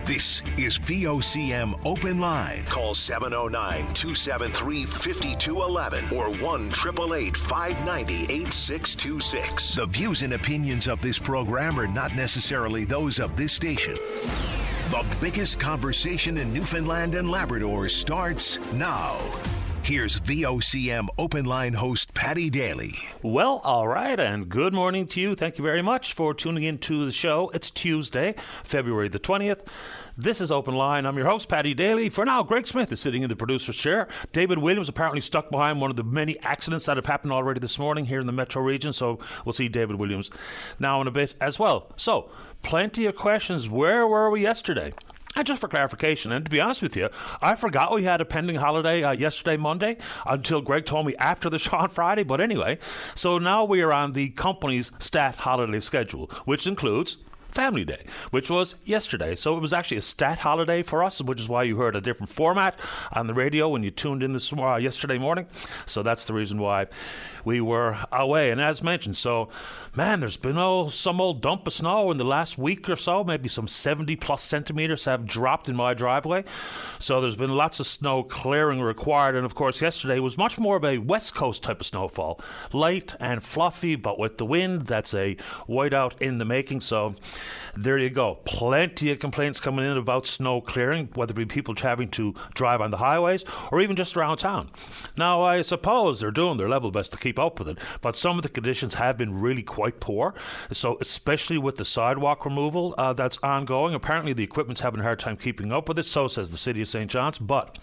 This is VOCM Open Line. Call 709-273-5211 or 1-888-590-8626. The views and opinions of this program are not necessarily those of this station. The biggest conversation in Newfoundland and Labrador starts now. Here's VOCM Open Line host Paddy Daly. Well, all right, and good morning to you. Thank you very much for tuning in to the show. It's Tuesday, February the 20th. This is Open Line. I'm your host, Paddy Daly. For now, Greg Smith is sitting in the producer's chair. David Williams apparently stuck behind one of the many accidents that have happened already this morning here in the metro region, so we'll see David Williams now in a bit as well. So, plenty of questions. Where were we yesterday? And just for clarification, and to be honest with you, I forgot we had a pending holiday yesterday, Monday, until Greg told me after the show on Friday. But anyway, so now we are on the company's stat holiday schedule, which includes Family Day, which was yesterday. So it was actually a stat holiday for us, which is why you heard a different format on the radio when you tuned in this yesterday morning. So that's the reason why we were away. And as mentioned, so, man, there's been some old dump of snow in the last week or so. Maybe some 70 plus centimeters have dropped in my driveway. So there's been lots of snow clearing required. And of course, yesterday was much more of a West Coast type of snowfall. Light and fluffy, but with the wind, that's a whiteout in the making. So there you go. Plenty of complaints coming in about snow clearing, whether it be people having to drive on the highways or even just around town. Now, I suppose they're doing their level best to keep up with it, but some of the conditions have been really quite poor. So especially with the sidewalk removal that's ongoing, apparently the equipment's having a hard time keeping up with it, so says the City of St. John's. But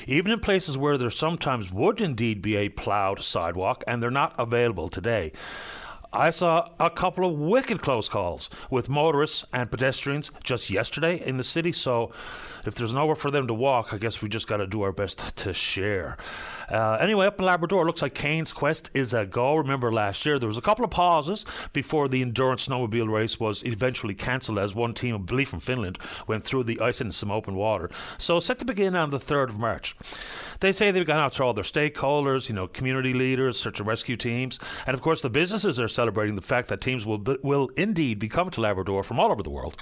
even in places where there sometimes would indeed be a ploughed sidewalk, and they're not available today, I saw a couple of wicked close calls with motorists and pedestrians just yesterday in the city. So if there's nowhere for them to walk, I guess we just got to do our best to share. Anyway, up in Labrador, looks like Cane's Quest is a go. Remember last year, there was a couple of pauses before the endurance snowmobile race was eventually cancelled as one team, I believe from Finland, went through the ice into some open water. So set to begin on the 3rd of March. They say they've gone out to all their stakeholders, community leaders, search and rescue teams, and of course the businesses are celebrating the fact that teams will indeed be coming to Labrador from all over the world.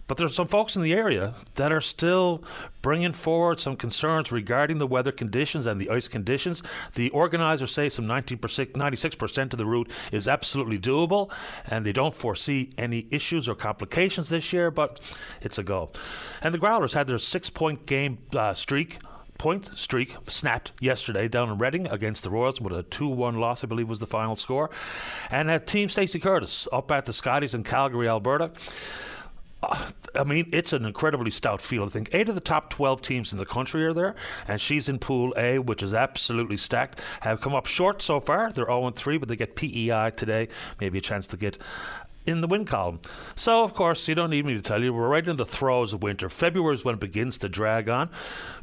But there's some folks in the area that are still bringing forward some concerns regarding the weather conditions and the ice conditions. The organizers say some 96% of the route is absolutely doable, and they don't foresee any issues or complications this year, but it's a go. And the Growlers had their 6-point game point streak snapped yesterday down in Reading against the Royals with a 2-1 loss, I believe was the final score. And Team Stacey Curtis up at the Scotties in Calgary, Alberta. I mean, it's an incredibly stout field. I think 8 of the top 12 teams in the country are there, and she's in Pool A, which is absolutely stacked. Have come up short so far. They're 0-3, but they get PEI today. Maybe a chance to get in the win column. So, of course, you don't need me to tell you, we're right in the throes of winter. February is when it begins to drag on.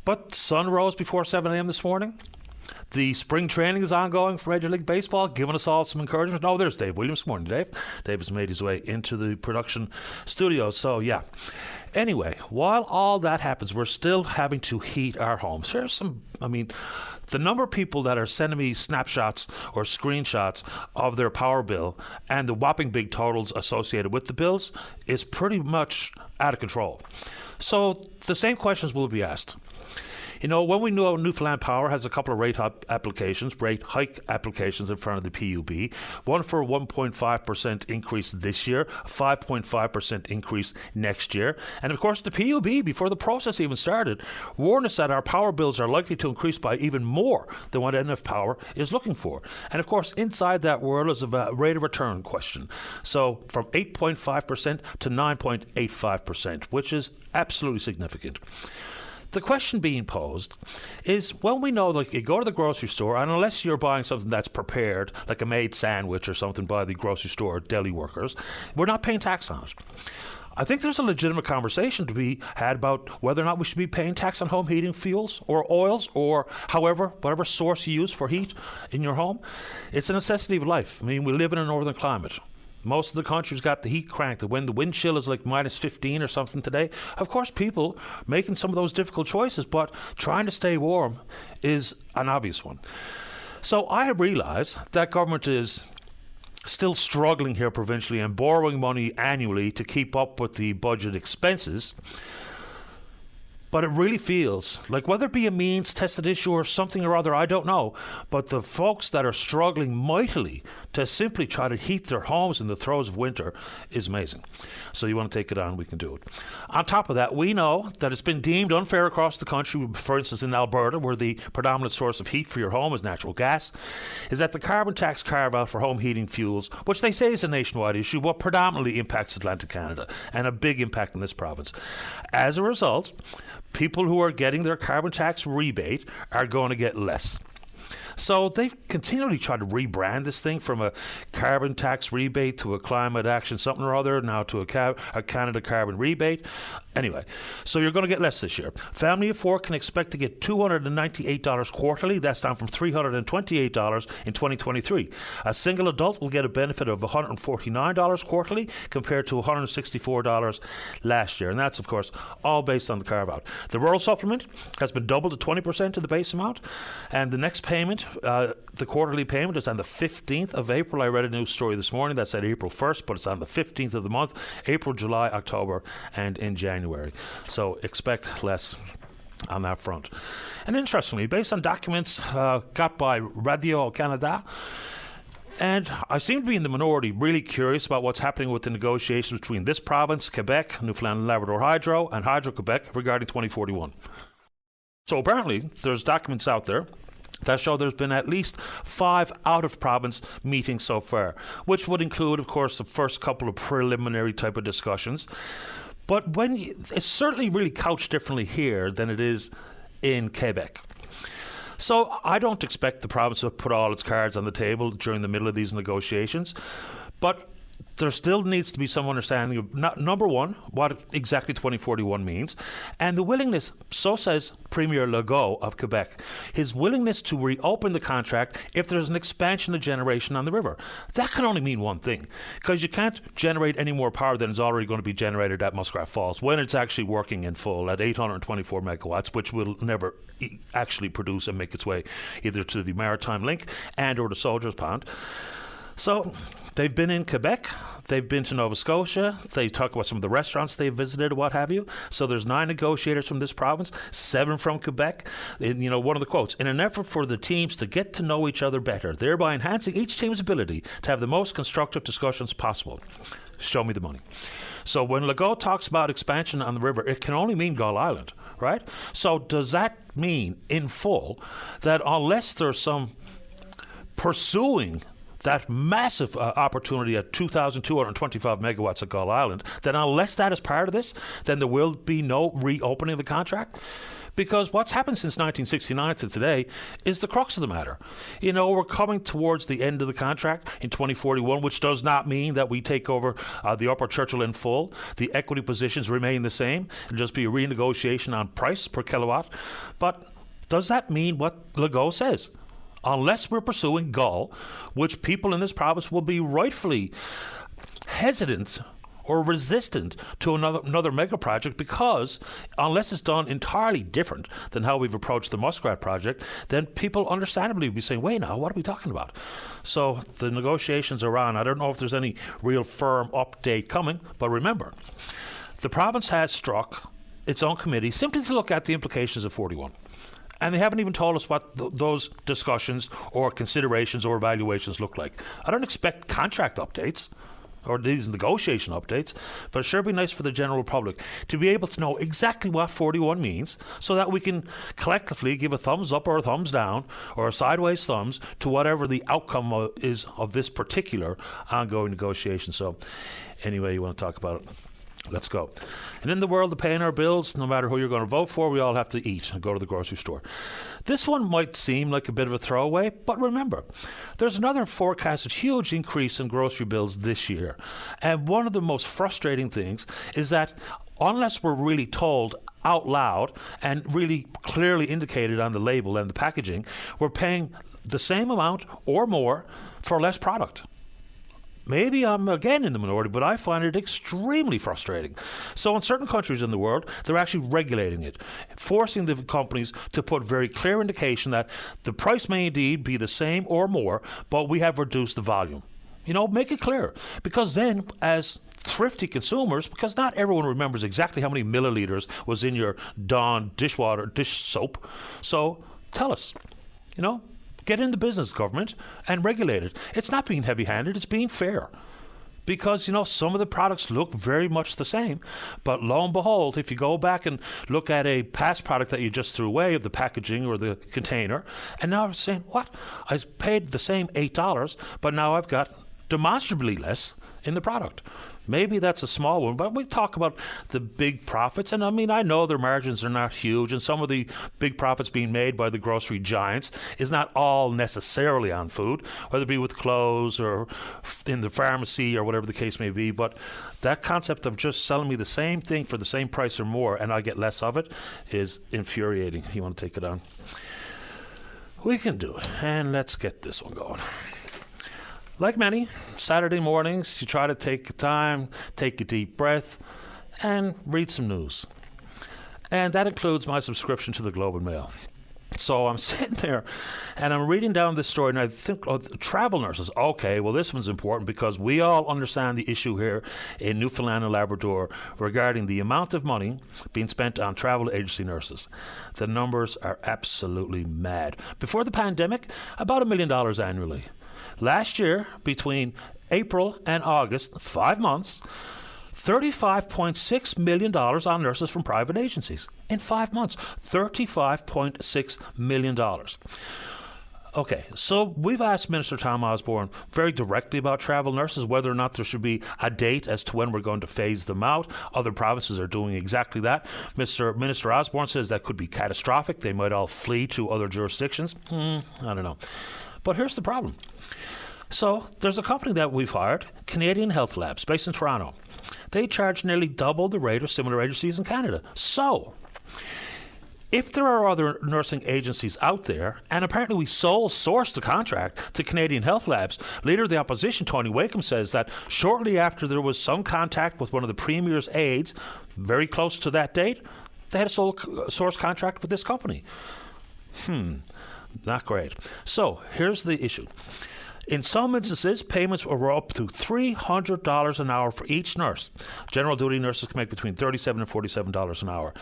But sun rose before 7 a.m. this morning. The spring training is ongoing for Major League Baseball, giving us all some encouragement. Oh, there's Dave Williams. Good morning, Dave. Dave has made his way into the production studio. So, yeah. Anyway, while all that happens, we're still having to heat our homes. The number of people that are sending me snapshots or screenshots of their power bill and the whopping big totals associated with the bills is pretty much out of control. So the same questions will be asked. When we know Newfoundland Power has a couple of rate hike applications in front of the PUB, one for a 1.5% increase this year, a 5.5% increase next year. And of course, the PUB, before the process even started, warned us that our power bills are likely to increase by even more than what NF Power is looking for. And of course, inside that world is a rate of return question. So from 8.5% to 9.85%, which is absolutely significant. The question being posed is, when we know, like, you go to the grocery store, and unless you're buying something that's prepared, like a made sandwich or something by the grocery store deli workers, we're not paying tax on it. I think there's a legitimate conversation to be had about whether or not we should be paying tax on home heating fuels or oils or whatever source you use for heat in your home. It's a necessity of life. I mean, we live in a northern climate. Most of the country's got the heat cranked. When the wind chill is like minus 15 or something today, of course, people making some of those difficult choices, but trying to stay warm is an obvious one. So I realize that government is still struggling here provincially and borrowing money annually to keep up with the budget expenses. But it really feels like, whether it be a means-tested issue or something or other, I don't know, but the folks that are struggling mightily to simply try to heat their homes in the throes of winter is amazing. So you want to take it on, we can do it. On top of that, we know that it's been deemed unfair across the country, for instance in Alberta, where the predominant source of heat for your home is natural gas, is that the carbon tax carve-out for home heating fuels, which they say is a nationwide issue, but predominantly impacts Atlantic Canada, and a big impact in this province. As a result, people who are getting their carbon tax rebate are going to get less. So they've continually tried to rebrand this thing from a carbon tax rebate to a climate action something or other, now to a Canada carbon rebate. Anyway, so you're going to get less this year. Family of four can expect to get $298 quarterly. That's down from $328 in 2023. A single adult will get a benefit of $149 quarterly compared to $164 last year. And that's, of course, all based on the carve-out. The rural supplement has been doubled to 20% of the base amount. And the next payment, the quarterly payment, is on the 15th of April. I read a news story this morning that said April 1st, but it's on the 15th of the month, April, July, October, and in January. So expect less on that front. And interestingly, based on documents got by Radio Canada, and I seem to be in the minority, really curious about what's happening with the negotiations between this province, Quebec, Newfoundland and Labrador Hydro, and Hydro-Quebec regarding 2041. So apparently, there's documents out there that show there's been at least 5 out-of-province meetings so far, which would include, of course, the first couple of preliminary type of discussions. But it's certainly really couched differently here than it is in Quebec. So I don't expect the province to put all its cards on the table during the middle of these negotiations. But there still needs to be some understanding of, number one, what exactly 2041 means, and the willingness, so says Premier Legault of Quebec, his willingness to reopen the contract if there's an expansion of generation on the river. That can only mean one thing, because you can't generate any more power than is already going to be generated at Muskrat Falls when it's actually working in full at 824 megawatts, which will never actually produce and make its way either to the Maritime Link and or the Soldiers Pond. So they've been in Quebec, they've been to Nova Scotia, they talk about some of the restaurants they've visited, what have you. So there's 9 negotiators from this province, 7 from Quebec. And, one of the quotes, in an effort for the teams to get to know each other better, thereby enhancing each team's ability to have the most constructive discussions possible. Show me the money. So when Legault talks about expansion on the river, it can only mean Gull Island, right? So does that mean in full that unless there's some pursuing that massive opportunity at 2,225 megawatts at Gull Island, then unless that is part of this, then there will be no reopening of the contract? Because what's happened since 1969 to today is the crux of the matter. We're coming towards the end of the contract in 2041, which does not mean that we take over the Upper Churchill in full. The equity positions remain the same. It'll just be a renegotiation on price per kilowatt. But does that mean what Legault says? Unless we're pursuing Gull, which people in this province will be rightfully hesitant or resistant to another mega project, because unless it's done entirely different than how we've approached the Muskrat project, then people understandably will be saying, wait now, what are we talking about? So the negotiations are on. I don't know if there's any real firm update coming, but remember, the province has struck its own committee simply to look at the implications of 41. And they haven't even told us what those discussions or considerations or evaluations look like. I don't expect contract updates or these negotiation updates, but it sure be nice for the general public to be able to know exactly what 41 means so that we can collectively give a thumbs up or a thumbs down or a sideways thumbs to whatever the outcome is of this particular ongoing negotiation. So anyway, you want to talk about it, let's go. And in the world of paying our bills, no matter who you're going to vote for, we all have to eat and go to the grocery store. This one might seem like a bit of a throwaway, but remember, there's another forecasted huge increase in grocery bills this year. And one of the most frustrating things is that unless we're really told out loud and really clearly indicated on the label and the packaging, we're paying the same amount or more for less product. Maybe I'm again in the minority, but I find it extremely frustrating. So in certain countries in the world, they're actually regulating it, forcing the companies to put very clear indication that the price may indeed be the same or more, but we have reduced the volume. Make it clear. Because then, as thrifty consumers, because not everyone remembers exactly how many milliliters was in your Dawn dish soap. So tell us, get in the business, government, and regulate it. It's not being heavy-handed, it's being fair. Because, some of the products look very much the same. But lo and behold, if you go back and look at a past product that you just threw away of the packaging or the container, and now I'm saying, what? I paid the same $8, but now I've got demonstrably less in the product. Maybe that's a small one, but we talk about the big profits. And I know their margins are not huge, and some of the big profits being made by the grocery giants is not all necessarily on food, whether it be with clothes or in the pharmacy or whatever the case may be. But that concept of just selling me the same thing for the same price or more and I get less of it is infuriating. You want to take it on? We can do it. And let's get this one going. Like many, Saturday mornings, you try to take time, take a deep breath, and read some news. And that includes my subscription to the Globe and Mail. So I'm sitting there, and I'm reading down this story, and I think, travel nurses. Okay, well, this one's important because we all understand the issue here in Newfoundland and Labrador regarding the amount of money being spent on travel agency nurses. The numbers are absolutely mad. Before the pandemic, about $1 million annually. Last year, between April and August, 5 months, $35.6 million on nurses from private agencies. In 5 months, $35.6 million. Okay, so we've asked Minister Tom Osborne very directly about travel nurses, whether or not there should be a date as to when we're going to phase them out. Other provinces are doing exactly that. Minister Osborne says that could be catastrophic. They might all flee to other jurisdictions. I don't know. But here's the problem. So there's a company that we've hired, Canadian Health Labs, based in Toronto. They charge nearly double the rate of similar agencies in Canada. So if there are other nursing agencies out there, and apparently we sole sourced the contract to Canadian Health Labs, Leader of the Opposition, Tony Wakeham, says that shortly after there was some contact with one of the Premier's aides, very close to that date, they had a sole source contract with this company. Not great. So here's the issue. In some instances, payments were up to $300 an hour for each nurse. General duty nurses can make between $37 and $47 an hour.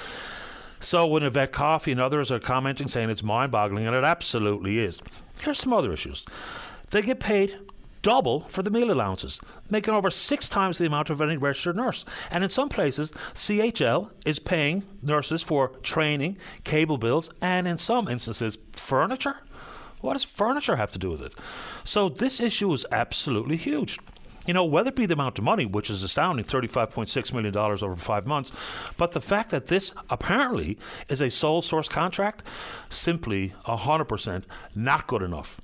So when Yvette Coffey and others are commenting, saying it's mind-boggling, and it absolutely is. Here's some other issues. They get paid double for the meal allowances, making over 6 times the amount of any registered nurse. And in some places, CHL is paying nurses for training, cable bills, and in some instances, furniture. What does furniture have to do with it? So this issue is absolutely huge. Whether it be the amount of money, which is astounding, $35.6 million over 5 months, but the fact that this apparently is a sole source contract, simply 100% not good enough.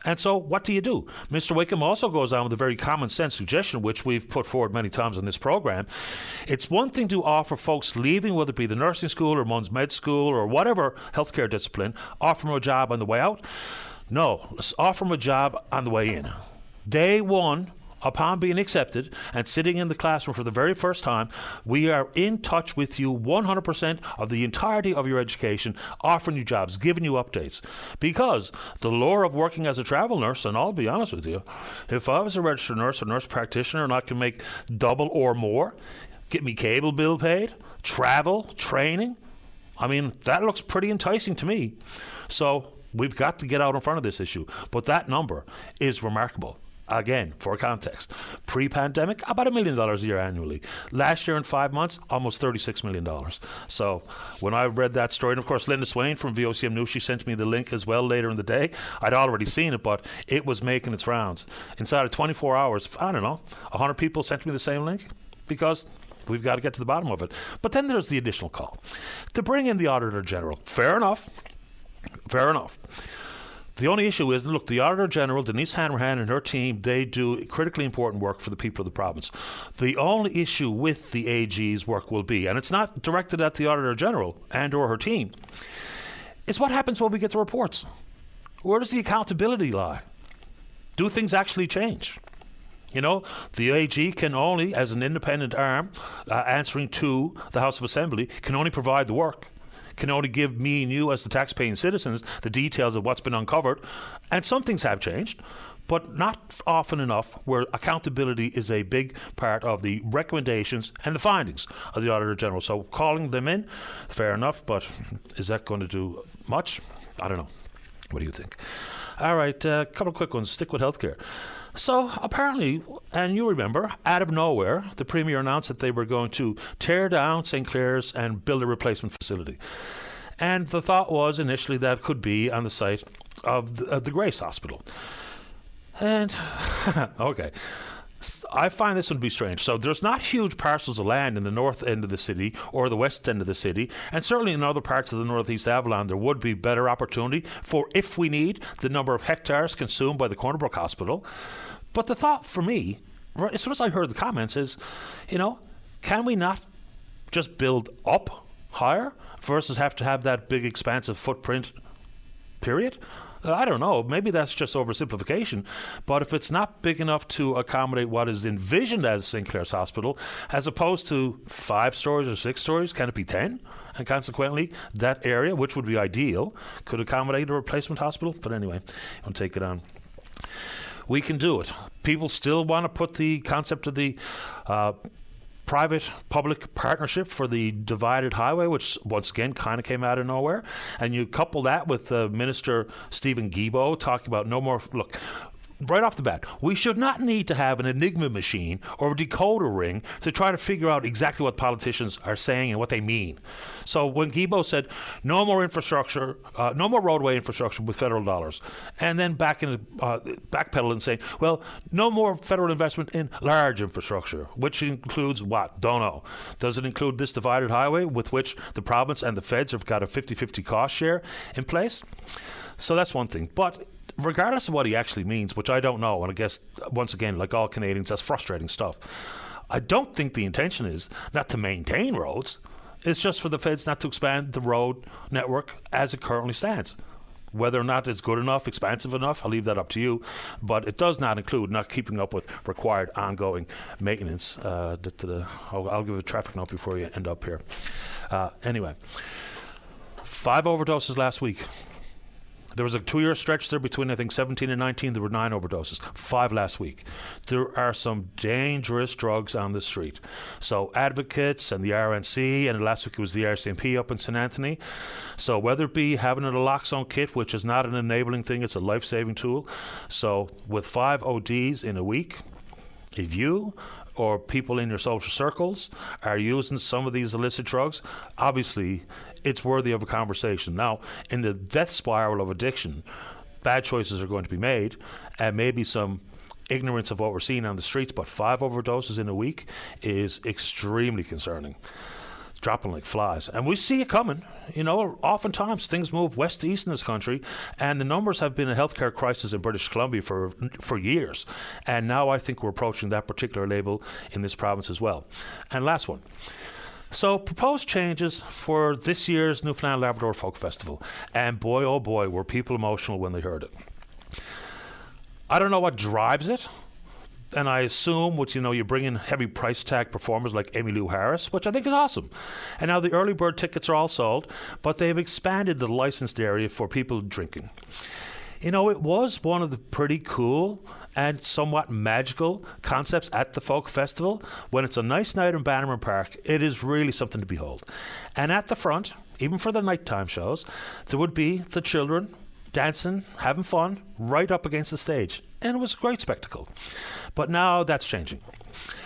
And so what do you do? Mr. Wakeham also goes on with a very common sense suggestion, which we've put forward many times on this program. It's one thing to offer folks leaving, whether it be the nursing school or Mun's Med School or whatever healthcare discipline, offer them a job on the way out. No, let's offer them a job on the way in. Day one, upon being accepted and sitting in the classroom for the very first time, we are in touch with you 100% of the entirety of your education, offering you jobs, giving you updates. Because the lure of working as a travel nurse, and I'll be honest with you, if I was a registered nurse or nurse practitioner and I can make double or more, get me cable bill paid, travel, training, that looks pretty enticing to me. So we've got to get out in front of this issue. But that number is remarkable. Again, for context, pre-pandemic, about $1 million a year annually. Last year in 5 months, almost $36 million. So when I read that story, and of course, Linda Swain from VOCM News, she sent me the link as well later in the day. I'd already seen it, but it was making its rounds. Inside of 24 hours, 100 people sent me the same link because we've got to get to the bottom of it. But then there's the additional call to bring in the Auditor General. Fair enough. The only issue is, look, the Auditor General, Denise Hanrahan, and her team, they do critically important work for the people of the province. The only issue with the AG's work will be, and it's not directed at the Auditor General and or her team, is what happens when we get the reports. Where does the accountability lie? Do things actually change? The AG can only, as an independent arm answering to the House of Assembly, can only provide the work. Can only give me and you as the taxpaying citizens the details of what's been uncovered. And some things have changed, but not often enough where accountability is a big part of the recommendations and the findings of the Auditor General. So calling them in, fair enough, but is that going to do much? I don't know. What do you think? All right, a couple of quick ones. Stick with healthcare. So apparently, and you remember, out of nowhere, the Premier announced that they were going to tear down St. Clair's and build a replacement facility. And the thought was initially that it could be on the site of the Grace Hospital. And, okay, I find this one to be strange. So there's not huge parcels of land in the north end of the city or the west end of the city, and certainly in other parts of the northeast Avalon there would be better opportunity for, if we need, the number of hectares consumed by the Cornerbrook Hospital. But the thought for me, as soon as I heard the comments, is, can we not just build up higher versus have to have that big expansive footprint, period? I don't know. Maybe that's just oversimplification. But if it's not big enough to accommodate what is envisioned as St. Clair's Hospital, as opposed to 5 stories or 6 stories, can it be 10? And consequently, that area, which would be ideal, could accommodate a replacement hospital. But anyway, I'll take it on. We can do it. People still want to put the concept of the private-public partnership for the divided highway, which once again kind of came out of nowhere. And you couple that with Minister Stephen Guilbeault talking about no more... Look, right off the bat, we should not need to have an enigma machine or a decoder ring to try to figure out exactly what politicians are saying and what they mean. So when Guilbeault said no more infrastructure, no more roadway infrastructure with federal dollars, and then backpedal and saying, well, no more federal investment in large infrastructure, which includes what? Don't know. Does it include this divided highway with which the province and the feds have got a 50-50 cost share in place? So that's one thing. But regardless of what he actually means, which I don't know, and I guess, once again, like all Canadians, that's frustrating stuff. I don't think the intention is not to maintain roads. It's just for the feds not to expand the road network as it currently stands. Whether or not it's good enough, expansive enough, I'll leave that up to you. But it does not include not keeping up with required ongoing maintenance. I'll give a traffic note before you end up here. Anyway, 5 overdoses last week. There was a 2-year stretch there between, I think, 17 and 19. There were 9 overdoses, 5 last week. There are some dangerous drugs on the street. So advocates and the RNC, and last week it was the RCMP up in St. Anthony. So whether it be having a naloxone kit, which is not an enabling thing, it's a life-saving tool. So with 5 ODs in a week, if you or people in your social circles are using some of these illicit drugs, obviously it's worthy of a conversation. Now, in the death spiral of addiction, bad choices are going to be made, and maybe some ignorance of what we're seeing on the streets, but 5 overdoses in a week is extremely concerning. Dropping like flies. And we see it coming. Oftentimes things move west to east in this country, and the numbers have been a healthcare crisis in British Columbia for years. And now I think we're approaching that particular label in this province as well. And last one. So proposed changes for this year's Newfoundland Labrador Folk Festival. And boy, oh boy, were people emotional when they heard it. I don't know what drives it. And I assume, you bring in heavy price tag performers like Emmylou Harris, which I think is awesome. And now the early bird tickets are all sold, but they've expanded the licensed area for people drinking. It was one of the pretty cool and somewhat magical concepts at the Folk Festival. When it's a nice night in Bannerman Park, it is really something to behold. And at the front, even for the nighttime shows, there would be the children dancing, having fun, right up against the stage. And it was a great spectacle. But now that's changing.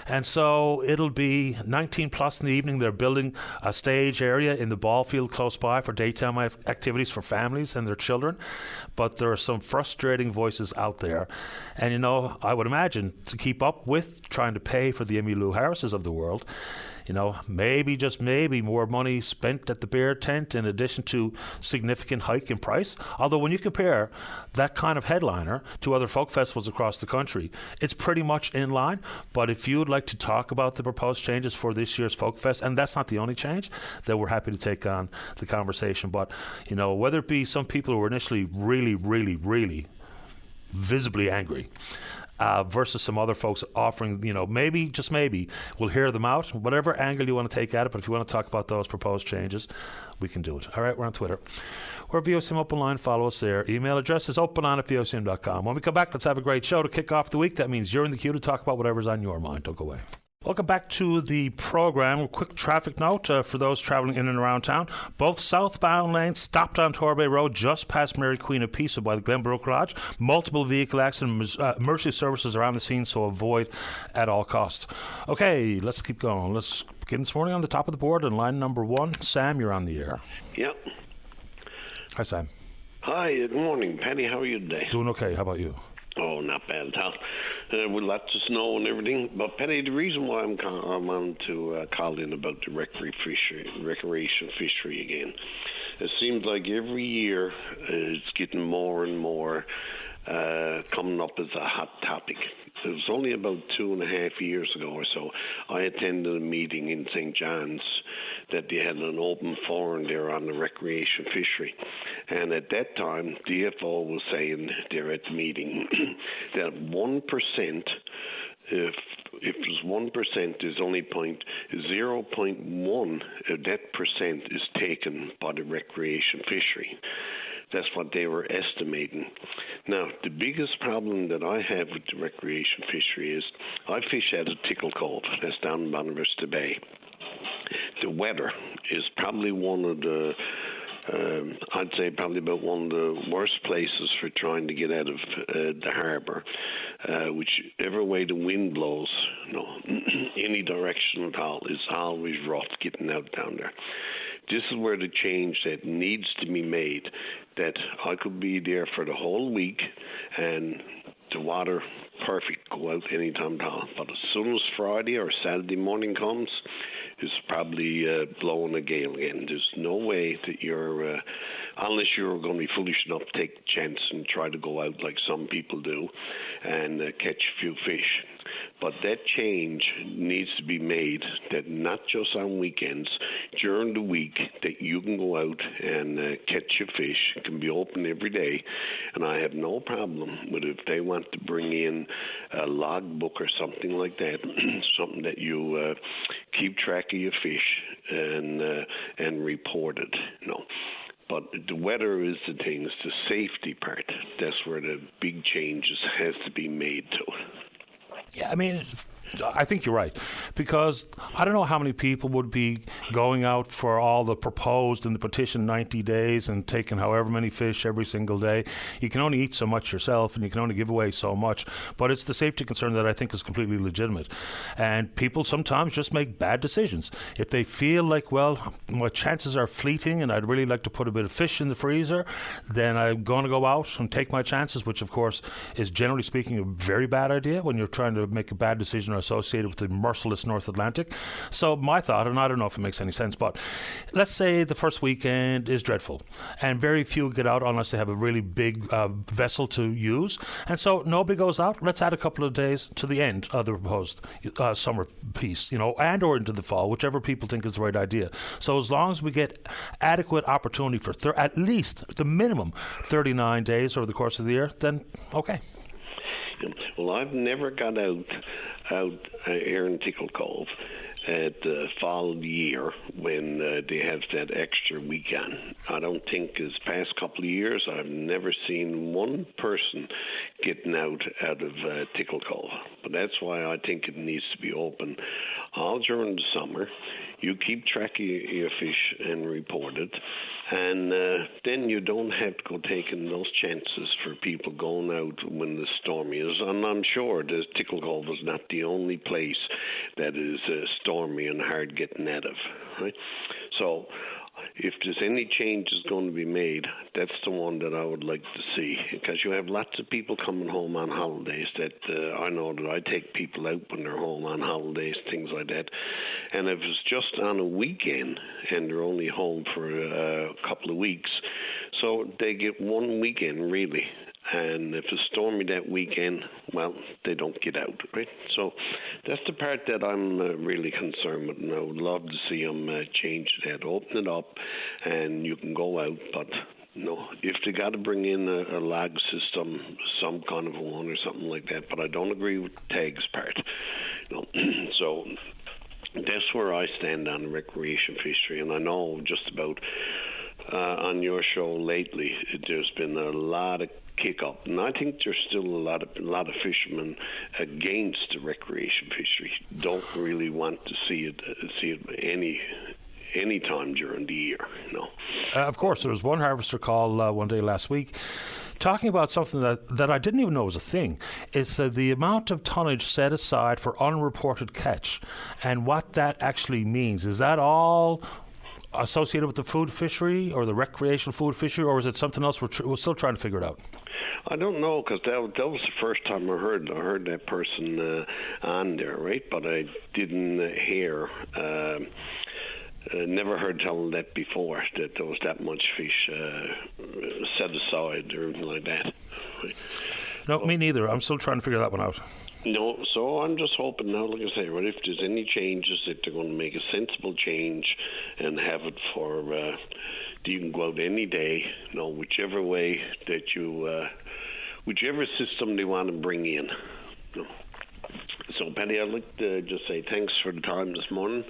And so it'll be 19 plus in the evening. They're building a stage area in the ball field close by for daytime activities for families and their children. But there are some frustrating voices out there. And, I would imagine to keep up with trying to pay for the Emmylou Harrises of the world, maybe, just maybe, more money spent at the beer tent in addition to significant hike in price. Although when you compare that kind of headliner to other folk festivals across the country, it's pretty much in line. But if you would like to talk about the proposed changes for this year's Folk Fest, and that's not the only change, then we're happy to take on the conversation. But, whether it be some people who were initially really, really, really visibly angry, versus some other folks offering, maybe, just maybe, we'll hear them out, whatever angle you want to take at it. But if you want to talk about those proposed changes, we can do it. All right, we're on Twitter. We're VOCM Open Line. Follow us there. Email address is openline@vocm.com. When we come back, let's have a great show to kick off the week. That means you're in the queue to talk about whatever's on your mind. Don't go away. Welcome back to the program. A quick traffic note for those traveling in and around town. Both southbound lanes stopped on Torbay Road just past Mary Queen of Peace by the Glenbrook Garage. Multiple vehicle accidents. Emergency services are on the scene, so avoid at all costs. Okay, let's keep going. Let's begin this morning on the top of the board in line number 1. Sam, you're on the air. Yep. Hi, Sam. Hi, good morning, Paddy. How are you today? Doing okay. How about you? Oh, not bad at all. With lots of snow and everything. But, Paddy, the reason why I'm on to call in about the recreation fishery again, it seems like every year it's getting more and more coming up as a hot topic. It was only about 2.5 years ago or so, I attended a meeting in St. John's that they had an open forum there on the recreation fishery. And at that time, DFO was saying there at the meeting that 1%, if it was 1%, there's only 0.1 of that percent is taken by the recreation fishery. That's what they were estimating. Now, the biggest problem that I have with the recreation fishery is I fish out of Tickle Cove. That's down in Bonavista Bay. The weather is probably one of the, I'd say probably about one of the worst places for trying to get out of the harbour. Whichever way the wind blows, any direction at all, is always rough getting out down there. This is where the change that needs to be made, that I could be there for the whole week and the water perfect, go out anytime at all. But as soon as Friday or Saturday morning comes, it's probably blowing a gale again. There's no way that you're, unless you're going to be foolish enough to take the chance and try to go out like some people do and catch a few fish. But that change needs to be made, that not just on weekends, during the week, that you can go out and catch your fish. It can be open every day. And I have no problem with if they want to bring in a logbook or something like that, something that you keep track of your fish and report it, But the weather is the thing, it's the safety part. That's where the big changes has to be made to it. Yeah, I think you're right, because I don't know how many people would be going out for all the proposed in the petition 90 days and taking however many fish every single day. You can only eat so much yourself and you can only give away so much, but it's the safety concern that I think is completely legitimate. And people sometimes just make bad decisions. If they feel like, well, my chances are fleeting and I'd really like to put a bit of fish in the freezer, then I'm going to go out and take my chances, which of course is generally speaking a very bad idea when you're trying to make a bad decision associated with the merciless North Atlantic. So my thought, and I don't know if it makes any sense, but let's say the first weekend is dreadful and very few get out unless they have a really big vessel to use, and so nobody goes out. Let's add a couple of days to the end of the proposed summer piece, and or into the fall, whichever people think is the right idea. So as long as we get adequate opportunity for at least the minimum 39 days over the course of the year, then okay. Well, I've never got out here in Tickle Cove at the fall of the year when they have that extra weekend. I don't think this past couple of years I've never seen one person getting out of Tickle Cove. But that's why I think it needs to be open all during the summer. You keep track of your fish and report it, and then you don't have to go taking those chances for people going out when the stormy is. And I'm sure the Tickle Cove is not the only place that is stormy and hard getting out of, right? So if there's any changes going to be made, that's the one that I would like to see, because you have lots of people coming home on holidays that I know that I take people out when they're home on holidays, things like that. And if it's just on a weekend and they're only home for a couple of weeks, so they get one weekend really. And if it's stormy that weekend, well, they don't get out, right? So that's the part that I'm really concerned with, and I would love to see them change that, open it up, and you can go out, but No, if they got to bring in a lag system, some kind of a one or something like that, but I don't agree with the tags part. So that's where I stand on recreation fishery, and I know just about on your show lately, there's been a lot of kick up, and I think there's still a lot of fishermen against the recreation fishery. Don't really want to see it any time during the year. Of course, there was one harvester call one day last week talking about something that I didn't even know was a thing. It's the amount of tonnage set aside for unreported catch and what that actually means. Is that all associated with the food fishery or the recreational food fishery, or is it something else we're still trying to figure it out? I don't know, because that was the first time I heard that person on there, right? But I didn't hear. Never heard telling that before, that there was that much fish set aside or anything like that. No, me neither. I'm still trying to figure that one out. No, so I'm just hoping now, like I say, if there's any changes, that they're going to make a sensible change and have it for you can go out any day, whichever way that whichever system they want to bring in. So, Patty, I'd like to just say thanks for the time this morning,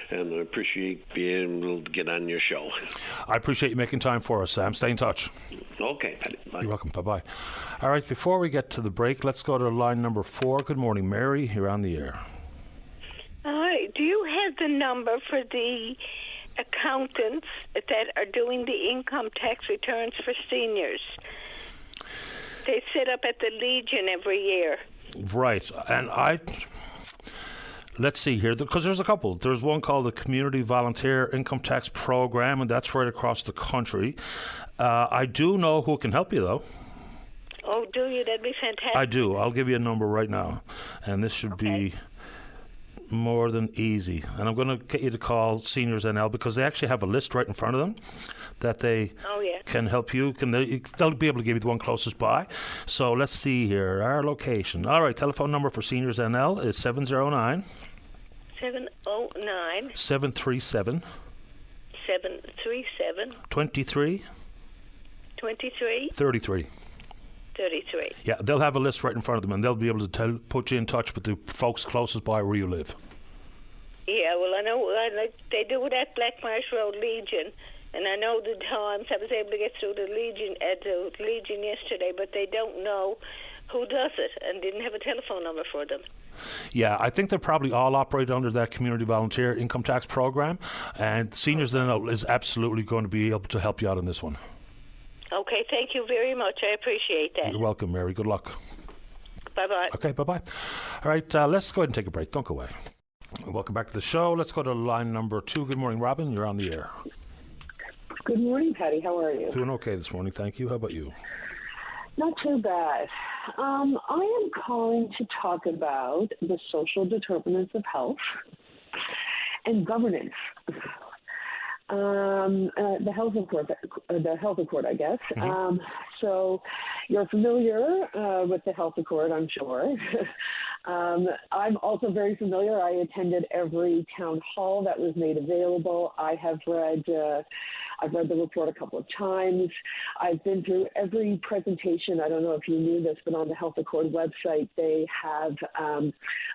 and I appreciate being able to get on your show. I appreciate you making time for us, Sam. Stay in touch. Okay, Patty. Bye. You're welcome. Bye-bye. All right, before we get to the break, let's go to line number 4. Good morning, Mary. You're on the air. Hi. Do you have the number for the accountants that are doing the income tax returns for seniors? They sit up at the Legion every year. Right, and let's see here, because there's a couple. There's one called the Community Volunteer Income Tax Program, and that's right across the country. I do know who can help you, though. Oh, do you? That'd be fantastic. I do. I'll give you a number right now, and this should be more than easy. And I'm going to get you to call Seniors NL, because they actually have a list right in front of them that they can help you. They'll be able to give you the one closest by. So let's see here. Our location. All right, telephone number for Seniors NL is 709 737 23 33. Yeah, they'll have a list right in front of them, and they'll be able to put you in touch with the folks closest by where you live. Yeah, well, I know they do it at Black Marsh Road Legion, and I know the times I was able to get through the Legion yesterday, but they don't know who does it and didn't have a telephone number for them. Yeah, I think they probably all operate under that Community Volunteer Income Tax Program, and Seniors NL is absolutely going to be able to help you out on this one. Okay, thank you very much. I appreciate that. You're welcome, Mary. Good luck. Bye-bye. Okay, bye-bye. All right, let's go ahead and take a break. Don't go away. Welcome back to the show. Let's go to line number 2. Good morning, Robin. You're on the air. Good morning, Patty. How are you? Doing okay this morning, thank you. How about you? Not too bad. I am calling to talk about the social determinants of health and governance. The health accord, I guess. Mm-hmm. So you're familiar with the health accord, I'm sure. I'm also very familiar. I attended every town hall that was made available. I've read the report a couple of times. I've been through every presentation. I don't know if you knew this, but on the Health Accord website, they have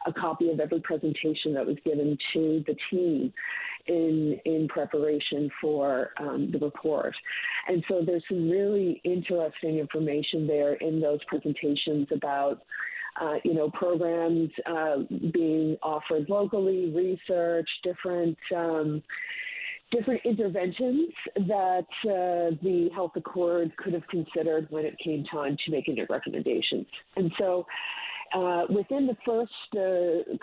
a copy of every presentation that was given to the team in preparation for the report. And so there's some really interesting information there in those presentations about programs being offered locally, research, different interventions that the Health Accord could have considered when it came time to making their recommendations. And so within the first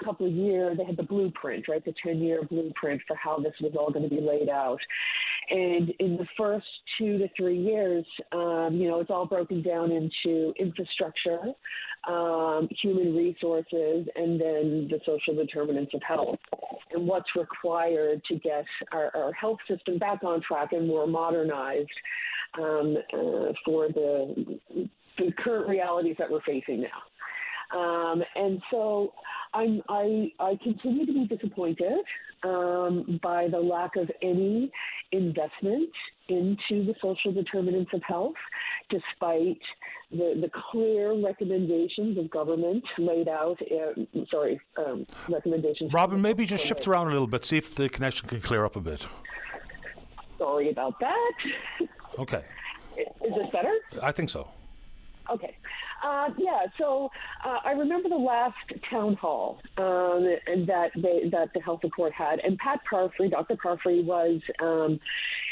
couple of years, they had the blueprint, right, the 10-year blueprint for how this was all going to be laid out. And in the first 2 to 3 years, it's all broken down into infrastructure, human resources, and then the social determinants of health, and what's required to get our health system back on track and more modernized for the current realities that we're facing now. And so I continue to be disappointed by the lack of any investment into the social determinants of health, despite the clear recommendations of government laid out. Recommendations. Robin, maybe just shift around a little bit, see if the connection can clear up a bit. Sorry about that. Okay. Is this better? I think so. Okay. So I remember the last town hall that the health accord had, and Dr. Parfrey was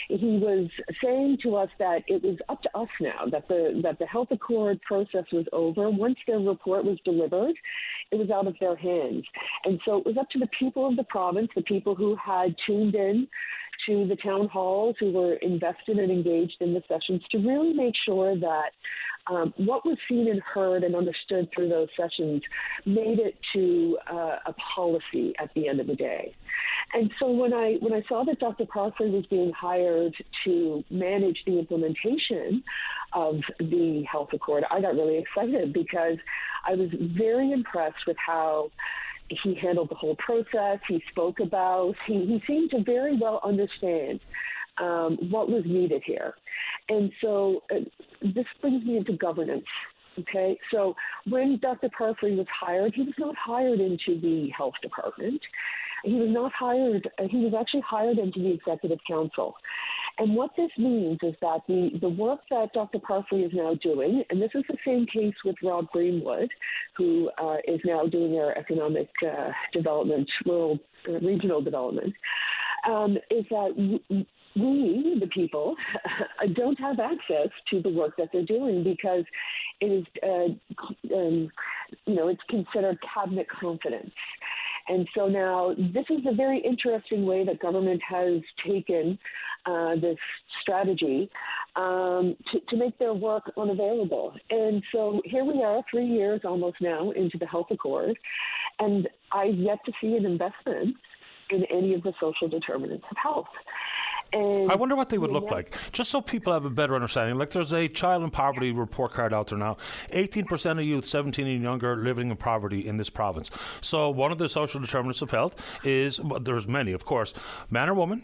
he was saying to us that it was up to us now, that the health accord process was over. Once their report was delivered, it was out of their hands, and so it was up to the people of the province, the people who had tuned in to the town halls, who were invested and engaged in the sessions, to really make sure that what was seen and heard and understood through those sessions made it to a policy at the end of the day. And so when I saw that Dr. Parfrey was being hired to manage the implementation of the health accord, I got really excited, because I was very impressed with how he handled the whole process. He spoke about, he seemed to very well understand what was needed here. And so this brings me into governance. Okay, so when Dr. Parfrey was hired, he was not hired into the health department. He was not hired, he was actually hired into the executive council. And what this means is that the work that Dr. Parfrey is now doing, and this is the same case with Rob Greenwood, who is now doing our economic development, regional development, is that we, the people, don't have access to the work that they're doing, because it is, it's considered cabinet confidence. And so now this is a very interesting way that government has taken this strategy to make their work unavailable. And so here we are, 3 years almost now into the health accord, and I've yet to see an investment in any of the social determinants of health. And I wonder what they would look like, just so people have a better understanding. Like, there's a child in poverty report card out there now. 18% of youth 17 and younger living in poverty in this province. So one of the social determinants of health is, well, there's many, of course, man or woman,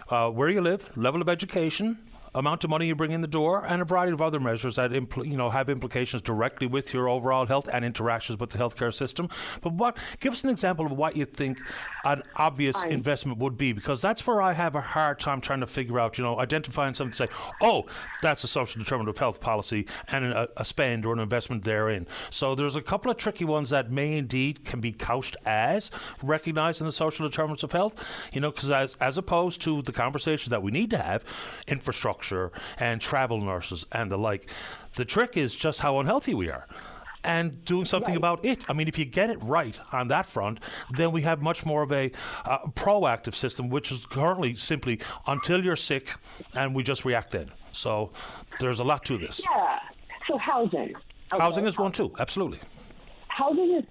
where you live, level of education, amount of money you bring in the door, and a variety of other measures that have implications directly with your overall health and interactions with the healthcare system. But give us an example of what you think an obvious investment would be, because that's where I have a hard time trying to figure out, identifying something to say, oh, that's a social determinant of health policy and a spend or an investment therein. So there's a couple of tricky ones that may indeed can be couched as recognized in the social determinants of health, because as opposed to the conversations that we need to have, infrastructure and travel nurses and the like. The trick is just how unhealthy we are and doing something about it. I mean, if you get it right on that front, then we have much more of a proactive system, which is currently simply until you're sick and we just react then. So there's a lot to this. Yeah. So housing. Okay. Housing is one too, absolutely. Housing is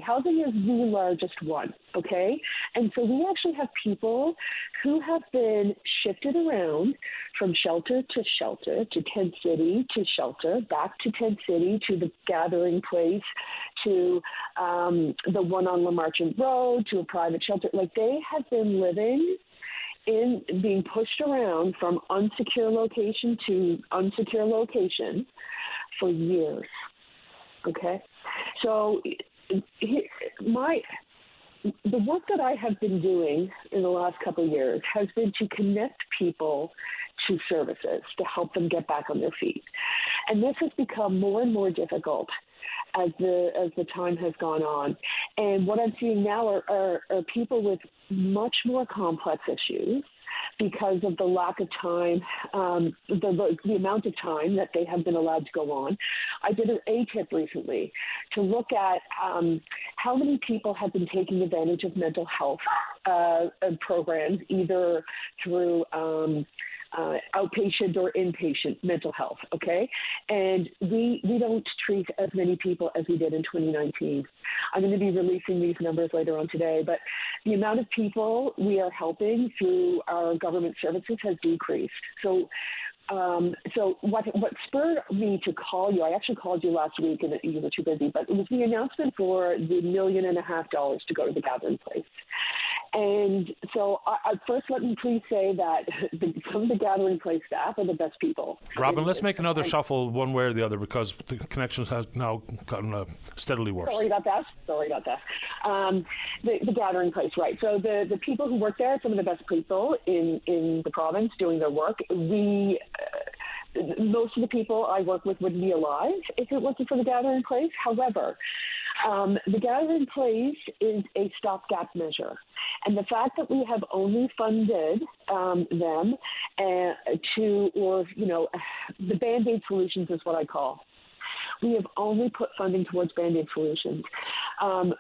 housing is the largest one, okay? And so we actually have people who have been shifted around from shelter to shelter, to tent city to shelter, back to tent city, to the gathering place, to the one on Lamarchant Road, to a private shelter. Like, they have been living in being pushed around from unsecure location to unsecure location for years. Okay, so the work that I have been doing in the last couple of years has been to connect people to services to help them get back on their feet, and this has become more and more difficult as the time has gone on. And what I'm seeing now are people with much more complex issues, because of the lack of time, the amount of time that they have been allowed to go on. I did an ATIP recently to look at how many people have been taking advantage of mental health programs, either through outpatient or inpatient mental health, okay? And we don't treat as many people as we did in 2019. I'm going to be releasing these numbers later on today, but the amount of people we are helping through our government services has decreased. So what spurred me to call you, I actually called you last week and you were too busy, but it was the announcement for the $1.5 million to go to the gathering place. And so first, let me please say that some of the Gathering Place staff are the best people. Robin, let's make another shuffle one way or the other because the connections has now gotten steadily worse. Sorry about that. The Gathering Place, right. So the people who work there are some of the best people in the province doing their work. Most of the people I work with wouldn't be alive if it wasn't for the Gathering Place. However, the Gathering Place is a stopgap measure. And the fact that we have only funded them the Band-Aid solutions is what I call. We have only put funding towards Band-Aid solutions.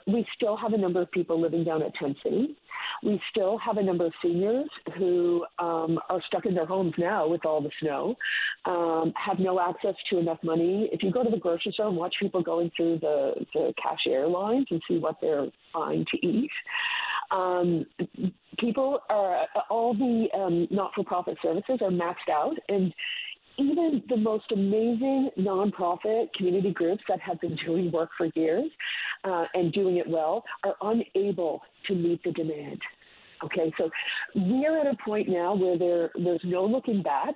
We still have a number of people living down at Tent City. We still have a number of seniors who are stuck in their homes now with all the snow, have no access to enough money. If you go to the grocery store and watch people going through the cashier lines and see what they're buying to eat, people are, all the not-for-profit services are maxed out, and even the most amazing nonprofit community groups that have been doing work for years and doing it well are unable to meet the demand. Okay, so we are at a point now where there's no looking back,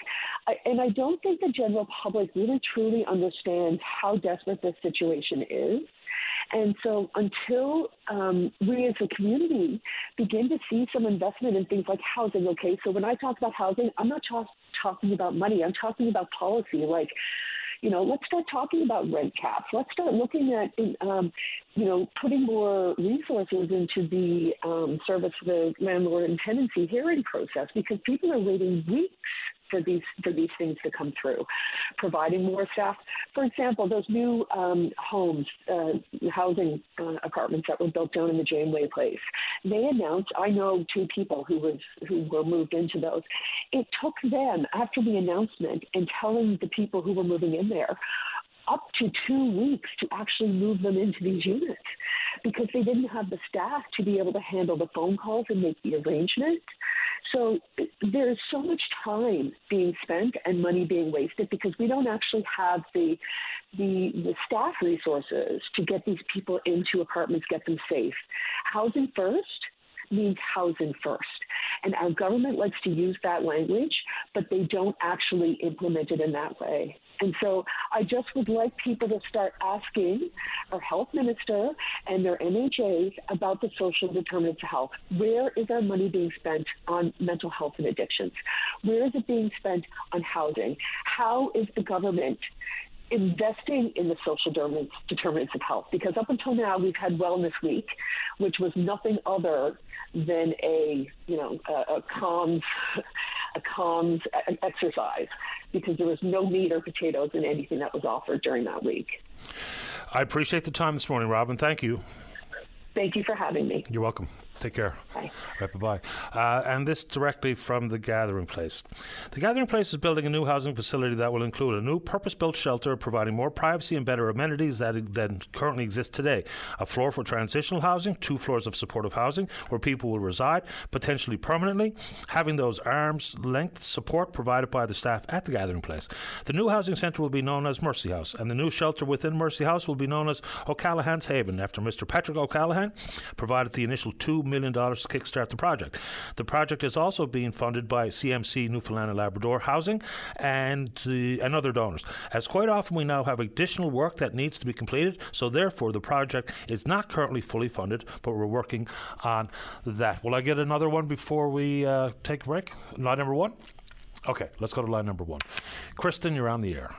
and I don't think the general public really truly understands how desperate this situation is. And so until we as a community begin to see some investment in things like housing, okay, so when I talk about housing, I'm not talking about money. I'm talking about policy. Like, let's start talking about rent caps. Let's start looking at, putting more resources into the service of the landlord and tenancy hearing process, because people are waiting weeks for these things to come through. Providing more staff. For example, those new homes, housing apartments that were built down in the Janeway Place. They announced, I know two people who were moved into those. It took them, after the announcement and telling the people who were moving in there, up to 2 weeks to actually move them into these units, because they didn't have the staff to be able to handle the phone calls and make the arrangement. So there's so much time being spent and money being wasted because we don't actually have the staff resources to get these people into apartments, get them safe. Housing first means housing first. And our government likes to use that language, but they don't actually implement it in that way. And so I just would like people to start asking our health minister and their MHAs about the social determinants of health. Where is our money being spent on mental health and addictions? Where is it being spent on housing? How is the government investing in the social determinants of health? Because up until now, we've had Wellness Week, which was nothing other than a comms exercise, because there was no meat or potatoes in anything that was offered during that week. I appreciate the time this morning, Robin. Thank you. Thank you for having me. You're welcome. Take care. Bye. Right, bye-bye. And this directly from the Gathering Place. The Gathering Place is building a new housing facility that will include a new purpose-built shelter providing more privacy and better amenities than currently exist today. A floor for transitional housing, 2 floors of supportive housing where people will reside, potentially permanently, having those arm's length support provided by the staff at the Gathering Place. The new housing centre will be known as Mercy House, and the new shelter within Mercy House will be known as O'Callaghan's Haven, after Mr. Patrick O'Callaghan provided the initial $2 million to kickstart the project. The project is also being funded by CMC Newfoundland and Labrador Housing and other donors. As quite often we now have additional work that needs to be completed, so therefore the project is not currently fully funded, but we're working on that. Will I get another one before we take a break? Line number 1? Okay, let's go to line number 1. Kristen, you're on the air.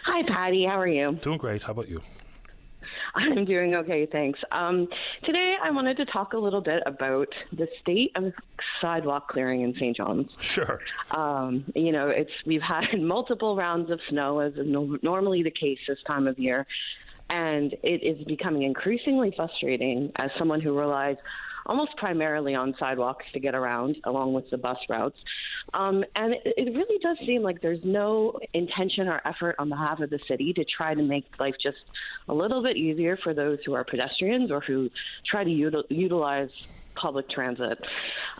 Hi, Patty. How are you? Doing great. How about you? I'm doing okay, thanks. Today I wanted to talk a little bit about the state of sidewalk clearing in St. John's. Sure. We've had multiple rounds of snow, as is normally the case this time of year, and it is becoming increasingly frustrating as someone who relies almost primarily on sidewalks to get around, along with the bus routes. And it really does seem like there's no intention or effort on behalf of the city to try to make life just a little bit easier for those who are pedestrians or who try to utilize public transit.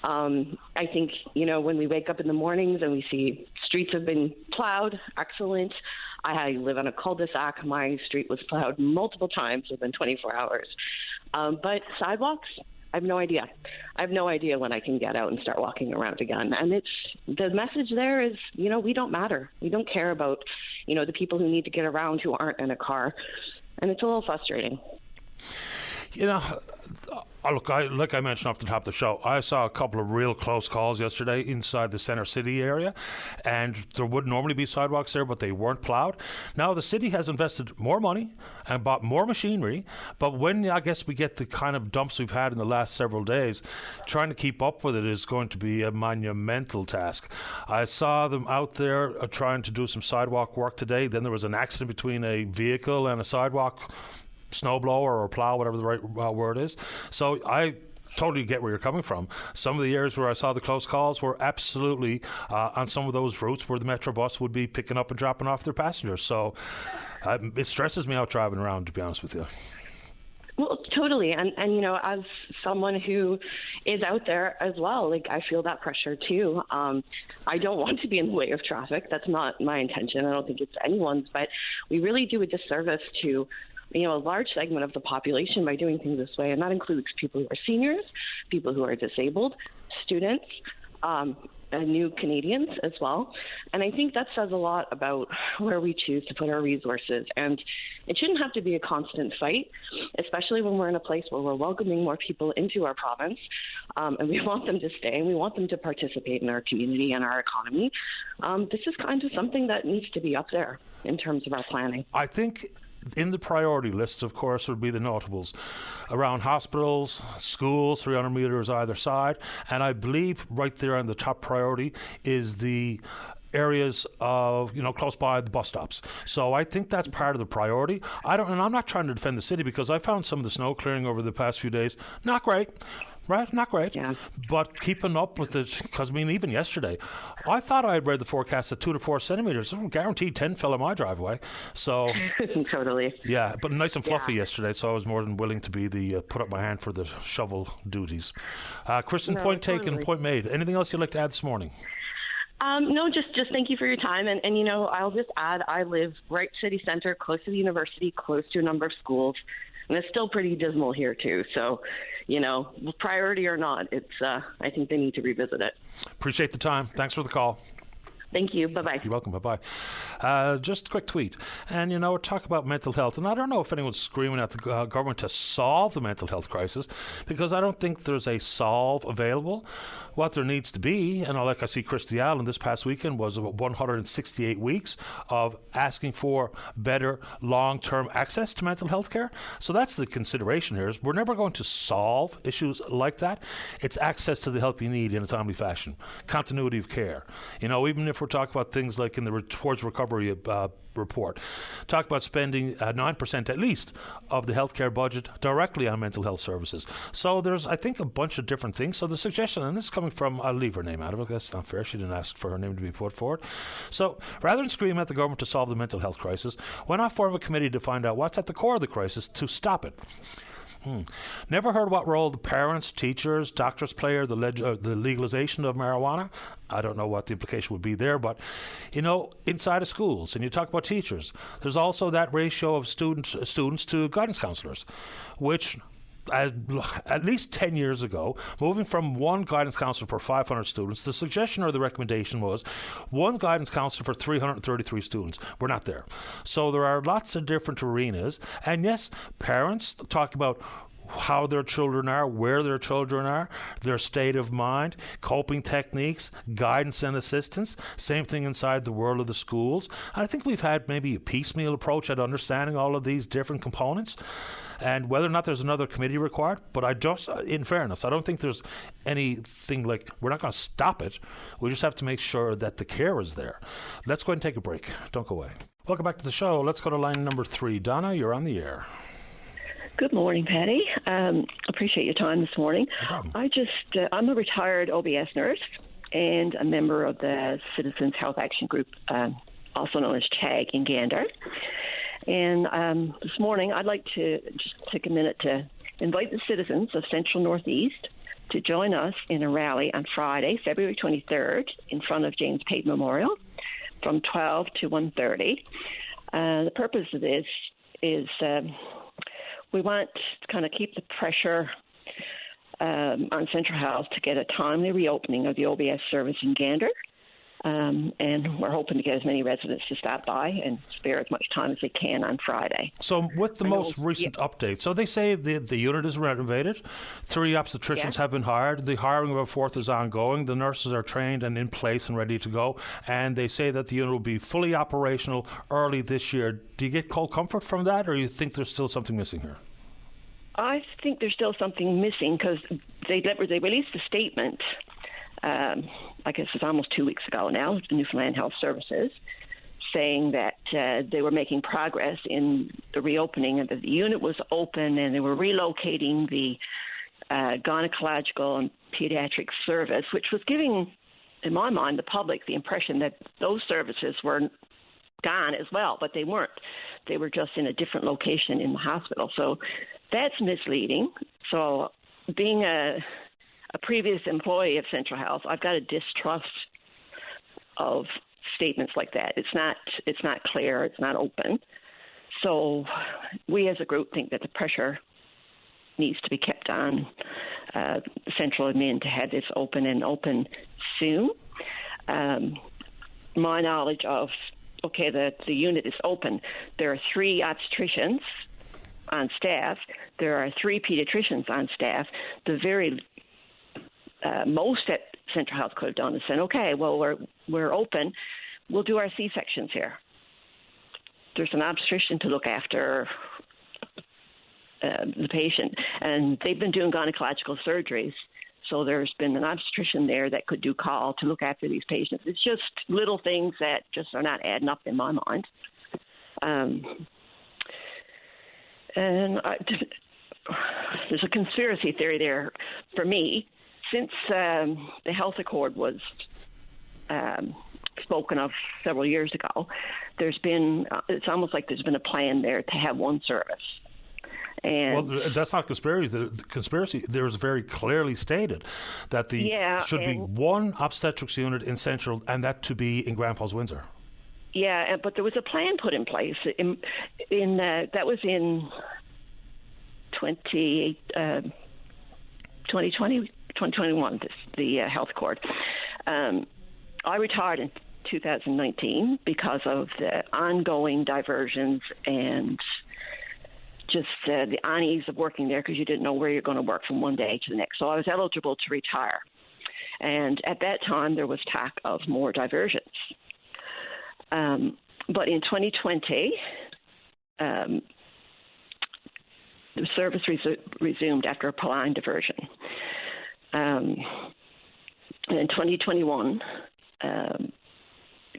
I think, when we wake up in the mornings and we see streets have been plowed, excellent. I live on a cul-de-sac. My street was plowed multiple times within 24 hours. But sidewalks, I have no idea. I have no idea when I can get out and start walking around again. And the message there is, we don't matter. We don't care about, the people who need to get around who aren't in a car. And it's a little frustrating. Look, like I mentioned off the top of the show, I saw a couple of real close calls yesterday inside the center city area, and there would normally be sidewalks there, but they weren't plowed. Now, the city has invested more money and bought more machinery, but when I guess we get the kind of dumps we've had in the last several days, trying to keep up with it is going to be a monumental task. I saw them out there trying to do some sidewalk work today. Then there was an accident between a vehicle and a sidewalk snowblower or plow, whatever the right word is. So I totally get where you're coming from. Some of the areas where I saw the close calls were absolutely on some of those routes where the Metro bus would be picking up and dropping off their passengers. So it stresses me out driving around, to be honest with you. Well, totally. And as someone who is out there as well, I feel that pressure too. I don't want to be in the way of traffic. That's not my intention. I don't think it's anyone's, but we really do a disservice to a large segment of the population by doing things this way. And that includes people who are seniors, people who are disabled, students, and new Canadians as well. And I think that says a lot about where we choose to put our resources. And it shouldn't have to be a constant fight, especially when we're in a place where we're welcoming more people into our province. And we want them to stay, and we want them to participate in our community and our economy. This is kind of something that needs to be up there in terms of our planning. I think in the priority lists, of course, would be the notables around hospitals, schools, 300 metres either side. And I believe right there on the top priority is the areas of, close by the bus stops. So I think that's part of the priority. And I'm not trying to defend the city, because I found some of the snow clearing over the past few days not great. Right, not great, yeah. But keeping up with it, because even yesterday, I thought I had read the forecast at 2 to 4 centimeters. Guaranteed 10 fell in my driveway. So totally, yeah, but nice and fluffy yesterday. So I was more than willing to be the put up my hand for the shovel duties. Kristen, point taken, point made. Anything else you'd like to add this morning? No, just thank you for your time. And I'll just add, I live right city center, close to the university, close to a number of schools. And it's still pretty dismal here, too. So, priority or not, it's I think they need to revisit it. Appreciate the time. Thanks for the call. Thank you. Bye-bye. You're welcome. Bye-bye. Just a quick tweet. And, talk about mental health. And I don't know if anyone's screaming at the government to solve the mental health crisis, because I don't think there's a solve available. What there needs to be, and like I see Christy Allen this past weekend, was about 168 weeks of asking for better long-term access to mental health care. So that's the consideration here. Is we're never going to solve issues like that. It's access to the help you need in a timely fashion. Continuity of care. Even if we're talking about things like in the Towards Recovery report, talk about spending 9% at least of the healthcare budget directly on mental health services. So there's, I think, a bunch of different things. So the suggestion, and this is coming from, I'll leave her name out of it, that's not fair, she didn't ask for her name to be put forward. So rather than scream at the government to solve the mental health crisis, why not form a committee to find out what's at the core of the crisis to stop it? Never heard what role the parents, teachers, doctors play or the legalization of marijuana? I don't know what the implication would be there, but, inside of schools, and you talk about teachers, there's also that ratio of students to guidance counselors, which at least 10 years ago, moving from one guidance counselor per 500 students, the suggestion or the recommendation was one guidance counselor for 333 students. We're not there. So there are lots of different arenas. And yes, parents talk about how their children are, where their children are, their state of mind, coping techniques, guidance and assistance. Same thing inside the world of the schools. And I think we've had maybe a piecemeal approach at understanding all of these different components. And whether or not there's another committee required, but in fairness, I don't think there's anything like, we're not going to stop it. We just have to make sure that the care is there. Let's go ahead and take a break. Don't go away. Welcome back to the show. Let's go to line number 3. Donna, you're on the air. Good morning, Patty. Appreciate your time this morning. No problem. I'm a retired OBS nurse and a member of the Citizens Health Action Group, also known as CHAG in Gander. And this morning, I'd like to just take a minute to invite the citizens of Central Northeast to join us in a rally on Friday, February 23rd, in front of James Pate Memorial from 12 to 1:30. The purpose of this is we want to kind of keep the pressure on Central House to get a timely reopening of the OBS service in Gander. And we're hoping to get as many residents to stop by and spare as much time as they can on Friday. So with the most recent update, so they say the unit is renovated, 3 obstetricians have been hired, the hiring of a 4th is ongoing, the nurses are trained and in place and ready to go, and they say that the unit will be fully operational early this year. Do you get cold comfort from that, or do you think there's still something missing here? I think there's still something missing because they released a statement, I guess it's almost 2 weeks ago now, Newfoundland Health Services, saying that they were making progress in the reopening and that the unit was open and they were relocating the gynecological and pediatric service, which was giving, in my mind, the public the impression that those services were gone as well, but they weren't. They were just in a different location in the hospital. So that's misleading. So being a previous employee of Central House, I've got a distrust of statements like that. It's not clear. It's not open. So we as a group think that the pressure needs to be kept on Central Admin to have this open soon. My knowledge of, the unit is open. There are 3 obstetricians on staff. There are 3 pediatricians on staff. The very most that Central Health could have done is said, okay, well, we're open. We'll do our C-sections here. There's an obstetrician to look after the patient, and they've been doing gynecological surgeries. So there's been an obstetrician there that could do call to look after these patients. It's just little things that just are not adding up in my mind. There's a conspiracy theory there for me. Since the health accord was spoken of several years ago, it's almost like there's been a plan there to have one service. And that's not conspiracy. The conspiracy there is very clearly stated that should be one obstetrics unit in Central, and that to be in Grand Falls, Windsor. Yeah, but there was a plan put in place. That was in 2021, the health accord. I retired in 2019 because of the ongoing diversions and just the unease of working there because you didn't know where you're going to work from one day to the next. So I was eligible to retire. And at that time, there was talk of more diversions. But in 2020, the service resumed after a prolonged diversion. In 2021,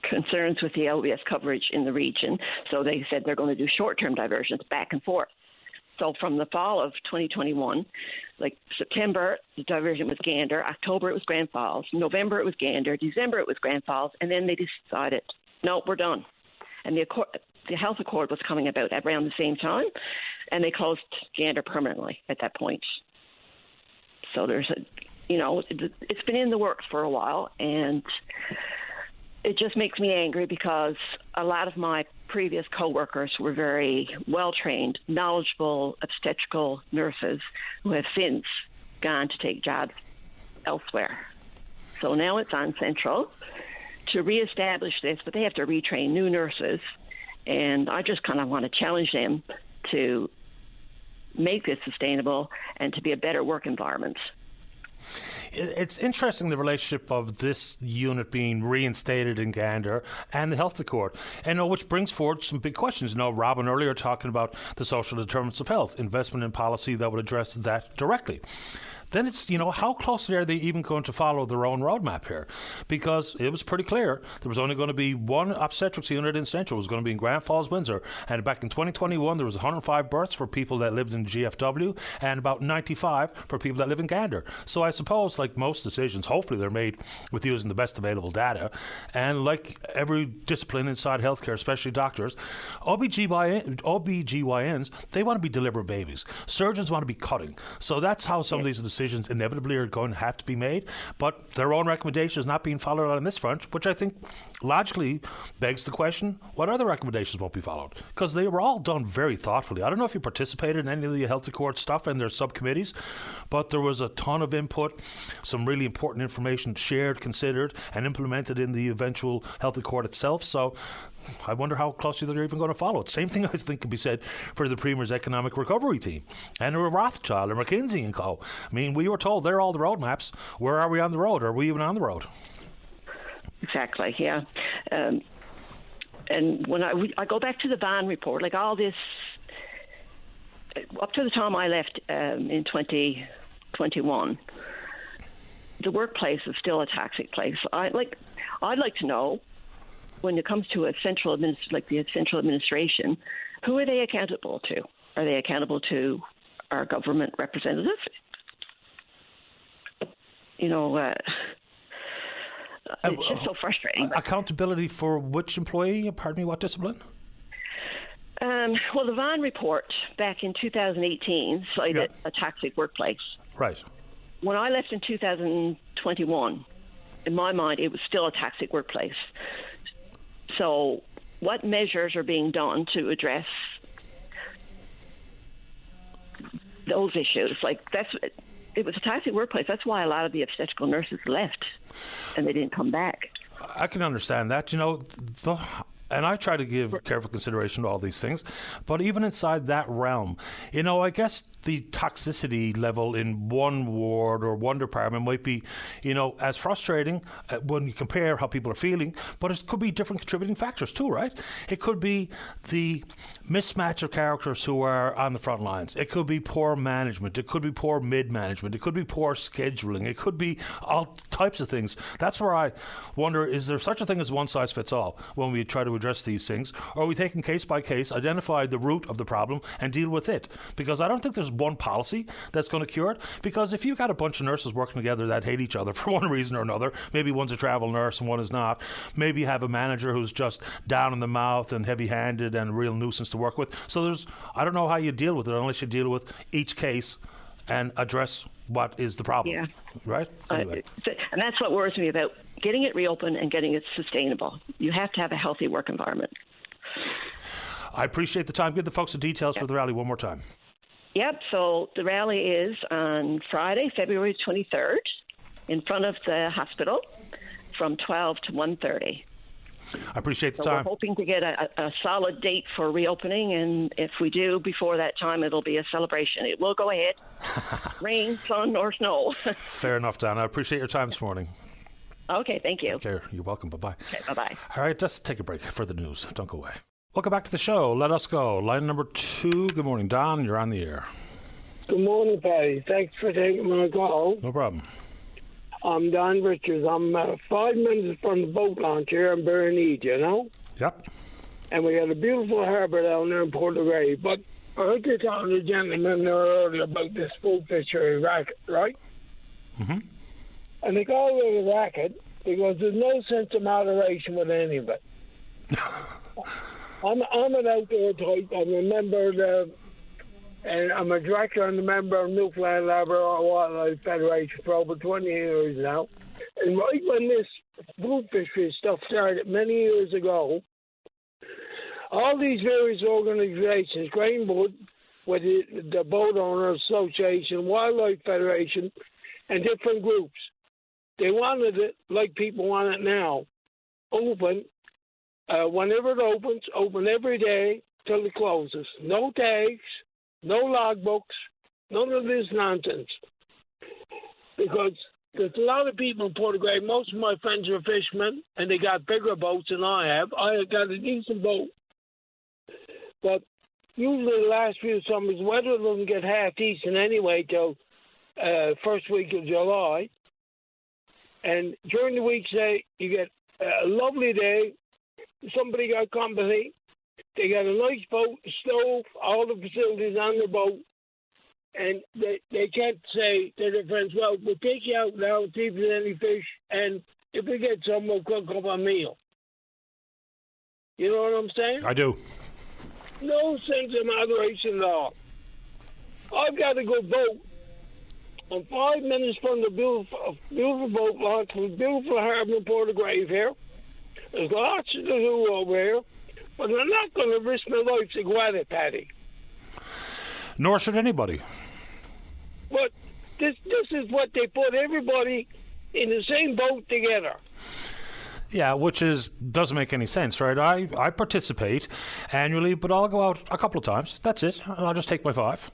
concerns with the LBS coverage in the region, so they said they're going to do short-term diversions back and forth. So from the fall of 2021, like September, the diversion was Gander, October it was Grand Falls, November it was Gander, December it was Grand Falls, and then they decided, no, we're done. And the health accord was coming about around the same time, and they closed Gander permanently at that point. So it's been in the works for a while, and it just makes me angry because a lot of my previous coworkers were very well-trained, knowledgeable obstetrical nurses who have since gone to take jobs elsewhere. So now it's on Central to reestablish this, but they have to retrain new nurses, and I just kind of want to challenge them to make this sustainable and to be a better work environment. It's interesting, the relationship of this unit being reinstated in Gander and the health accord, and which brings forward some big questions. Robin earlier talking about the social determinants of health, investment in policy that would address that directly. Then it's, how closely are they even going to follow their own roadmap here? Because it was pretty clear there was only going to be one obstetrics unit in Central. It was going to be in Grand Falls, Windsor. And back in 2021, there was 105 births for people that lived in GFW and about 95 for people that live in Gander. So I suppose, like most decisions, hopefully they're made with using the best available data. And like every discipline inside healthcare, especially doctors, OBGYNs, they want to be delivering babies. Surgeons want to be cutting. So that's how some of these decisions inevitably are going to have to be made, but their own recommendation is not being followed on this front, which I think logically begs the question, what other recommendations won't be followed? Because they were all done very thoughtfully. I don't know if you participated in any of the health accord stuff and their subcommittees, but there was a ton of input, some really important information shared, considered, and implemented in the eventual health accord itself. So I wonder how closely they're even going to follow it. Same thing I think can be said for the Premier's economic recovery team and Rothschild or McKinsey and co. I mean, we were told they're all the roadmaps. Where are we on the road? Are we even on the road? Exactly, yeah. And when I go back to the ban report, like all this, up to the time I left in 2021, the workplace is still a toxic place. I'd like to know, when it comes to the central administration, who are they accountable to? Are they accountable to our government representative? It's just so frustrating. Accountability for which employee? Pardon me, what discipline? Well, the Vaughan report back in 2018 cited a toxic workplace. Right. When I left in 2021, in my mind, it was still a toxic workplace. So what measures are being done to address those issues? It was a toxic workplace. That's why a lot of the obstetrical nurses left, and they didn't come back. I can understand that. And I try to give careful consideration to all these things. But even inside that realm, I guess the toxicity level in one ward or one department might be, as frustrating when you compare how people are feeling, but it could be different contributing factors too, right? It could be the mismatch of characters who are on the front lines. It could be poor management. It could be poor mid-management. It could be poor scheduling. It could be all types of things. That's where I wonder, is there such a thing as one size fits all when we try to address these things? Or are we taking case by case, identify the root of the problem and deal with it? Because I don't think there's one policy that's going to cure it. Because if you've got a bunch of nurses working together that hate each other for one reason or another, maybe one's a travel nurse and one is not, maybe you have a manager who's just down in the mouth and heavy-handed and a real nuisance to work with. So I don't know how you deal with it unless you deal with each case and address what is the problem. Yeah. Right? Anyway. And that's what worries me about getting it reopened and getting it sustainable. You have to have a healthy work environment. I appreciate the time. Give the folks the details for the rally one more time. Yep. So the rally is on Friday, February 23rd, in front of the hospital from 12 to 1:30. I appreciate the time. We're hoping to get a solid date for reopening, and if we do before that time, it'll be a celebration. It will go ahead, rain, sun, or snow. Fair enough, Dan. I appreciate your time this morning. Okay, thank you. Take care. You're welcome. Bye-bye. Okay, bye-bye. All right, let's take a break for the news. Don't go away. Welcome back to the show. Let us go. Line number 2. Good morning, Don. You're on the air. Good morning, Patty. Thanks for taking my call. No problem. I'm Don Richards. I'm 5 minutes from the boat launch here in Berneed, Yep. And we got a beautiful harbour down there in Portugray. But I heard you talking to the gentleman there earlier about this spook fishery racket, right? Mm-hmm. And they call it a racket because there's no sense of moderation with any of it. I'm an outdoor type. I'm a member and I'm a director and a member of Newfoundland Labrador Wildlife Federation for over 20 years now. And right when this spook fishery stuff started many years ago, all these various organizations, Greenwood, with the Boat Owners Association, Wildlife Federation, and different groups, they wanted it like people want it now, open. Whenever it opens, open every day till it closes. No tags, no logbooks, none of this nonsense. Because there's a lot of people in Portugray. Most of my friends are fishermen, and they got bigger boats than I have. I got a decent boat. But usually the last few summers, weather doesn't get half decent anyway till first week of July. And during the week, say, you get a lovely day. Somebody got company. They got a nice boat, a stove, all the facilities on their boat. And they can't say to their friends, well, we'll take you out now, see if there's any fish, and if we get some, we'll cook up a meal. You know what I'm saying? I do. No sense of moderation at all. I've got a good boat. I'm 5 minutes from the beautiful boat launch, from the beautiful harbour in Portugray here. There's lots to do over here, but I'm not going to risk my life to go at it, Paddy. Nor should anybody. But this is what they put everybody in the same boat together. Yeah, which doesn't make any sense, right? I participate annually, but I'll go out a couple of times. That's it. I'll just take my 5,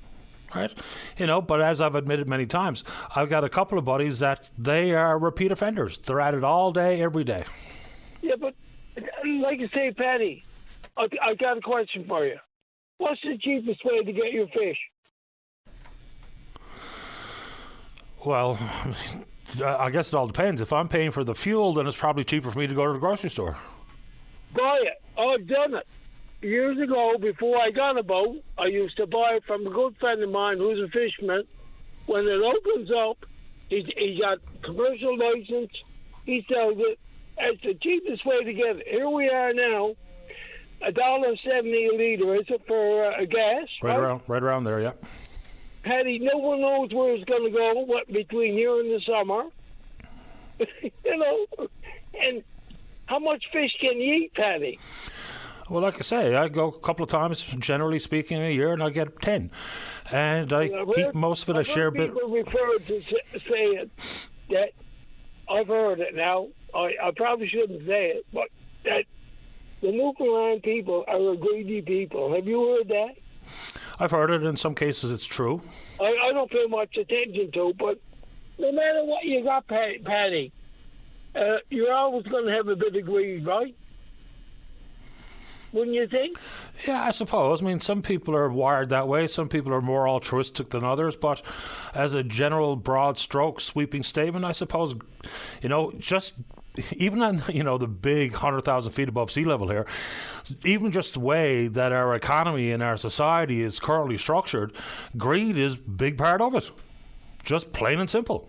right? But as I've admitted many times, I've got a couple of buddies that they are repeat offenders. They're at it all day, every day. Yeah, but like you say, Paddy, I got a question for you. What's the cheapest way to get your fish? Well, I guess it all depends. If I'm paying for the fuel, then it's probably cheaper for me to go to the grocery store. Buy it. I've done it. Years ago, before I got a boat, I used to buy it from a good friend of mine who's a fisherman. When it opens up, he's got commercial license. He sells it. It's the cheapest way to get it. Here we are now, $1.70 a litre, is it, for gas? Right around there, yeah. Paddy, no one knows where it's going to go, between here and the summer. And how much fish can you eat, Paddy? Well, like I say, I go a couple of times, generally speaking, a year, and I get 10. And I keep most of it. I share a bit. People refer to saying that, I've heard it now, I probably shouldn't say it, but that the Newfoundland people are a greedy people. Have you heard that? I've heard it. In some cases, it's true. I don't pay much attention to, but no matter what you got, Paddy, you're always going to have a bit of greed, right? Wouldn't you think? Yeah, I suppose. I mean, some people are wired that way. Some people are more altruistic than others. But as a general, broad stroke, sweeping statement, I suppose, just even on, the big 100,000 feet above sea level here, even just the way that our economy and our society is currently structured, greed is a big part of it. Just plain and simple.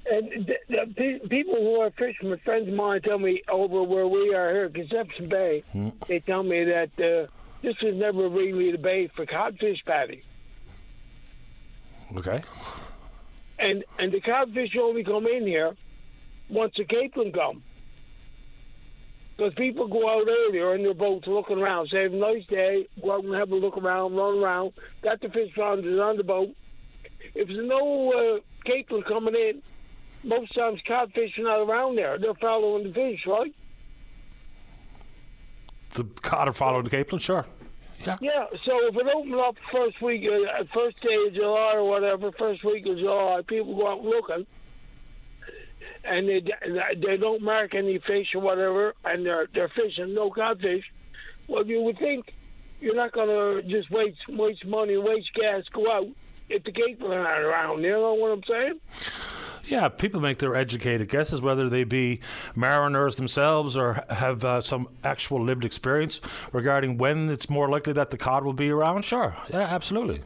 And the people who are fishermen, friends of mine, tell me over where we are here, Conception Bay, they tell me that this was never really the bay for codfish, Paddy. Okay. And the codfish only come in here once the capelin come. Because people go out earlier in their boats looking around, say, have a nice day, go out and have a look around, run around, got the fish founders on the boat. If there's no capelin coming in, most times codfish are not around there. They're following the fish, right? The cod are following the capelin, sure. Yeah. Yeah, so if it opens up first day of July or whatever, first week of July, people go out looking, and they don't mark any fish or whatever, and they're fishing, no codfish. Well, you would think you're not going to just waste money, waste gas, go out if the capelin aren't around. You know what I'm saying? Yeah, people make their educated guesses, whether they be mariners themselves or have some actual lived experience regarding when it's more likely that the cod will be around. Sure, yeah, absolutely.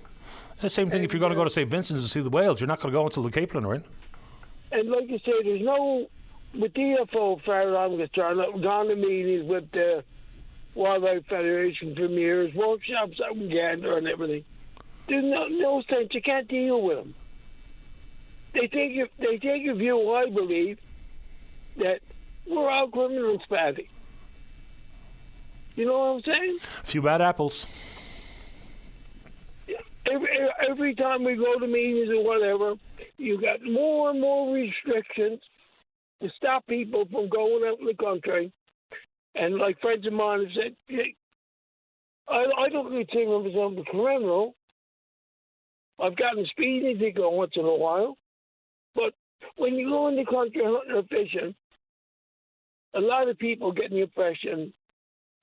The same thing if you're going to go to St. Vincent's to see the whales, you're not going to go until the capelin are in. And like you say, there's no, with DFO, as far as I'm concerned, I've gone to meetings with the Wildlife Federation premiers, workshops out in Gander and everything. There's no sense. You can't deal with them. They take a view, I believe, that we're all criminals, Paddy. You know what I'm saying? A few bad apples. Every time we go to meetings or whatever, you got more and more restrictions to stop people from going out in the country. And like friends of mine have said, I don't consider myself a criminal. I've gotten a speeding ticket once in a while. But when you go in the country hunting or fishing, a lot of people get the impression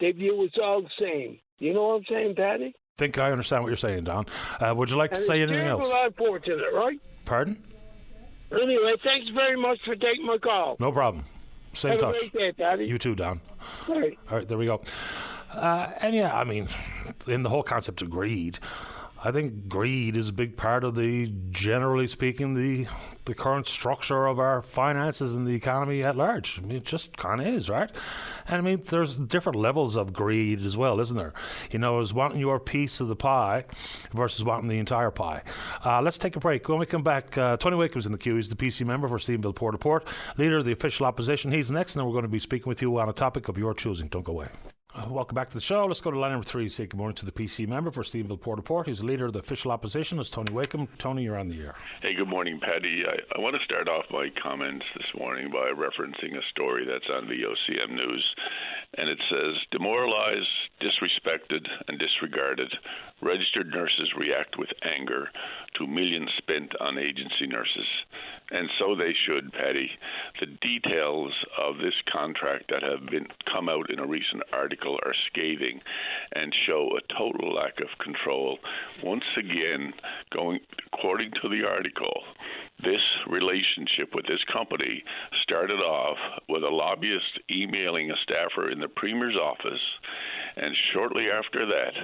they view it's all the same. You know what I'm saying, Paddy? I think I understand what you're saying, Don. Would you like to say anything else? It's unfortunate, right? Pardon? Anyway, thanks very much for taking my call. No problem. Stay in touch. Have a great day, Paddy. You too, Don. All right, there we go. And yeah, I mean, in the whole concept of greed, I think greed is a big part of generally speaking, the current structure of our finances and the economy at large. I mean, it just kind of is, right? And I mean, there's different levels of greed as well, isn't there? You know, it's wanting your piece of the pie versus wanting the entire pie. Let's take a break. When we come back, Tony Wakem's in the queue. He's the PC member for Stephenville Port to Port, leader of the official opposition. He's next, and then we're going to be speaking with you on a topic of your choosing. Don't go away. Welcome back to the show. Let's go to line number 3. Say good morning to the PC member for Stephenville Port to Port. He's the leader of the official opposition. It's Tony Wakem. Tony, you're on the air. Hey, good morning, Paddy. I want to start off my comments this morning by referencing a story that's on the OCM News. And it says, demoralized, disrespected, and disregarded, registered nurses react with anger to millions spent on agency nurses. And so they should, Paddy. The details of this contract that have come out in a recent article are scathing and show a total lack of control. Once again, according to the article, this relationship with this company started off with a lobbyist emailing a staffer in the Premier's office, and shortly after that,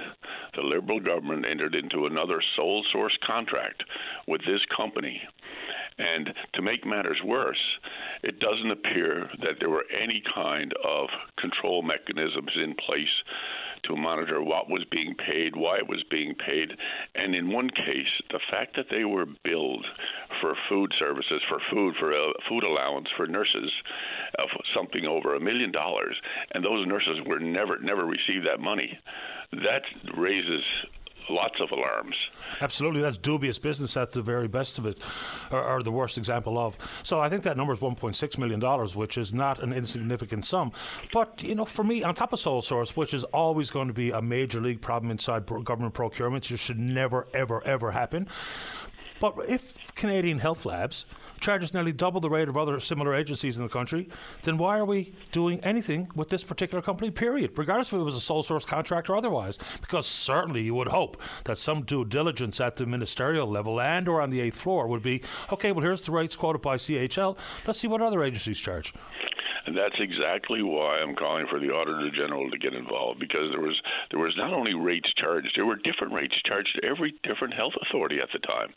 the Liberal government entered into another sole source contract with this company. And to make matters worse, it doesn't appear that there were any kind of control mechanisms in place to monitor what was being paid, why it was being paid, and in one case, the fact that they were billed for food services, for food allowance for nurses of something over $1 million, and those nurses were never received that money. That raises lots of alarms. Absolutely, that's dubious business at the very best of it, or the worst example of. So I think that number is $1.6 million, which is not an insignificant sum. But, you know, for me, on top of sole source, which is always going to be a major league problem inside government procurements, it should never, ever, ever happen. But if Canadian Health Labs charges nearly double the rate of other similar agencies in the country, then why are we doing anything with this particular company, period, regardless if it was a sole source contract or otherwise? Because certainly you would hope that some due diligence at the ministerial level and or on the 8th floor would be, okay, well, here's the rates quoted by CHL. Let's see what other agencies charge. And that's exactly why I'm calling for the Auditor General to get involved, because there was not only rates charged, there were different rates charged to every different health authority at the time.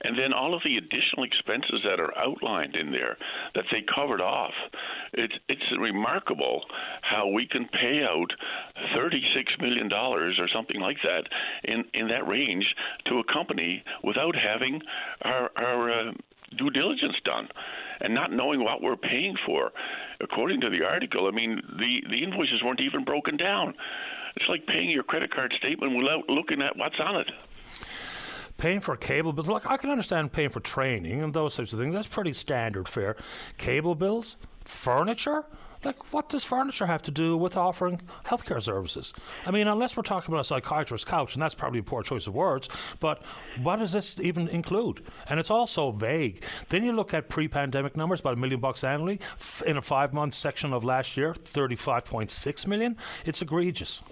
And then all of the additional expenses that are outlined in there that they covered off. It's remarkable how we can pay out $36 million or something like that in that range to a company without having our due diligence done and not knowing what we're paying for. According to the article, I mean, the invoices weren't even broken down. It's like paying your credit card statement without looking at what's on it. Paying for cable bills, look, I can understand paying for training and those types of things. That's pretty standard fare. Cable bills, furniture? Like, what does furniture have to do with offering healthcare services? I mean, unless we're talking about a psychiatrist's couch, and that's probably a poor choice of words, but what does this even include? And it's also vague. Then you look at pre-pandemic numbers, about $1 million annually. In a 5-month section of last year, $35.6 million. It's egregious.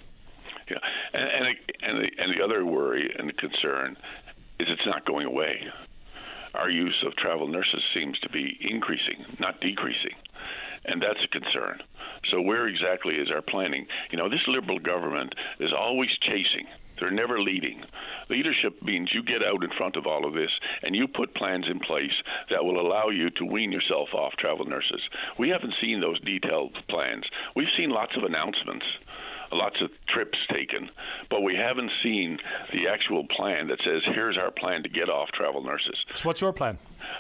Yeah, and the other worry and the concern is it's not going away. Our use of travel nurses seems to be increasing, not decreasing. And that's a concern. So where exactly is our planning? You know, this Liberal government is always chasing. They're never leading. Leadership means you get out in front of all of this and you put plans in place that will allow you to wean yourself off travel nurses. We haven't seen those detailed plans. We've seen lots of announcements, lots of trips taken, but we haven't seen the actual plan that says, here's our plan to get off travel nurses. So what's your plan?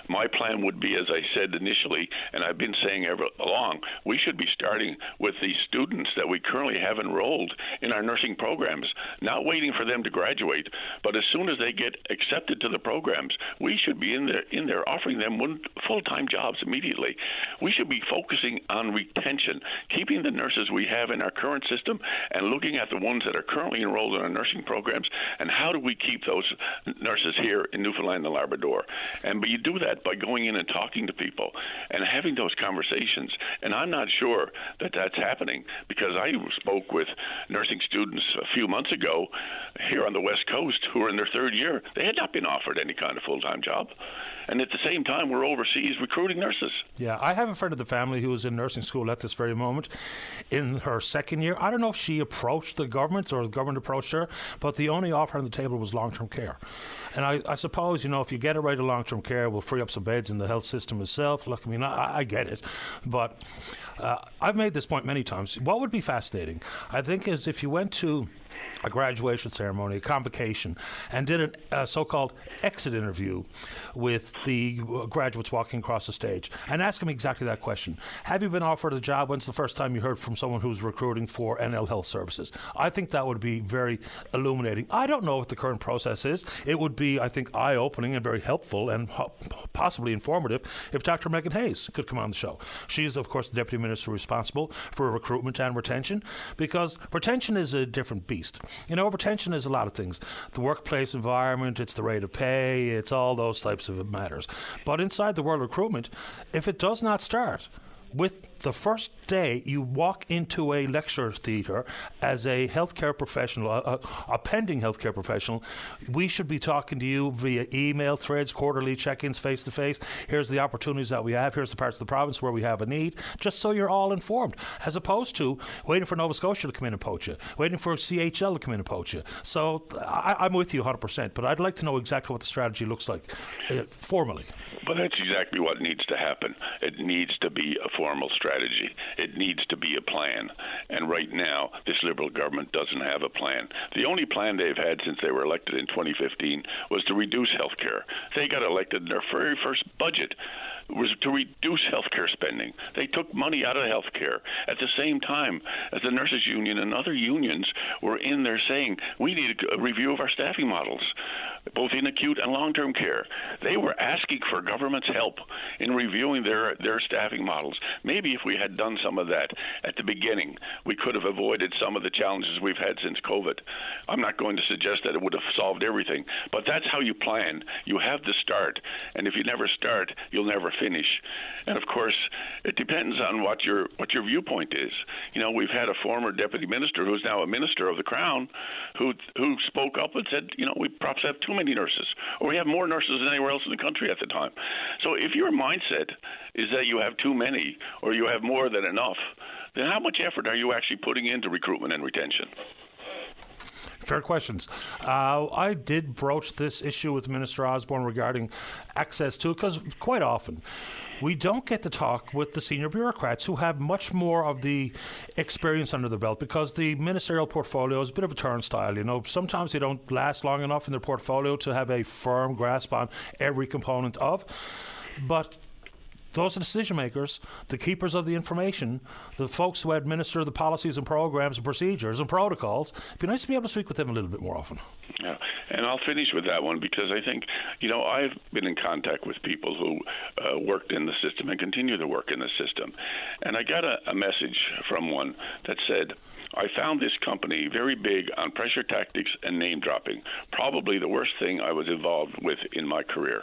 My plan would be, as I said initially, and I've been saying ever along, we should be starting with the students that we currently have enrolled in our nursing programs, not waiting for them to graduate, but as soon as they get accepted to the programs, we should be in there offering them full-time jobs immediately. We should be focusing on retention, keeping the nurses we have in our current system and looking at the ones that are currently enrolled in our nursing programs, and how do we keep those nurses here in Newfoundland and Labrador. But you do that by going in and talking to people and having those conversations. And I'm not sure that that's happening, because I spoke with nursing students a few months ago here on the West Coast who are in their third year. They had not been offered any kind of full-time job. And at the same time, we're overseas recruiting nurses. Yeah, I have a friend of the family who is in nursing school at this very moment in her second year. I don't know if she approached the government or the government approached her, but the only offer on the table was long-term care. And I suppose, if you get it right to long-term care, we'll free up some beds in the health system itself. Look, I mean, I get it. But I've made this point many times. What would be fascinating, I think, is if you went to a graduation ceremony, a convocation, and did a so-called exit interview with the graduates walking across the stage and ask them exactly that question. Have you been offered a job? When's the first time you heard from someone who's recruiting for NL Health Services? I think that would be very illuminating. I don't know what the current process is. It would be, I think, eye-opening and very helpful and possibly informative if Dr. Megan Hayes could come on the show. She's, of course, the Deputy Minister responsible for recruitment and retention, because retention is a different beast. Retention is a lot of things. The workplace environment, it's the rate of pay, it's all those types of matters. But inside the world of recruitment, if it does not start with the first day you walk into a lecture theatre as a healthcare professional, a pending healthcare professional, we should be talking to you via email, threads, quarterly check-ins, face-to-face. Here's the opportunities that we have. Here's the parts of the province where we have a need, just so you're all informed, as opposed to waiting for Nova Scotia to come in and poach you, waiting for CHL to come in and poach you. So I'm with you 100%, but I'd like to know exactly what the strategy looks like formally. But that's exactly what needs to happen. It needs to be a formal strategy. It needs to be a plan. And right now, this Liberal government doesn't have a plan. The only plan they've had since they were elected in 2015 was to reduce health care. They got elected in their very first budget was to reduce healthcare spending. They took money out of healthcare at the same time as the nurses union and other unions were in there saying we need a review of our staffing models, both in acute and long-term care. They were asking for government's help in reviewing their staffing models. Maybe if we had done some of that at the beginning, we could have avoided some of the challenges we've had since COVID. I'm not going to suggest that it would have solved everything, but that's how you plan. You have to start, and if you never start, you'll never finish. And of course, it depends on what your viewpoint is. We've had a former deputy minister who's now a minister of the Crown who spoke up and said, we perhaps have too many nurses, or we have more nurses than anywhere else in the country at the time. So if your mindset is that you have too many or you have more than enough, then how much effort are you actually putting into recruitment and retention? Fair questions. I did broach this issue with Minister Osborne regarding access to it, because quite often we don't get to talk with the senior bureaucrats who have much more of the experience under their belt, because the ministerial portfolio is a bit of a turnstile. Sometimes they don't last long enough in their portfolio to have a firm grasp on every component of. But those are decision makers, the keepers of the information, the folks who administer the policies and programs and procedures and protocols. It'd be nice to be able to speak with them a little bit more often. Yeah, and I'll finish with that one because I think, I've been in contact with people who worked in the system and continue to work in the system. And I got a message from one that said, I found this company very big on pressure tactics and name dropping, probably the worst thing I was involved with in my career.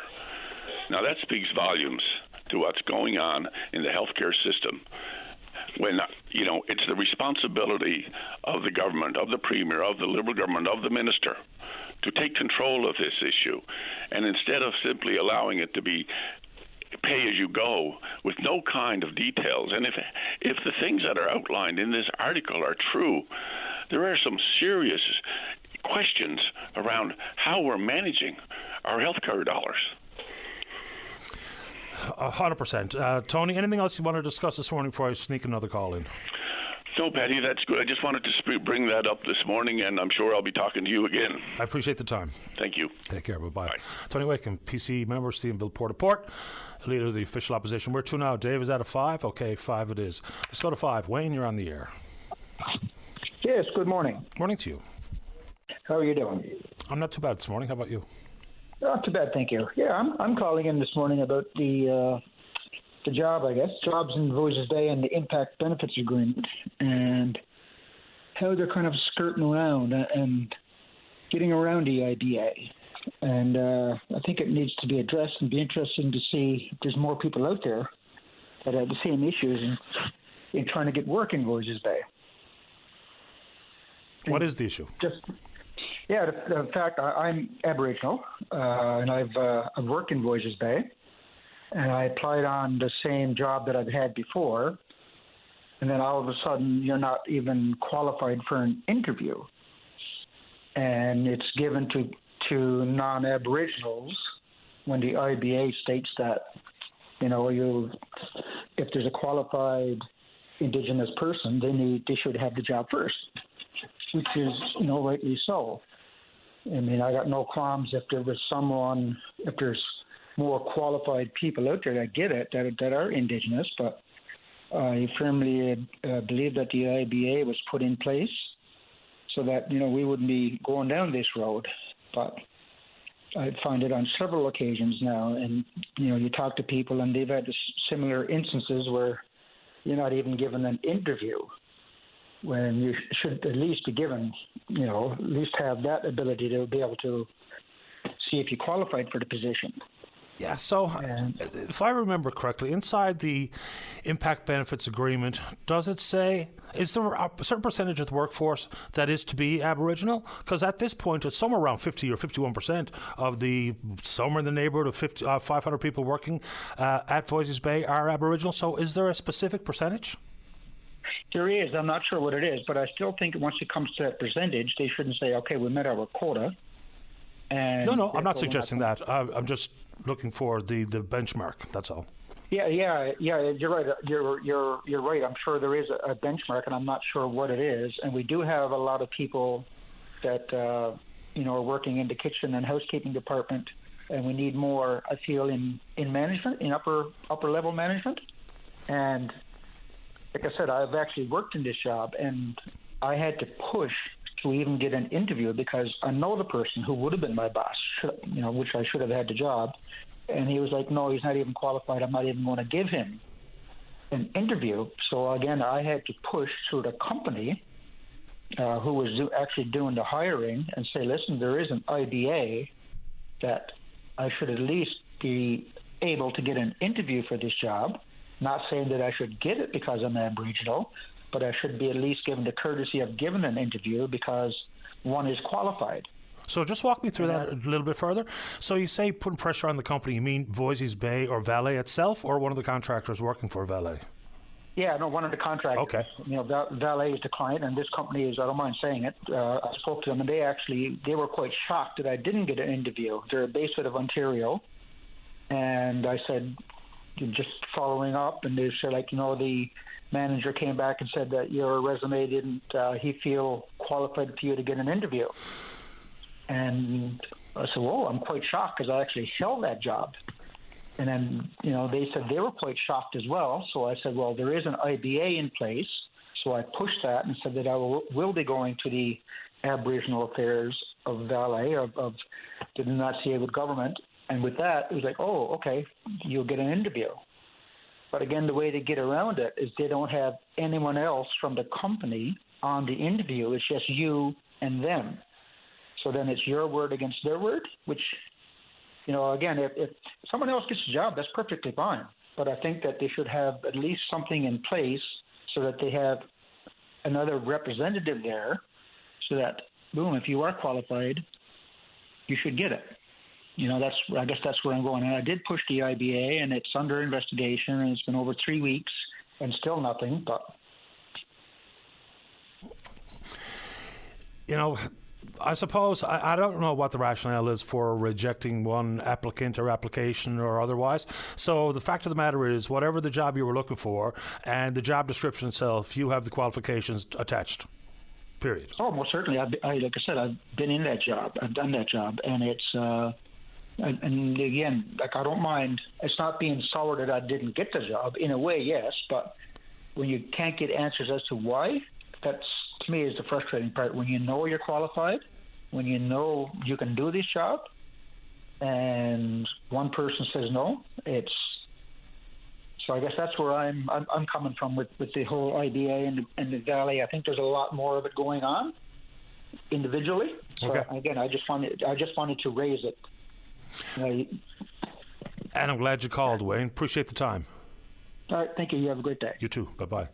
Now that speaks volumes to what's going on in the healthcare system when, it's the responsibility of the government, of the Premier, of the Liberal government, of the Minister to take control of this issue. And instead of simply allowing it to be pay as you go with no kind of details, and if the things that are outlined in this article are true, there are some serious questions around how we're managing our healthcare dollars. 100%. Tony, anything else you want to discuss this morning before I sneak another call in? No, Patty, that's good. I just wanted to bring that up this morning, and I'm sure I'll be talking to you again. I appreciate the time. Thank you. Take care. Bye-bye. Bye. Tony Wakem, PC member, Stephenville Port-au-Port, leader of the official opposition. Where to now? Dave, is that a 5? Okay, 5 it is. Let's go to 5. Wayne, you're on the air. Yes, good morning. Morning to you. How are you doing? I'm not too bad this morning. How about you? Not too bad, thank you. Yeah, I'm calling in this morning about the job, I guess, jobs in Voisey's Bay and the impact benefits agreement, and how they're kind of skirting around and getting around the IDA. And I think it needs to be addressed, and be interesting to see if there's more people out there that have the same issues in trying to get work in Voisey's Bay. What is the issue? The fact I'm Aboriginal, and I've worked in Voisey's Bay, and I applied on the same job that I've had before, and then all of a sudden you're not even qualified for an interview. And it's given to non-Aboriginals when the IBA states that, if there's a qualified Indigenous person, they should have the job first, which is, rightly so. I mean, I got no qualms if there's more qualified people out there that get it, that are Indigenous, but I firmly believe that the IBA was put in place so that, we wouldn't be going down this road. But I find it on several occasions now, and, you talk to people and they've had similar instances where you're not even given an interview when you should at least be given, at least have that ability to be able to see if you qualified for the position. Yeah, so if I remember correctly, inside the impact benefits agreement, does it say, is there a certain percentage of the workforce that is to be Aboriginal? Because at this point, it's somewhere around 50 or 51% of somewhere in the neighbourhood of 500 people working at Voisey's Bay are Aboriginal. So is there a specific percentage? There is. I'm not sure what it is, but I still think once it comes to that percentage, they shouldn't say, okay, we met our quota. And no, I'm not suggesting that. I'm just looking for the benchmark. That's all. Yeah. You're right. You're right. I'm sure there is a benchmark, and I'm not sure what it is. And we do have a lot of people that are working in the kitchen and housekeeping department, and we need more. I feel in management, in upper level management. And like I said, I've actually worked in this job, and I had to push to even get an interview because I know the person who would have been my boss, which I should have had the job. And he was like, no, he's not even qualified. I'm not even going to give him an interview. So again, I had to push through the company who was actually doing the hiring and say, listen, there is an IBA that I should at least be able to get an interview for this job. Not saying that I should get it because I'm Aboriginal, but I should be at least given the courtesy of giving an interview because one is qualified. So just walk me through that a little bit further. So you say putting pressure on the company, you mean Voisey's Bay or Valet itself, or one of the contractors working for Valet? Yeah, no, one of the contractors. Okay. Valet is the client, and this company is, I don't mind saying it, I spoke to them, and they were quite shocked that I didn't get an interview. They're based out of Ontario, and I said, just following up, and they said, the manager came back and said that your resume didn't, he feel qualified for you to get an interview. And I said, whoa, I'm quite shocked because I actually held that job. And then, they said they were quite shocked as well. So I said, well, there is an IBA in place. So I pushed that and said that I will be going to the Aboriginal Affairs of Valet, of the Nunatsiavut with government. And with that, it was like, oh, okay, you'll get an interview. But again, the way they get around it is they don't have anyone else from the company on the interview. It's just you and them. So then it's your word against their word, which, again, if someone else gets a job, that's perfectly fine. But I think that they should have at least something in place so that they have another representative there so that, boom, if you are qualified, you should get it. I guess that's where I'm going. And I did push the IBA, and it's under investigation, and it's been over 3 weeks, and still nothing. But I suppose I don't know what the rationale is for rejecting one applicant or application or otherwise. So the fact of the matter is, whatever the job you were looking for and the job description itself, you have the qualifications attached. Period. Oh, most certainly. Like I said, I've been in that job. I've done that job, and it's. And again, I don't mind. It's not being sour that I didn't get the job. In a way, yes, but when you can't get answers as to why, that's, to me, is the frustrating part. When you know you're qualified, when you know you can do this job, and one person says no, it's. So I guess that's where I'm coming from with the whole IBA and the Valley. I think there's a lot more of it going on individually. So okay. Again, I just wanted to raise it. And I'm glad you called, Wayne. Appreciate the time. All right, thank you. You have a great day. You too. Bye-bye.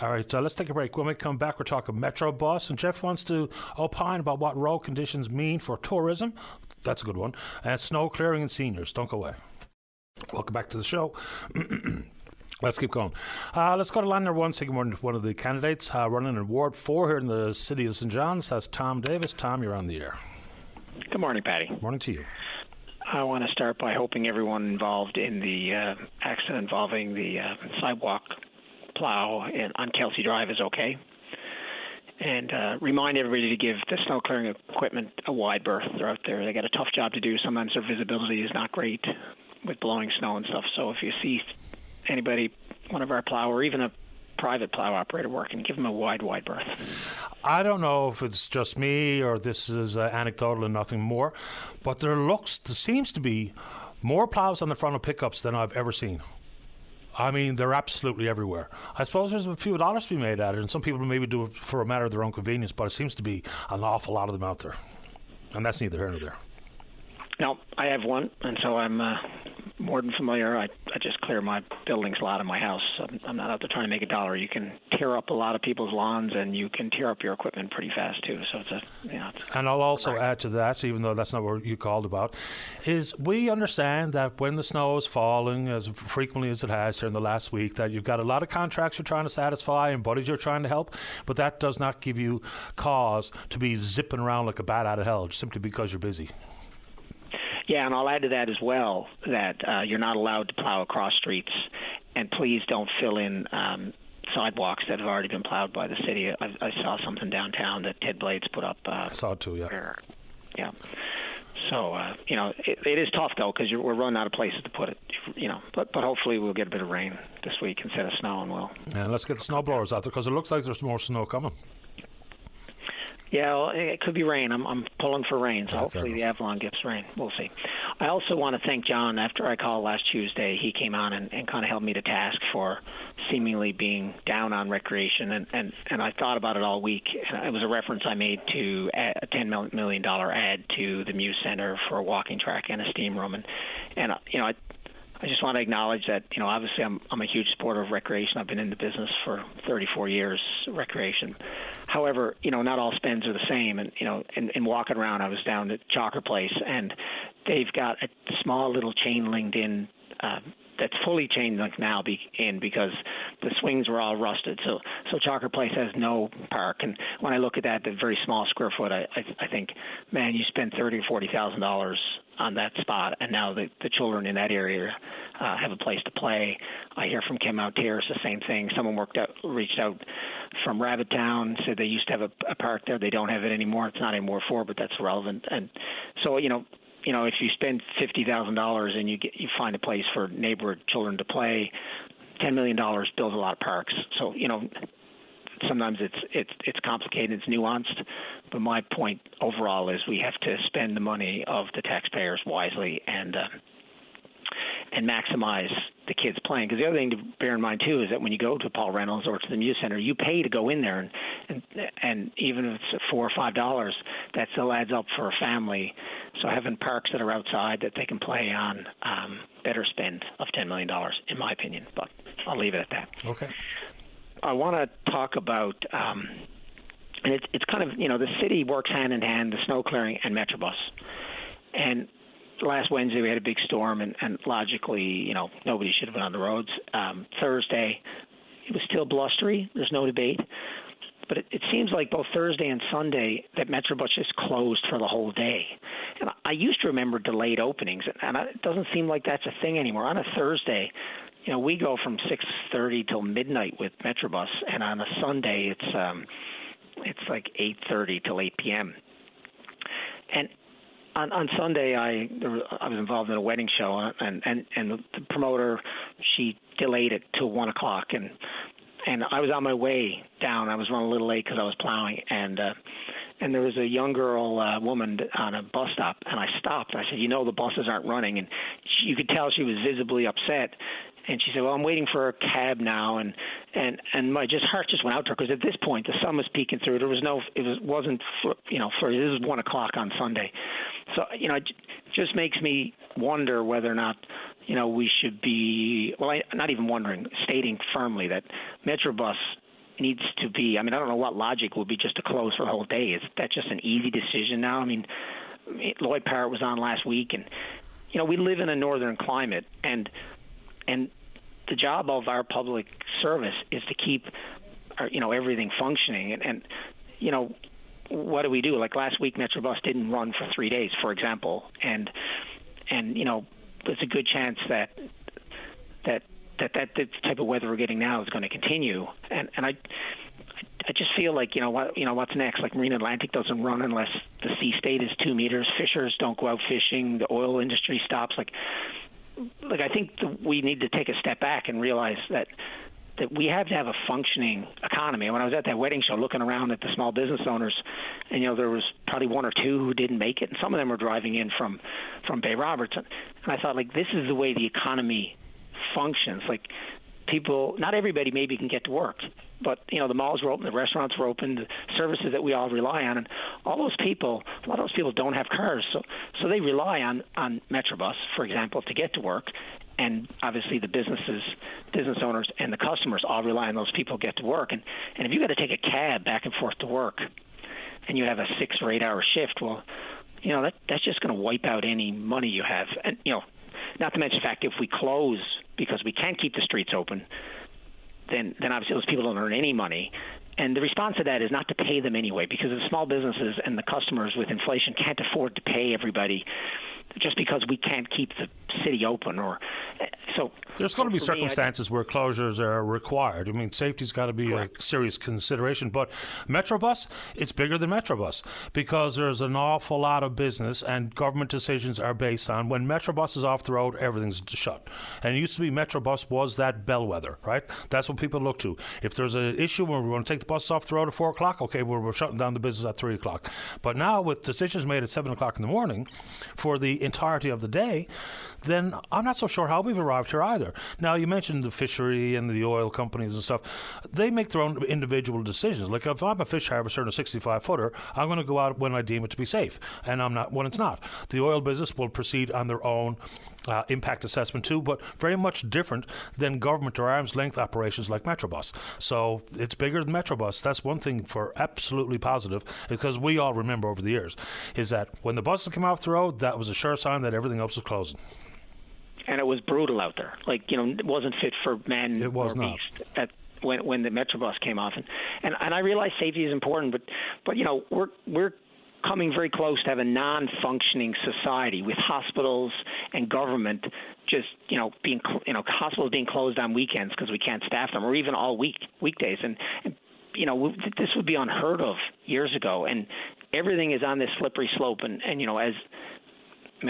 All right, let's take a break. When we come back, we're talking Metro Bus, and Jeff wants to opine about what road conditions mean for tourism. That's a good one. And snow clearing and seniors. Don't go away. Welcome back to the show. Let's keep going. Let's go to line number one. Say good morning to one of the candidates running in Ward 4 here in the city of St. John's. That's Tom Davis. Tom, you're on the air. Good morning, Patty. Morning to you. I want to start by hoping everyone involved in the accident involving the sidewalk plow on Kelsey Drive is okay. And remind everybody to give the snow clearing equipment a wide berth. They're out there. They got a tough job to do. Sometimes their visibility is not great with blowing snow and stuff. So if you see anybody, one of our plow or even a private plow operator working, give them a wide berth. I don't know if it's just me or this is anecdotal and nothing more, but there seems to be more plows on the front of pickups than I've ever seen. I mean, they're absolutely everywhere. I suppose there's a few dollars to be made at it, and some people maybe do it for a matter of their own convenience, but it seems to be an awful lot of them out there. And that's neither here nor there. No, I have one, and so I'm more than familiar. I just clear my buildings lot in my house. I'm not out there trying to make a dollar. You can tear up a lot of people's lawns, and you can tear up your equipment pretty fast too. So and I'll also add to that, even though that's not what you called about, is we understand that when the snow is falling as frequently as it has here in the last week, that you've got a lot of contracts you're trying to satisfy and buddies you're trying to help, but that does not give you cause to be zipping around like a bat out of hell simply because you're busy. Yeah, and I'll add to that as well that you're not allowed to plow across streets, and please don't fill in sidewalks that have already been plowed by the city. I saw something downtown that Ted Blades put up. I saw it too, yeah. Yeah. So, it is tough, though, because we're running out of places to put it, But hopefully we'll get a bit of rain this week instead of snow, and we'll... And let's get the snow blowers out there, because it looks like there's more snow coming. Yeah, well, it could be rain. I'm pulling for rain, so hopefully the Avalon gets rain. We'll see. I also want to thank John. After I called last Tuesday, he came on and kind of held me to task for seemingly being down on recreation, and I thought about it all week. It was a reference I made to a $10 million ad to the Muse Center for a walking track and a steam room, and I just want to acknowledge that, obviously I'm a huge supporter of recreation. I've been in the business for 34 years, recreation. However, not all spends are the same. And, in walking around, I was down at Chalker Place, and they've got a small little chain linked in that's fully chain linked now because the swings were all rusted. So Chalker Place has no park. And when I look at that, the very small square foot, I think, man, you spend $30,000 or $40,000 on that spot, and now the children in that area have a place to play. I hear from Ken Mount Terrace the same thing. Someone reached out from Rabbittown, said they used to have a park there. They don't have it anymore. It's not anymore for, but that's relevant. And so, if you spend $50,000 and you find a place for neighborhood children to play, $10 million builds a lot of parks. So, sometimes it's complicated, it's nuanced, but my point overall is we have to spend the money of the taxpayers wisely and maximize the kids playing. Because the other thing to bear in mind too is that when you go to Paul Reynolds or to the Muse Center, you pay to go in there, and even if it's $4 or $5, that still adds up for a family. So having parks that are outside that they can play on, better spend of $10 million, in my opinion. But I'll leave it at that. Okay. I want to talk about, and it's kind of, the city works hand in hand, the snow clearing and Metrobus. And last Wednesday we had a big storm, and logically, nobody should have been on the roads. Thursday, it was still blustery. There's no debate. But it seems like both Thursday and Sunday that Metrobus just closed for the whole day. And I used to remember delayed openings, and it doesn't seem like that's a thing anymore. On a Thursday, we go from 6:30 till midnight with Metrobus, and on a Sunday it's like 8:30 till 8 p.m. And on Sunday I was involved in a wedding show, and the promoter, she delayed it till 1 o'clock, and I was on my way down. I was running a little late because I was plowing, and there was a young girl, woman on a bus stop, and I stopped. I said, the buses aren't running, and you could tell she was visibly upset. And she said, well, I'm waiting for a cab now, and my heart just went out to her, because at this point the sun was peeking through. This is 1 o'clock on Sunday, so it just makes me wonder whether or not we should be, not even wondering, stating firmly that Metrobus needs to be. I don't know what logic would be just to close for the whole day. Is that just an easy decision now? Lloyd Parrott was on last week, and we live in a northern climate, and the job of our public service is to keep everything functioning. And what do we do? Like last week, Metrobus didn't run for 3 days, for example, and there's a good chance that the type of weather we're getting now is going to continue. And I just feel like what's next? Like Marine Atlantic doesn't run unless the sea state is 2 meters. Fishers don't go out fishing. The oil industry stops. Like I think we need to take a step back and realize that we have to have a functioning economy. When I was at that wedding show looking around at the small business owners, and there was probably 1 or 2 who didn't make it, and some of them were driving in from Bay Roberts. And I thought, like, this is the way the economy functions. Like, people, not everybody maybe can get to work, but the malls were open, the restaurants were open, the services that we all rely on, and a lot of those people don't have cars, so they rely on Metrobus, for example, to get to work. And obviously the business owners and the customers all rely on those people to get to work. And if you got to take a cab back and forth to work and you have a 6 or 8 hour shift, well, that's just going to wipe out any money you have. And, not to mention the fact if we close because we can't keep the streets open, then obviously those people don't earn any money. And the response to that is not to pay them anyway, because the small businesses and the customers with inflation can't afford to pay everybody just because we can't keep the city open. So there's going to be circumstances where closures are required. I mean, safety's got to be correct. A serious consideration. But Metrobus, it's bigger than Metrobus because there's an awful lot of business and government decisions are based on when Metrobus is off the road, everything's shut. And it used to be Metrobus was that bellwether, right? That's what people look to. If there's an issue where we want to take the bus off the road at 4 o'clock, okay, we're shutting down the business at 3 o'clock. But now with decisions made at 7 o'clock in the morning for the entirety of the day, then I'm not so sure how we've arrived here either. Now, you mentioned the fishery and the oil companies and stuff. They make their own individual decisions. Like if I'm a fish harvester and a 65-footer, I'm going to go out when I deem it to be safe, and I'm not when it's not. The oil business will proceed on their own impact assessment too, but very much different than government or arm's length operations like Metrobus. So it's bigger than Metrobus. That's one thing for absolutely positive, because we all remember over the years is that when the buses came off the road, that was a sure sign that everything else was closing. And it was brutal out there. Like, it wasn't fit for man or beast when the Metrobus came off. And I realize safety is important, but we're coming very close to have a non-functioning society with hospitals and government just, being, hospitals being closed on weekends because we can't staff them, or even all weekdays. And this would be unheard of years ago. And everything is on this slippery slope. And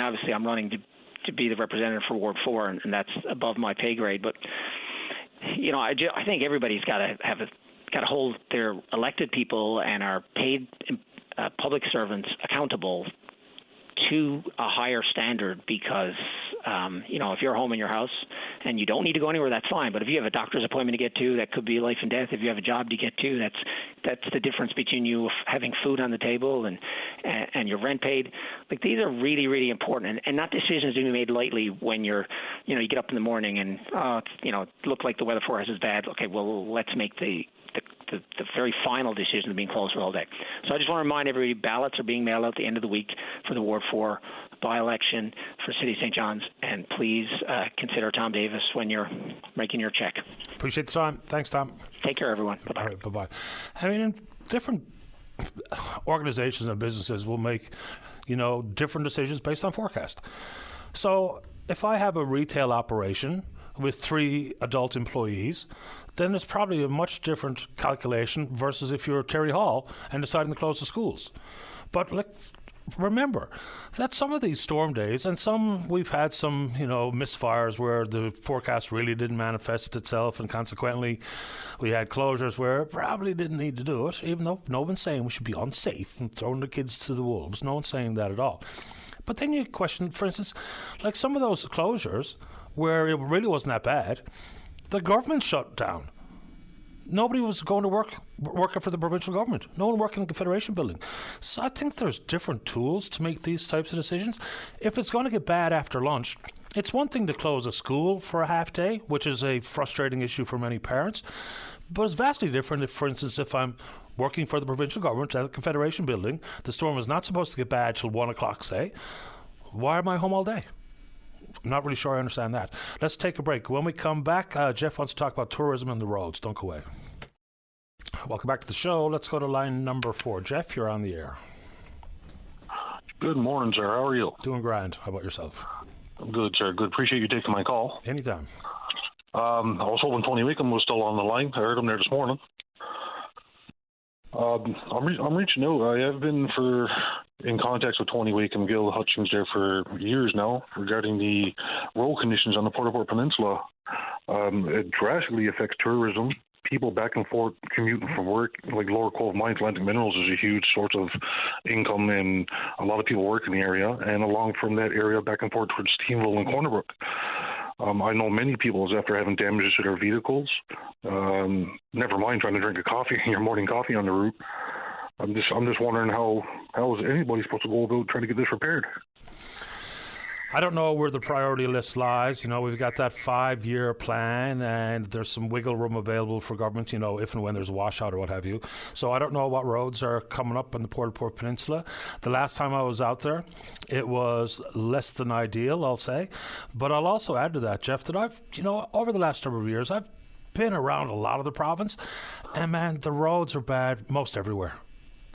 obviously I'm running to be the representative for Ward 4, and that's above my pay grade. But I think everybody's got to hold their elected people and our paid public servants accountable to a higher standard, because if you're home in your house and you don't need to go anywhere, that's fine. But if you have a doctor's appointment to get to, that could be life and death. If you have a job to get to, that's the difference between you having food on the table and your rent paid. Like, these are really, really important, and not decisions to be made lightly when you get up in the morning and look like the weather forecast is bad. Okay, well, let's make the very final decision of being closed for all day. So I just want to remind everybody, ballots are being mailed out at the end of the week for the Ward 4 by-election for City of St. John's, and please consider Tom Davis when you're making your check. Appreciate the time. Thanks, Tom. Take care, everyone. Bye-bye. All right, bye-bye. I mean, different organizations and businesses will make, different decisions based on forecast. So if I have a retail operation with 3 adult employees, then it's probably a much different calculation versus if you're Terry Hall and deciding to close the schools. But remember that some of these storm days, and we've had some, misfires where the forecast really didn't manifest itself, and consequently we had closures where it probably didn't need to do it, even though no one's saying we should be unsafe and throwing the kids to the wolves. No one's saying that at all. But then you question, for instance, like some of those closures where it really wasn't that bad, the government shut down. Nobody was going to working for the provincial government. No one working in the Federation building. So I think there's different tools to make these types of decisions. If it's going to get bad after lunch, it's one thing to close a school for a half day, which is a frustrating issue for many parents. But it's vastly different if, for instance, if I'm working for the provincial government at the Confederation building, the storm is not supposed to get bad till 1 o'clock, say. Why am I home all day? I'm not really sure I understand that. Let's take a break. When we come back, Jeff wants to talk about tourism and the roads. Don't go away. Welcome back to the show. Let's go to line number 4. Jeff, you're on the air. Good morning, sir. How are you? Doing grand. How about yourself? Good, sir. Good. Appreciate you taking my call. Anytime. I was hoping Tony Wickham was still on the line. I heard him there this morning. I'm reaching out. I have been in contact with Tony Wickham, Gil Hutchings there for years now regarding the road conditions on the Port Peninsula. It drastically affects tourism. People back and forth commuting from work, like Lower Cove Mine, Atlantic Minerals is a huge source of income, and a lot of people work in the area. And along from that area, back and forth towards Steenville and Cornerbrook. I know many people is after having damages to their vehicles. Never mind trying to drink your morning coffee on the route. I'm just wondering how is anybody supposed to go about trying to get this repaired? I don't know where the priority list lies. We've got that 5-year plan, and there's some wiggle room available for government, if and when there's a washout or what have you. So I don't know what roads are coming up in the Port Peninsula. The last time I was out there, it was less than ideal, I'll say. But I'll also add to that, Jeff, that I've, over the last number of years, I've been around a lot of the province, and man, the roads are bad most everywhere.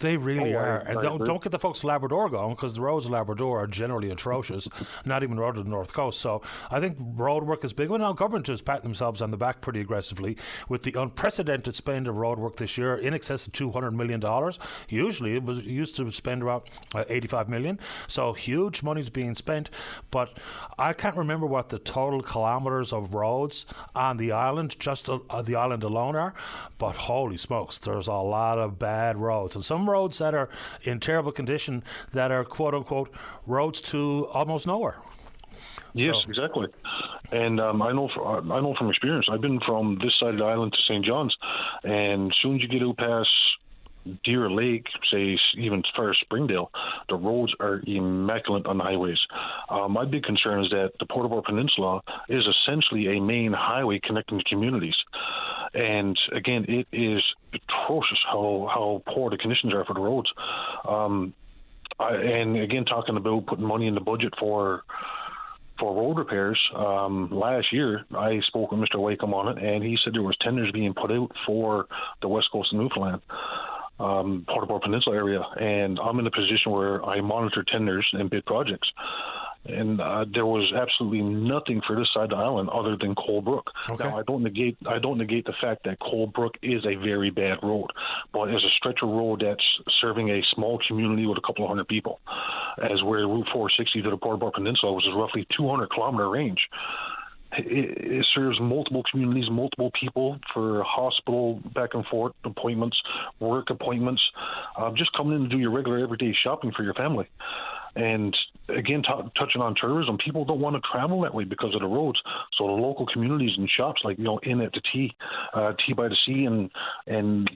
They really are. And don't get the folks of Labrador going, because the roads of Labrador are generally atrocious, not even road to the North Coast. So I think road work is big. Well, now government is patting themselves on the back pretty aggressively with the unprecedented spend of road work this year, in excess of $200 million. Usually it used to spend about $85 million. So huge money's being spent. But I can't remember what the total kilometres of roads on the island, just the island alone are. But holy smokes, there's a lot of bad roads. And some roads that are in terrible condition that are quote unquote roads to almost nowhere. Yes, exactly. And I know from experience. I've been from this side of the island to St. John's, and as soon as you get out past Deer Lake, say even as far as Springdale, the roads are immaculate on the highways. My big concern is that the Port Peninsula is essentially a main highway connecting the communities. And again, it is atrocious how poor the conditions are for the roads. And again, talking about putting money in the budget for road repairs, last year I spoke with Mr. Wakeham on it, and he said there was tenders being put out for the west coast of Newfoundland, Port Peninsula area, and I'm in a position where I monitor tenders and bid projects. And there was absolutely nothing for this side of the island other than Colebrook. Okay. Now, I don't negate the fact that Colebrook is a very bad road, but as a stretch of road that's serving a small community with a couple of hundred people, as where Route 460 to the Port Peninsula, which is roughly 200-kilometer range. It serves multiple communities, multiple people for hospital back and forth appointments, work appointments, just coming in to do your regular everyday shopping for your family. And again, touching on tourism, people don't want to travel that way because of the roads. So the local communities and shops, like in at the Tea by the Sea, and in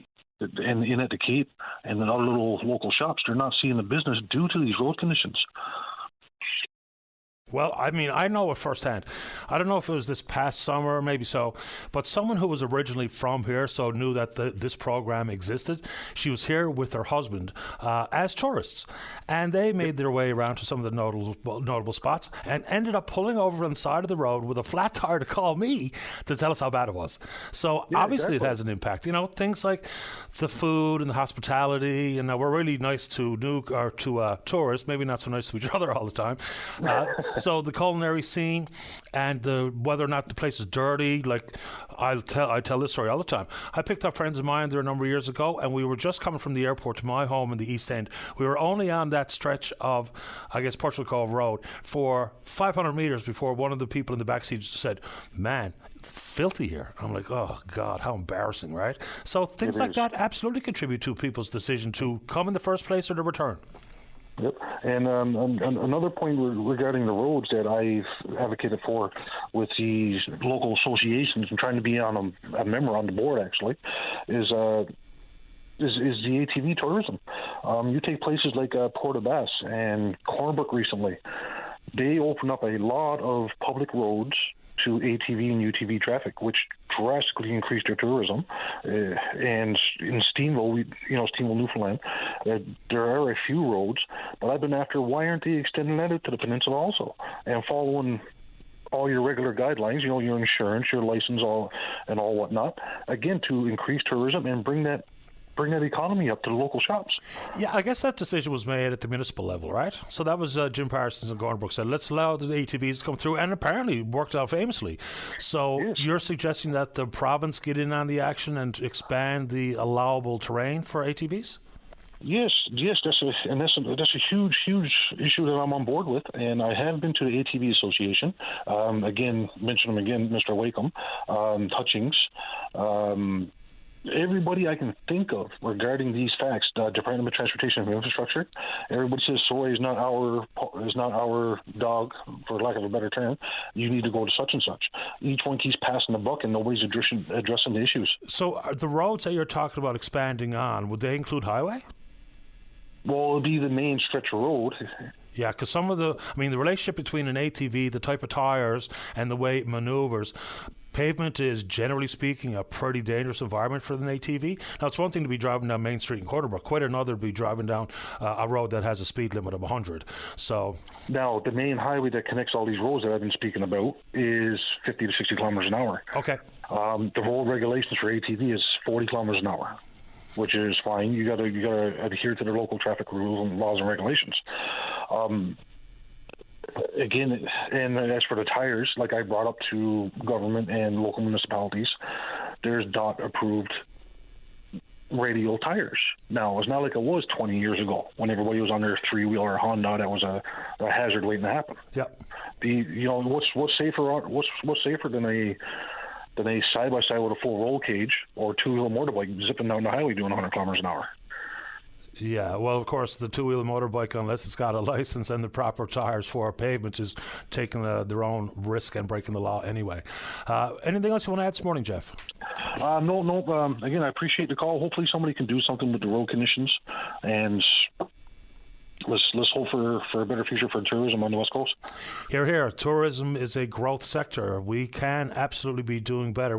at the Cape, and then other little local shops, they're not seeing the business due to these road conditions. Well, I mean, I know it firsthand. I don't know if it was this past summer, maybe so, but someone who was originally from here, so knew that this program existed. She was here with her husband as tourists, and they made their way around to some of the notable spots and ended up pulling over on the side of the road with a flat tire to call me to tell us how bad it was. So obviously It has an impact. Things like the food and the hospitality, and we're really nice to tourists, maybe not so nice to each other all the time. So the culinary scene and whether or not the place is dirty, like I tell this story all the time. I picked up friends of mine there a number of years ago, and we were just coming from the airport to my home in the East End. We were only on that stretch of, I guess, Portugal Cove Road for 500 meters before one of the people in the back seat said, "Man, it's filthy here." I'm like, oh God, how embarrassing, right? So things like that absolutely contribute to people's decision to come in the first place or to return. Yep. And another point regarding the roads that I've advocated for with these local associations and trying to be on a member on the board actually is the ATV tourism. You take places like Port aux Basques and Cornerbrook recently. They open up a lot of public roads to ATV and UTV traffic, which drastically increased their tourism. And in Steenville, Steenville, Newfoundland, there are a few roads, but I've been after, why aren't they extending that out to the peninsula also? And following all your regular guidelines, your insurance, your license, all whatnot, again, to increase tourism and bring that economy up to the local shops. Yeah, I guess that decision was made at the municipal level, right? So that was Jim Parsons and Gordon Brooks said, let's allow the ATVs to come through, and apparently worked out famously. So yes. You're suggesting that the province get in on the action and expand the allowable terrain for ATVs? Yes, that's a huge issue that I'm on board with, and I have been to the ATV Association. Mention them again, Mr. Wakeham, Hutchings, everybody I can think of regarding these facts. Department of Transportation and Infrastructure. Everybody says soy is not our dog, for lack of a better term. You need to go to such and such. Each one keeps passing the buck, and nobody's addressing the issues. So the roads that you're talking about expanding on, would they include highway? Well, it'll be the main stretch of road. Yeah, because the relationship between an ATV, the type of tires, and the way it maneuvers, pavement is, generally speaking, a pretty dangerous environment for an ATV. Now, it's one thing to be driving down Main Street in Corderbrook, quite another to be driving down a road that has a speed limit of 100. So now, the main highway that connects all these roads that I've been speaking about is 50 to 60 kilometers an hour. Okay. The road regulations for ATV is 40 kilometers an hour, which is fine. You got to adhere to the local traffic rules and laws and regulations. Again, and as for the tires, like I brought up to government and local municipalities, there's DOT approved radial tires. Now, it's not like it was 20 years ago when everybody was on their three-wheeler Honda. That was a hazard waiting to happen. Yep. What's safer than a side-by-side with a full roll cage or two-wheel motorbike zipping down the highway doing 100 kilometers an hour? Yeah, well, of course, the two-wheel motorbike, unless it's got a license and the proper tires for a pavement, is taking their own risk and breaking the law anyway. Anything else you want to add this morning, Jeff? No. Again, I appreciate the call. Hopefully somebody can do something with the road conditions, and let's hope for a better future for tourism on the West Coast. Hear, hear. Tourism is a growth sector. We can absolutely be doing better.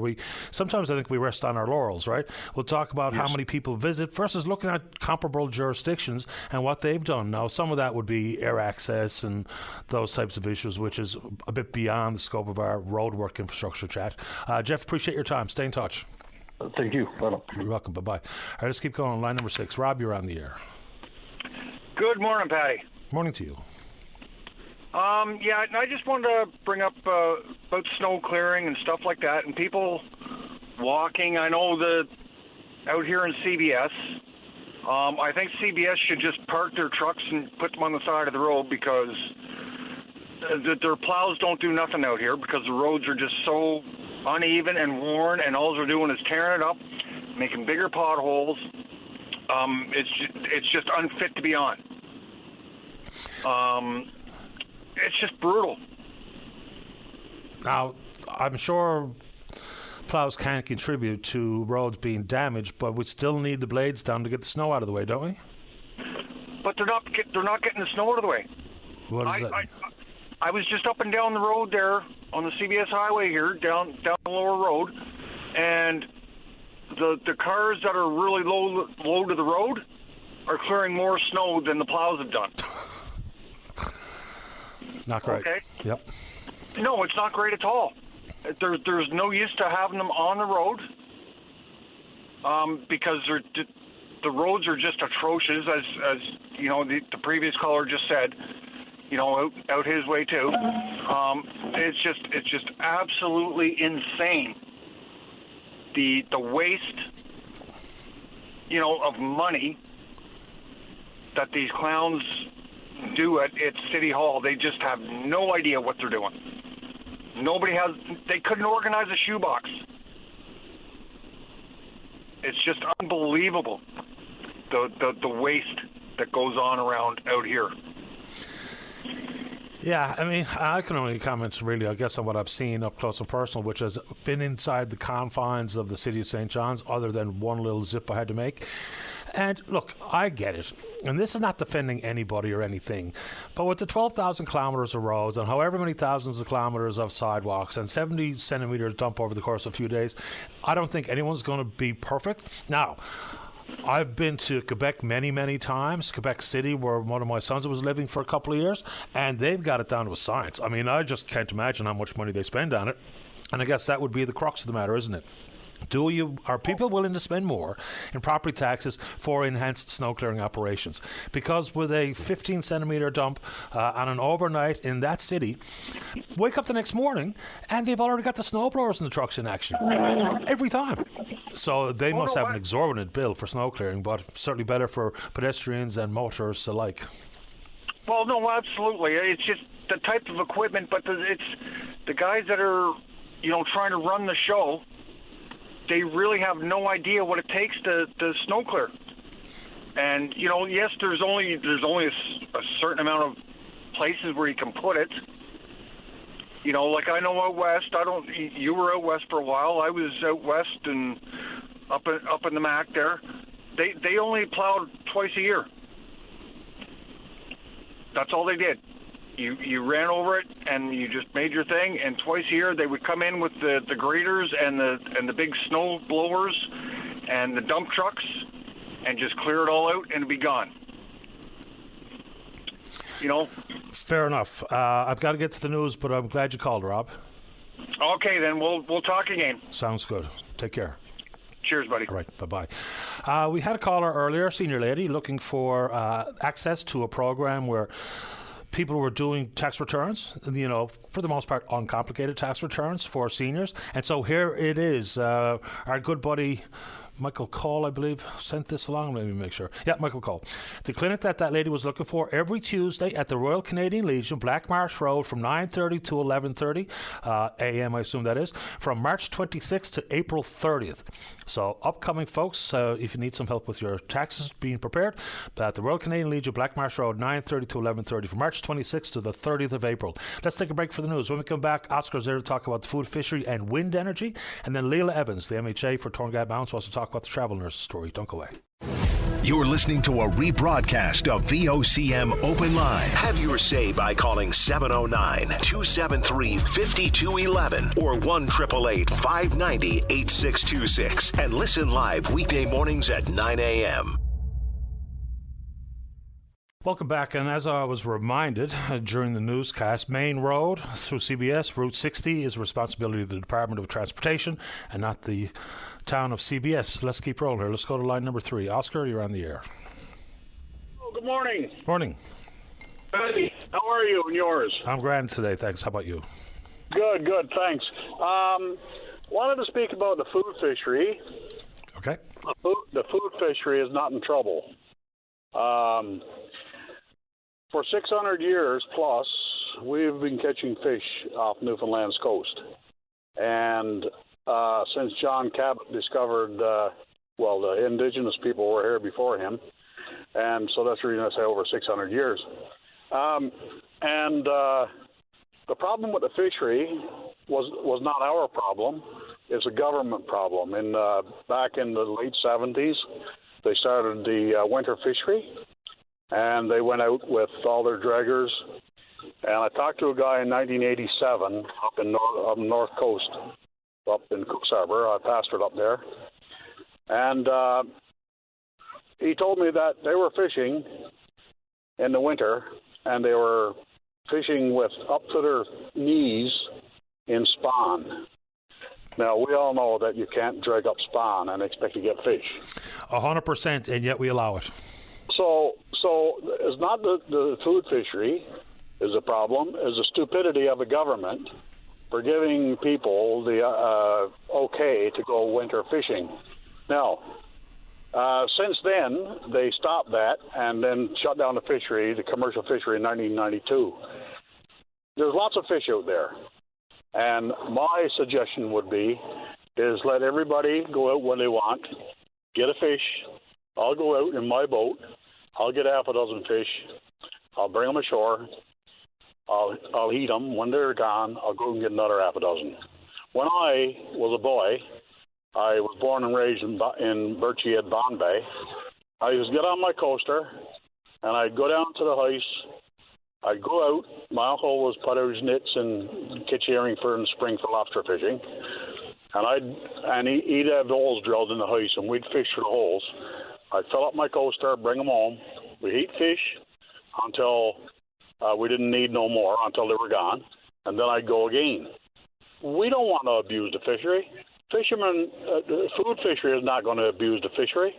Sometimes I think we rest on our laurels, right? We'll talk about how many people visit versus looking at comparable jurisdictions and what they've done. Now, some of that would be air access and those types of issues, which is a bit beyond the scope of our roadwork infrastructure chat. Jeff, appreciate your time. Stay in touch. Thank you. Bye-bye. You're welcome. Bye-bye. All right, let's keep going. Line number 6. Rob, you're on the air. Good morning, Patty. Morning to you. I just wanted to bring up about snow clearing and stuff like that, and people walking. I know out here in CBS, I think CBS should just park their trucks and put them on the side of the road because their plows don't do nothing out here because the roads are just so uneven and worn, and all they're doing is tearing it up, making bigger potholes. It's just unfit to be on. It's just brutal. Now, I'm sure plows can contribute to roads being damaged, but we still need the blades down to get the snow out of the way, don't we? But they're not getting the snow out of the way. What does that mean? I was just up and down the road there on the CBS highway here, down the lower road, and the cars that are really low to the road are clearing more snow than the plows have done. Not great. Okay. Yep. No, it's not great at all. There's no use to having them on the road because the roads are just atrocious, as you know the previous caller just said. Out his way too. It's just absolutely insane. The waste, of money that these clowns do at City Hall. They just have no idea what they're doing. They couldn't organize a shoebox. It's just unbelievable, the waste that goes on around out here. Yeah, I can only comment really, I guess, on what I've seen up close and personal, which has been inside the confines of the city of St. John's, other than one little zip I had to make. And look, I get it. And this is not defending anybody or anything. But with the 12,000 kilometres of roads and however many thousands of kilometres of sidewalks and 70 centimetres dump over the course of a few days, I don't think anyone's going to be perfect. Now, I've been to Quebec many, many times, Quebec City, where one of my sons was living for a couple of years, and they've got it down to a science. I mean, I just can't imagine how much money they spend on it. And I guess that would be the crux of the matter, isn't it? Are people willing to spend more in property taxes for enhanced snow clearing operations? Because with a 15 centimetre dump on an overnight in that city, wake up the next morning and they've already got the snow blowers and the trucks in action every time. So they must have an exorbitant bill for snow clearing, but certainly better for pedestrians and motorists alike. Well, no, absolutely. It's just the type of equipment, but it's the guys that are, trying to run the show. They really have no idea what it takes to snow clear. And, yes, there's only a certain amount of places where you can put it. Like I know out west, you were out west for a while. I was out west and up in the Mac there. They only plowed twice a year. That's all they did. You ran over it and you just made your thing, and twice a year they would come in with the graders and the big snow blowers and the dump trucks and just clear it all out and it'd be gone. Fair enough. I've got to get to the news, but I'm glad you called, Rob. Okay, then we'll talk again. Sounds good. Take care. Cheers, buddy. All right, bye-bye. We had a caller earlier, senior lady, looking for access to a program where people were doing tax returns, for the most part, uncomplicated tax returns for seniors. And so here it is. Our good buddy Michael Cole, I believe, sent this along. Let me make sure. Yeah, Michael Cole. The clinic that lady was looking for every Tuesday at the Royal Canadian Legion, Black Marsh Road, from 9:30 to 11:30 a.m., I assume that is, from March 26th to April 30th. So upcoming, folks, if you need some help with your taxes being prepared, at the Royal Canadian Legion, Black Marsh Road, 9:30 to 11:30 from March 26th to the 30th of April. Let's take a break for the news. When we come back, Oscar's there to talk about the food, fishery and wind energy. And then Leila Evans, the MHA for Torngat Bounce, wants to talk about the travel nurse story. Don't go away. You're listening to a rebroadcast of VOCM Open Line. Have your say by calling 709-273-5211 or 1-888-590-8626 and listen live weekday mornings at 9 a.m. Welcome back, and as I was reminded during the newscast, Main Road through CBS, Route 60, is the responsibility of the Department of Transportation and not the town of CBS. Let's keep rolling here. Let's go to line number 3. Oscar, you're on the air. Oh, good morning. Morning. Hey, how are you and yours? I'm grand today, thanks. How about you? Good, thanks. Wanted to speak about the food fishery. Okay. The food fishery is not in trouble. For 600 years plus, we've been catching fish off Newfoundland's coast. And since John Cabot discovered, the indigenous people were here before him. And so that's the reason I say over 600 years. The problem with the fishery was not our problem. It's a government problem. Back in the late 70s, they started the winter fishery. And they went out with all their draggers. And I talked to a guy in 1987 up North Coast, up in Cooks Harbor. I pastored up there. And he told me that they were fishing in the winter, and they were fishing with up to their knees in spawn. Now, we all know that you can't drag up spawn and expect to get fish. 100%, and yet we allow it. So it's not the food fishery is a problem, it's the stupidity of the government for giving people the okay to go winter fishing. Now, since then, they stopped that and then shut down the fishery, the commercial fishery, in 1992. There's lots of fish out there. And my suggestion would be is let everybody go out when they want, get a fish. I'll go out in my boat. I'll get half a dozen fish. I'll bring them ashore. I'll eat them. When they're gone, I'll go and get another half a dozen. When I was a boy, I was born and raised in Birchie Head, Bombay. I used to get on my coaster, and I'd go down to the house. I'd go out. My uncle was put out his nets and catch herring for in the spring for lobster fishing. And he'd have holes drilled in the house, and we'd fish for the holes. I'd fill up my coaster, bring them home. We'd eat fish until we didn't need no more, until they were gone, and then I'd go again. We don't want to abuse the fishery. Fishermen, the food fishery is not going to abuse the fishery.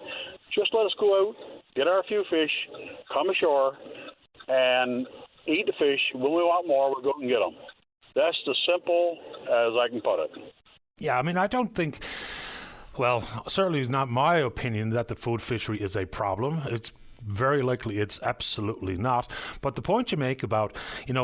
Just let us go out, get our few fish, come ashore, and eat the fish. When we want more, we'll go and get them. That's as simple as I can put it. Yeah, I mean, I don't think, well, certainly not my opinion that the food fishery is a problem. It's very likely it's absolutely not. But the point you make about,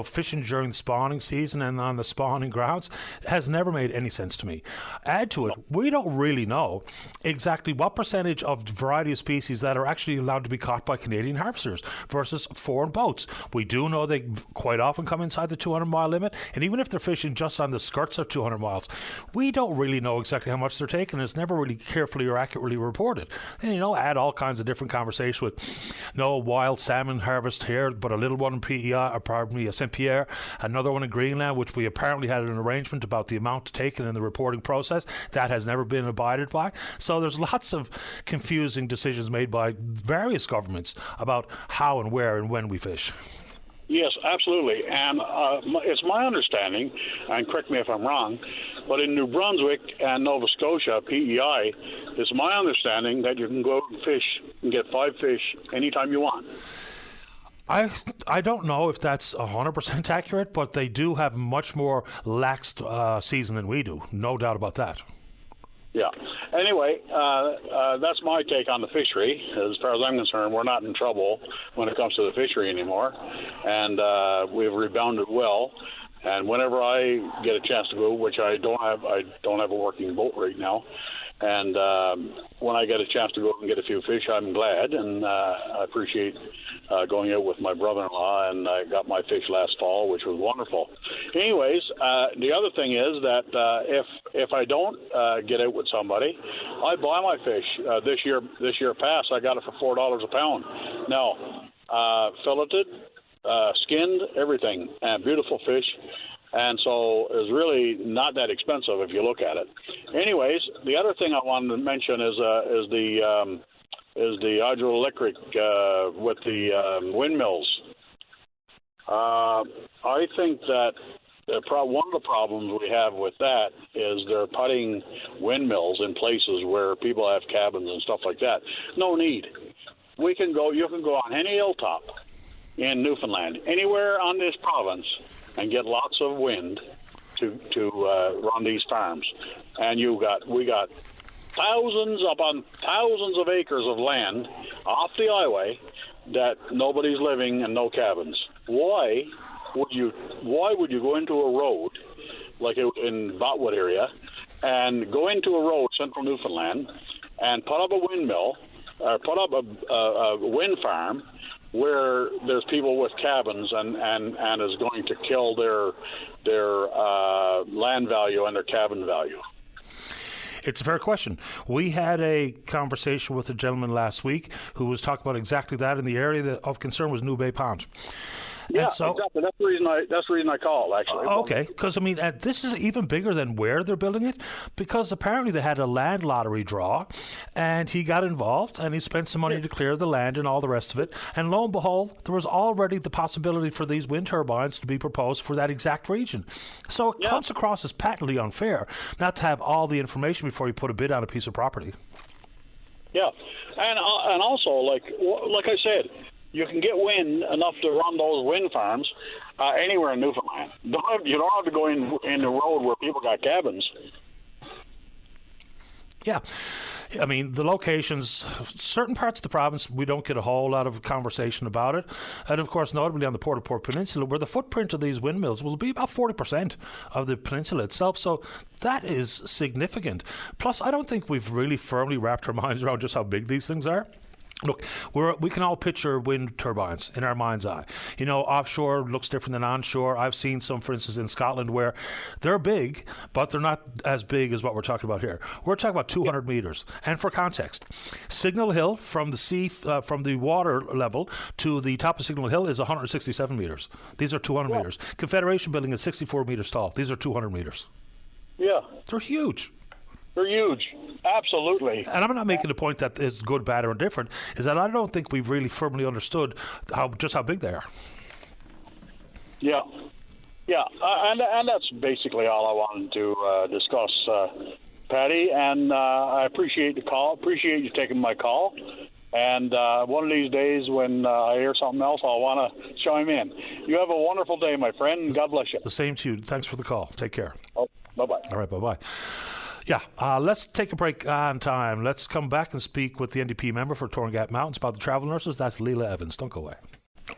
fishing during the spawning season and on the spawning grounds has never made any sense to me. Add to it, we don't really know exactly what percentage of the variety of species that are actually allowed to be caught by Canadian harvesters versus foreign boats. We do know they quite often come inside the 200-mile limit, and even if they're fishing just on the skirts of 200 miles, we don't really know exactly how much they're taking. It's never really carefully or accurately reported. And, add all kinds of different conversations with no wild salmon harvest here, but a little one in St. Pierre, another one in Greenland, which we apparently had an arrangement about the amount taken in the reporting process. That has never been abided by. So there's lots of confusing decisions made by various governments about how and where and when we fish. Yes, absolutely. And it's my understanding, and correct me if I'm wrong, but in New Brunswick and Nova Scotia, PEI, it's my understanding that you can go out and fish and get 5 fish anytime you want. I don't know if that's 100% accurate, but they do have much more lax season than we do. No doubt about that. Yeah. Anyway, that's my take on the fishery. As far as I'm concerned, we're not in trouble when it comes to the fishery anymore, and we've rebounded well. And whenever I get a chance to go, which I don't have a working boat right now, and when I get a chance to go and get a few fish, I'm glad, and I appreciate going out with my brother-in-law, and I got my fish last fall, which was wonderful. Anyways, the other thing is that if I don't get out with somebody, I buy my fish. This year past, I got it for $4 a pound. Now, filleted, skinned, everything, and beautiful fish. And so it's really not that expensive if you look at it. Anyways, the other thing I wanted to mention is the hydroelectric with the windmills. I think that one of the problems we have with that is they're putting windmills in places where people have cabins and stuff like that. No need. You can go on any hilltop in Newfoundland, anywhere on this province, and get lots of wind to run these farms. And we got thousands upon thousands of acres of land off the highway that nobody's living and no cabins. Why would you go into a road like in Botwood area and go into a road, central Newfoundland, and put up a windmill or put up a wind farm where there's people with cabins and is going to kill their land value and their cabin value? It's a fair question. We had a conversation with a gentleman last week who was talking about exactly that, and the area of concern was New Bay Pond. Yeah, exactly. That's the reason I called, actually. Okay, because, this is even bigger than where they're building it, because apparently they had a land lottery draw, and he got involved, and he spent some money to clear the land and all the rest of it, and lo and behold, there was already the possibility for these wind turbines to be proposed for that exact region. So it comes across as patently unfair not to have all the information before you put a bid on a piece of property. Yeah, and also, like I said, you can get wind enough to run those wind farms anywhere in Newfoundland. You don't have to go in the road where people got cabins. Yeah. The locations, certain parts of the province, we don't get a whole lot of conversation about it. And, of course, notably on the Port-au-Port Peninsula, where the footprint of these windmills will be about 40% of the peninsula itself. So that is significant. Plus, I don't think we've really firmly wrapped our minds around just how big these things are. Look, we can all picture wind turbines in our mind's eye. Offshore looks different than onshore. I've seen some, for instance, in Scotland where they're big, but they're not as big as what we're talking about here. We're talking about 200 meters. And for context, Signal Hill from the sea, from the water level to the top of Signal Hill is 167 meters. These are 200 meters. Confederation Building is 64 meters tall. These are 200 meters. Yeah. They're huge. They're huge. Absolutely. And I'm not making the point that is good, bad, or indifferent. Is that I don't think we've really firmly understood just how big they are. Yeah. Yeah, and that's basically all I wanted to discuss, Patty. And I appreciate the call. Appreciate you taking my call. And one of these days when I hear something else, I'll want to chime in. You have a wonderful day, my friend, and God bless you. The same to you. Thanks for the call. Take care. Oh, bye-bye. All right, bye-bye. Yeah, let's take a break on time. Let's come back and speak with the NDP member for Torngat Mountains about the travel nurses. That's Leila Evans. Don't go away.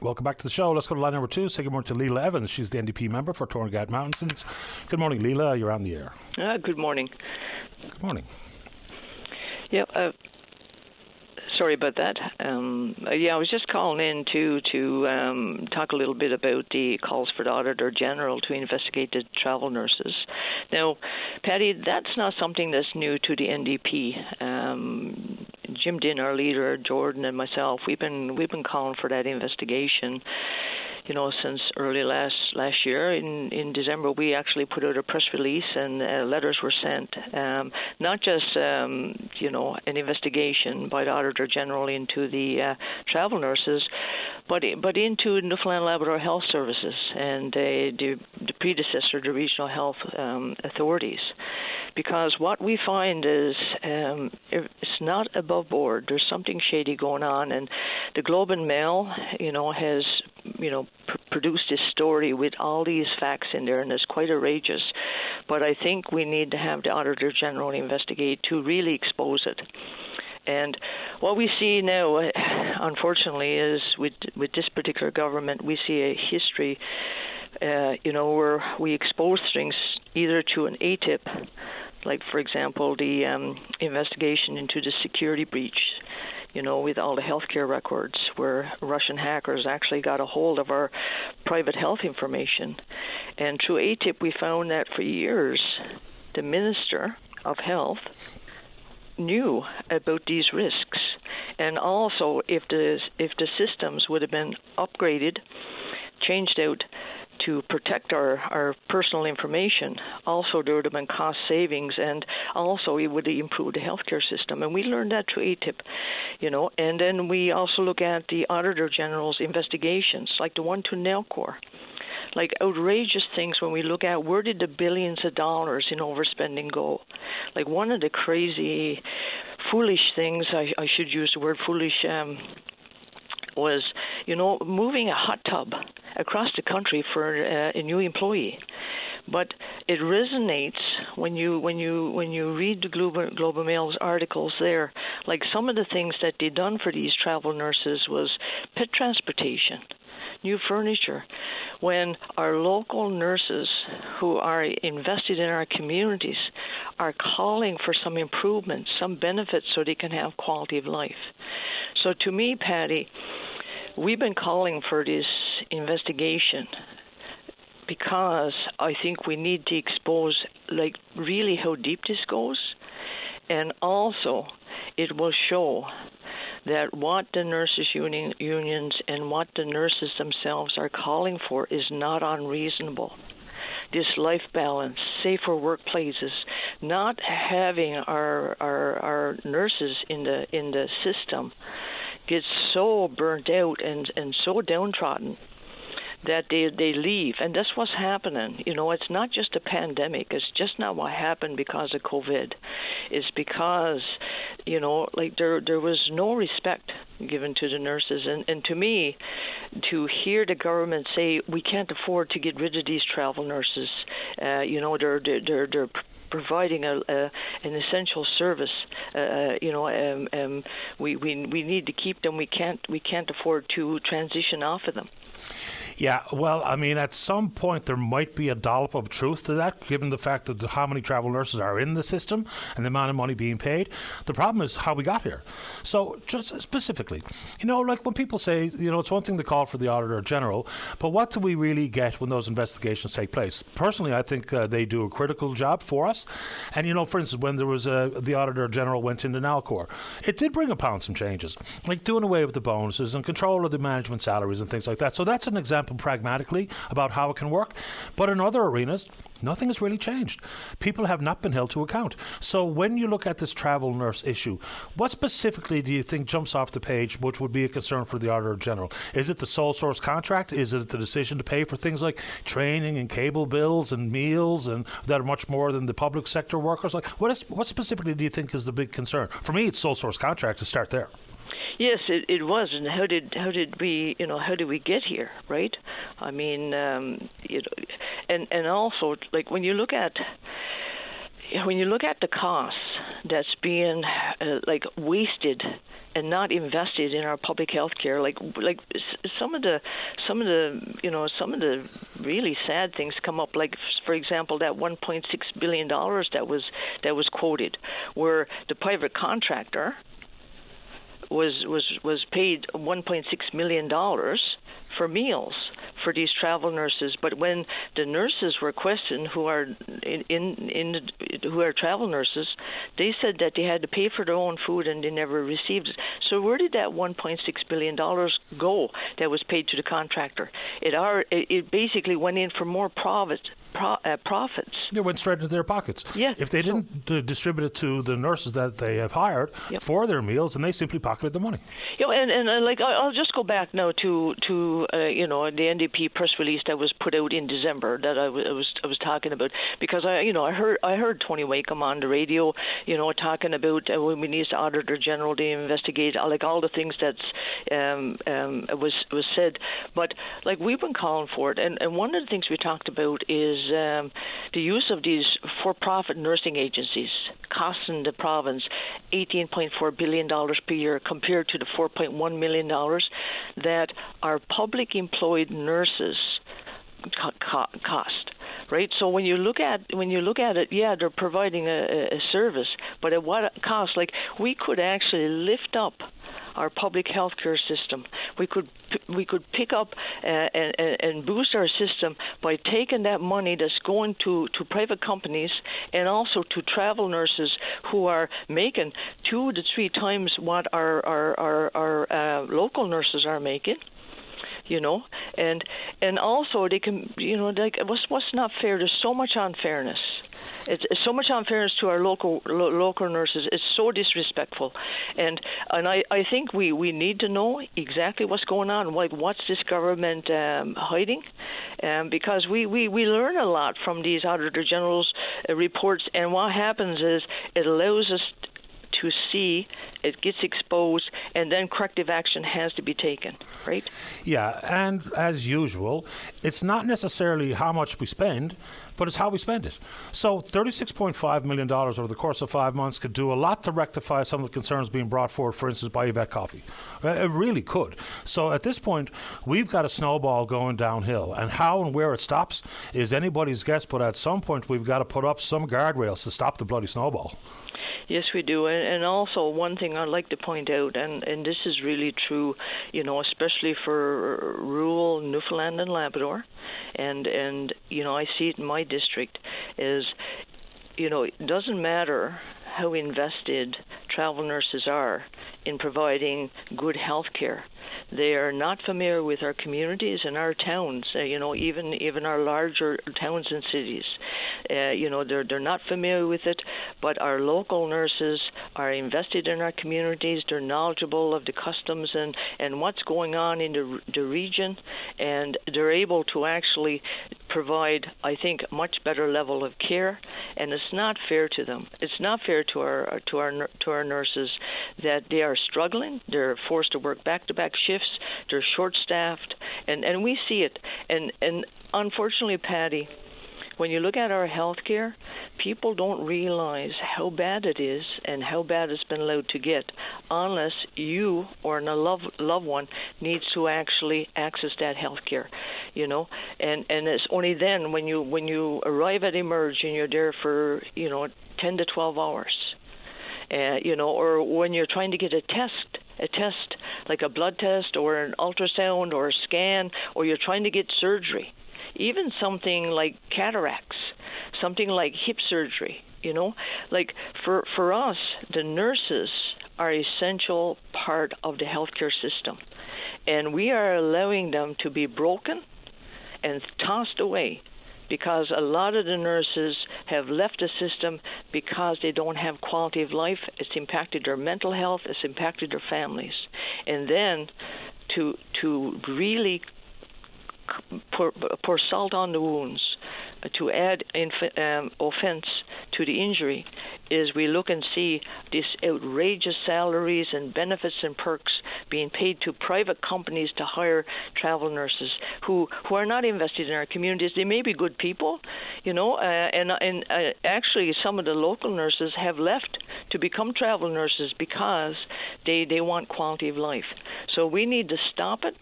Welcome back to the show. Let's go to line number 2. Say good morning to Leila Evans. She's the NDP member for Torngat Mountains. Good morning, Leila. You're on the air. Good morning. Good morning. Yeah, sorry about that. I was just calling in to talk a little bit about the calls for the Auditor General to investigate the travel nurses. Now, Patty, that's not something that's new to the NDP. Jim Dinn, our leader, Jordan, and myself, we've been calling for that investigation. Since early last year. In December, we actually put out a press release and letters were sent, not just, an investigation by the Auditor General into the travel nurses, but into Newfoundland Labrador Health Services and the predecessor, the regional health authorities. Because what we find is it's not above board. There's something shady going on, and the Globe and Mail, has produced this story with all these facts in there, and it's quite outrageous. But I think we need to have the Auditor General investigate to really expose it. And what we see now, unfortunately, is with this particular government, we see a history, where we expose things either to an ATIP, like, for example, the investigation into the security breach, with all the healthcare records, where Russian hackers actually got a hold of our private health information. And through ATIP, we found that for years, the Minister of Health knew about these risks. And also, if the systems would have been upgraded, changed out to protect our personal information, also there would have been cost savings, and also it would have improved the healthcare system. And we learned that through ATIP, And then we also look at the Auditor General's investigations, like the one to Nelcor. Like outrageous things when we look at where did the billions of dollars in overspending go. Like one of the crazy, foolish things, I should use the word foolish, was, moving a hot tub across the country for a new employee. But it resonates when you read the Globe and Mail's articles there. Like some of the things that they done for these travel nurses was pet transportation, new furniture. When our local nurses who are invested in our communities are calling for some improvements, some benefits so they can have quality of life. So to me, Patty, we've been calling for this investigation because I think we need to expose, like, really how deep this goes. And also, it will show that what the nurses unions and what the nurses themselves are calling for is not unreasonable. This life balance, safer workplaces, not having our nurses in the system get so burnt out and so downtrodden that they leave. And that's what's happening. It's not just a pandemic. It's just not what happened because of COVID. It's because, there was no respect given to the nurses. And to me, to hear the government say we can't afford to get rid of these travel nurses, they're providing an essential service. We need to keep them. We can't afford to transition off of them. Yeah, well, I mean, at some point there might be a dollop of truth to that, given the fact that how many travel nurses are in the system and the amount of money being paid. The problem is how we got here. So just specifically, like when people say, it's one thing to call for the Auditor General, but what do we really get when those investigations take place? Personally, I think they do a critical job for us. And, for instance, when there was the Auditor General went into Nalcor, it did bring upon some changes, like doing away with the bonuses and control of the management salaries and things like that. So that's an example pragmatically about how it can work. But in other arenas, Nothing has really changed. People have not been held to account. So when you look at this travel nurse issue, what specifically do you think jumps off the page which would be a concern for the Auditor General? Is it the sole source contract? Is it the decision to pay for things like training and cable bills and meals and that are much more than the public sector workers? Like, what specifically do you think is the big concern? For me, it's sole source contract to start there. Yes, it was, and how did we how did we get here, right? I mean, and also like when you look at the costs that's being wasted and not invested in our public health care, like some of the really sad things come up, like for example that $1.6 billion that was quoted, where the private contractor was paid $1.6 million for meals for these travel nurses. But when the nurses were questioned, who are who are travel nurses, they said that they had to pay for their own food and they never received it. So where did that $1.6 billion go that was paid to the contractor? It basically went in for more profits. It went straight into their pockets. Yeah. If they didn't distribute it to the nurses that they have hired for their meals, then they simply pocketed the money. I'll just go back now to the NDP press release that was put out in December that I was talking about, because I heard Tony Wakeham on the radio, talking about when we need the Auditor General to investigate all the things that's was said, but like we've been calling for it, and one of the things we talked about is the use of these for-profit nursing agencies, costing the province $18.4 billion per year compared to the $4.1 million that our public employed nurses cost. Right, so when you look at it, they're providing a service, but at what cost? Like, we could actually lift up our public health care system. We could pick up and boost our system by taking that money that's going to private companies and also to travel nurses who are making 2 to 3 times what our local nurses are making. And also they can, what's not fair? There's so much unfairness. It's so much unfairness to our local nurses. It's so disrespectful, and I think we need to know exactly what's going on. Like, what's this government hiding? Because we learn a lot from these Auditor General's reports, and what happens is it allows us to see, it gets exposed, and then corrective action has to be taken, right? Yeah, and as usual, it's not necessarily how much we spend, but it's how we spend it. So $36.5 million over the course of 5 months could do a lot to rectify some of the concerns being brought forward, for instance, by Yvette Coffey. It really could. So at this point, we've got a snowball going downhill, and how and where it stops is anybody's guess, but at some point we've got to put up some guardrails to stop the bloody snowball. Yes, we do. And also one thing I'd like to point out, and this is really true, especially for rural Newfoundland and Labrador, and I see it in my district, is, it doesn't matter how invested travel nurses are in providing good health care. They are not familiar with our communities and our towns, even our larger towns and cities. They're not familiar with it, but our local nurses are invested in our communities. They're knowledgeable of the customs and what's going on in the region, and they're able to actually provide, I think, a much better level of care. And it's not fair to them. It's not fair to our nurses that they are struggling. They're forced to work back-to-back shifts. They're short-staffed, and we see it. And unfortunately, Patty, when you look at our health care, people don't realize how bad it is and how bad it's been allowed to get unless you or a loved one needs to actually access that health care, And it's only then when you arrive at Emerge and you're there for, 10 to 12 hours, or when you're trying to get a test like a blood test or an ultrasound or a scan, or you're trying to get surgery. Even something like cataracts, something like hip surgery, Like for us, the nurses are an essential part of the healthcare system. And we are allowing them to be broken and tossed away because a lot of the nurses have left the system because they don't have quality of life. It's impacted their mental health. It's impacted their families. And then to really pour salt on the wounds, to add offense to the injury, is we look and see these outrageous salaries and benefits and perks being paid to private companies to hire travel nurses who are not invested in our communities. They may be good people, and actually some of the local nurses have left to become travel nurses because they want quality of life. So we need to stop it.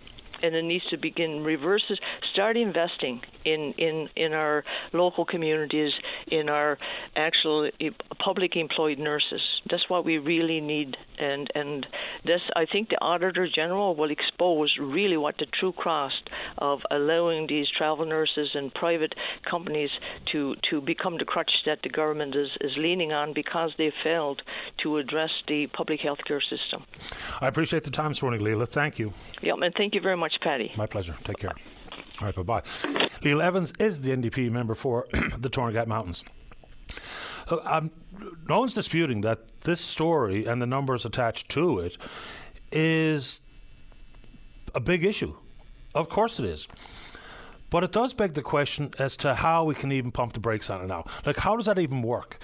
And it needs to begin reverses. Start investing in our local communities, in our actual public employed nurses. That's what we really need. And this, I think, the Auditor General will expose really what the true cost of allowing these travel nurses and private companies to become the crutch that the government is leaning on because they failed to address the public health care system. I appreciate the time this morning, Leila. Thank you. Yeah, and thank you very much, Paddy. My pleasure. Take care. All right, bye-bye. Leila Evans is the NDP member for the Torngat Mountains. No one's disputing that this story and the numbers attached to it is a big issue. Of course it is. But it does beg the question as to how we can even pump the brakes on it now. Like, how does that even work?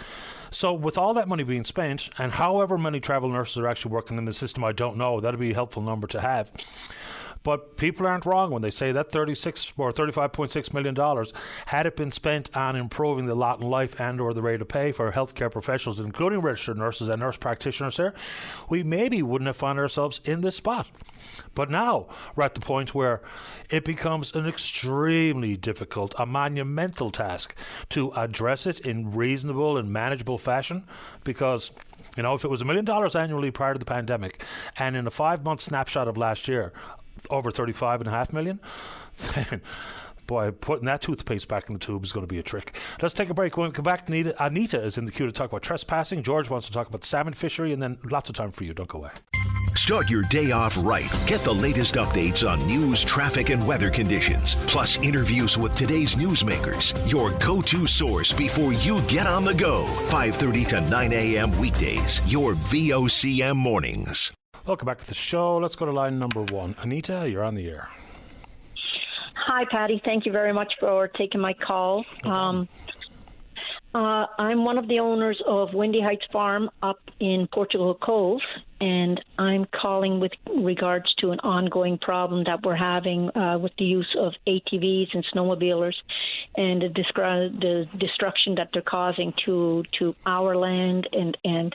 So with all that money being spent, and however many travel nurses are actually working in the system, I don't know. That'd be a helpful number to have. But people aren't wrong when they say that $35.6 million, had it been spent on improving the lot in life and or the rate of pay for healthcare professionals, including registered nurses and nurse practitioners there, we maybe wouldn't have found ourselves in this spot. But now we're at the point where it becomes an extremely difficult, a monumental task to address it in reasonable and manageable fashion, because if it was $1 million annually prior to the pandemic, and in a 5-month snapshot of last year, over 35.5 million, then boy, putting that toothpaste back in the tube is going to be a trick. Let's take a break. When we come back, Anita is in the queue to talk about trespassing. George wants to talk about the salmon fishery, and then lots of time for you. Don't go away. Start your day off right. Get the latest updates on news, traffic, and weather conditions, plus interviews with today's newsmakers. Your go-to source before you get on the go. 5:30 to 9 a.m. weekdays. Your VOCM mornings. Welcome back to the show. Let's go to line number 1. Anita, you're on the air. Hi, Patty. Thank you very much for taking my call. I'm one of the owners of Windy Heights Farm up in Portugal Cove, and I'm calling with regards to an ongoing problem that we're having with the use of ATVs and snowmobilers and the destruction that they're causing to our land and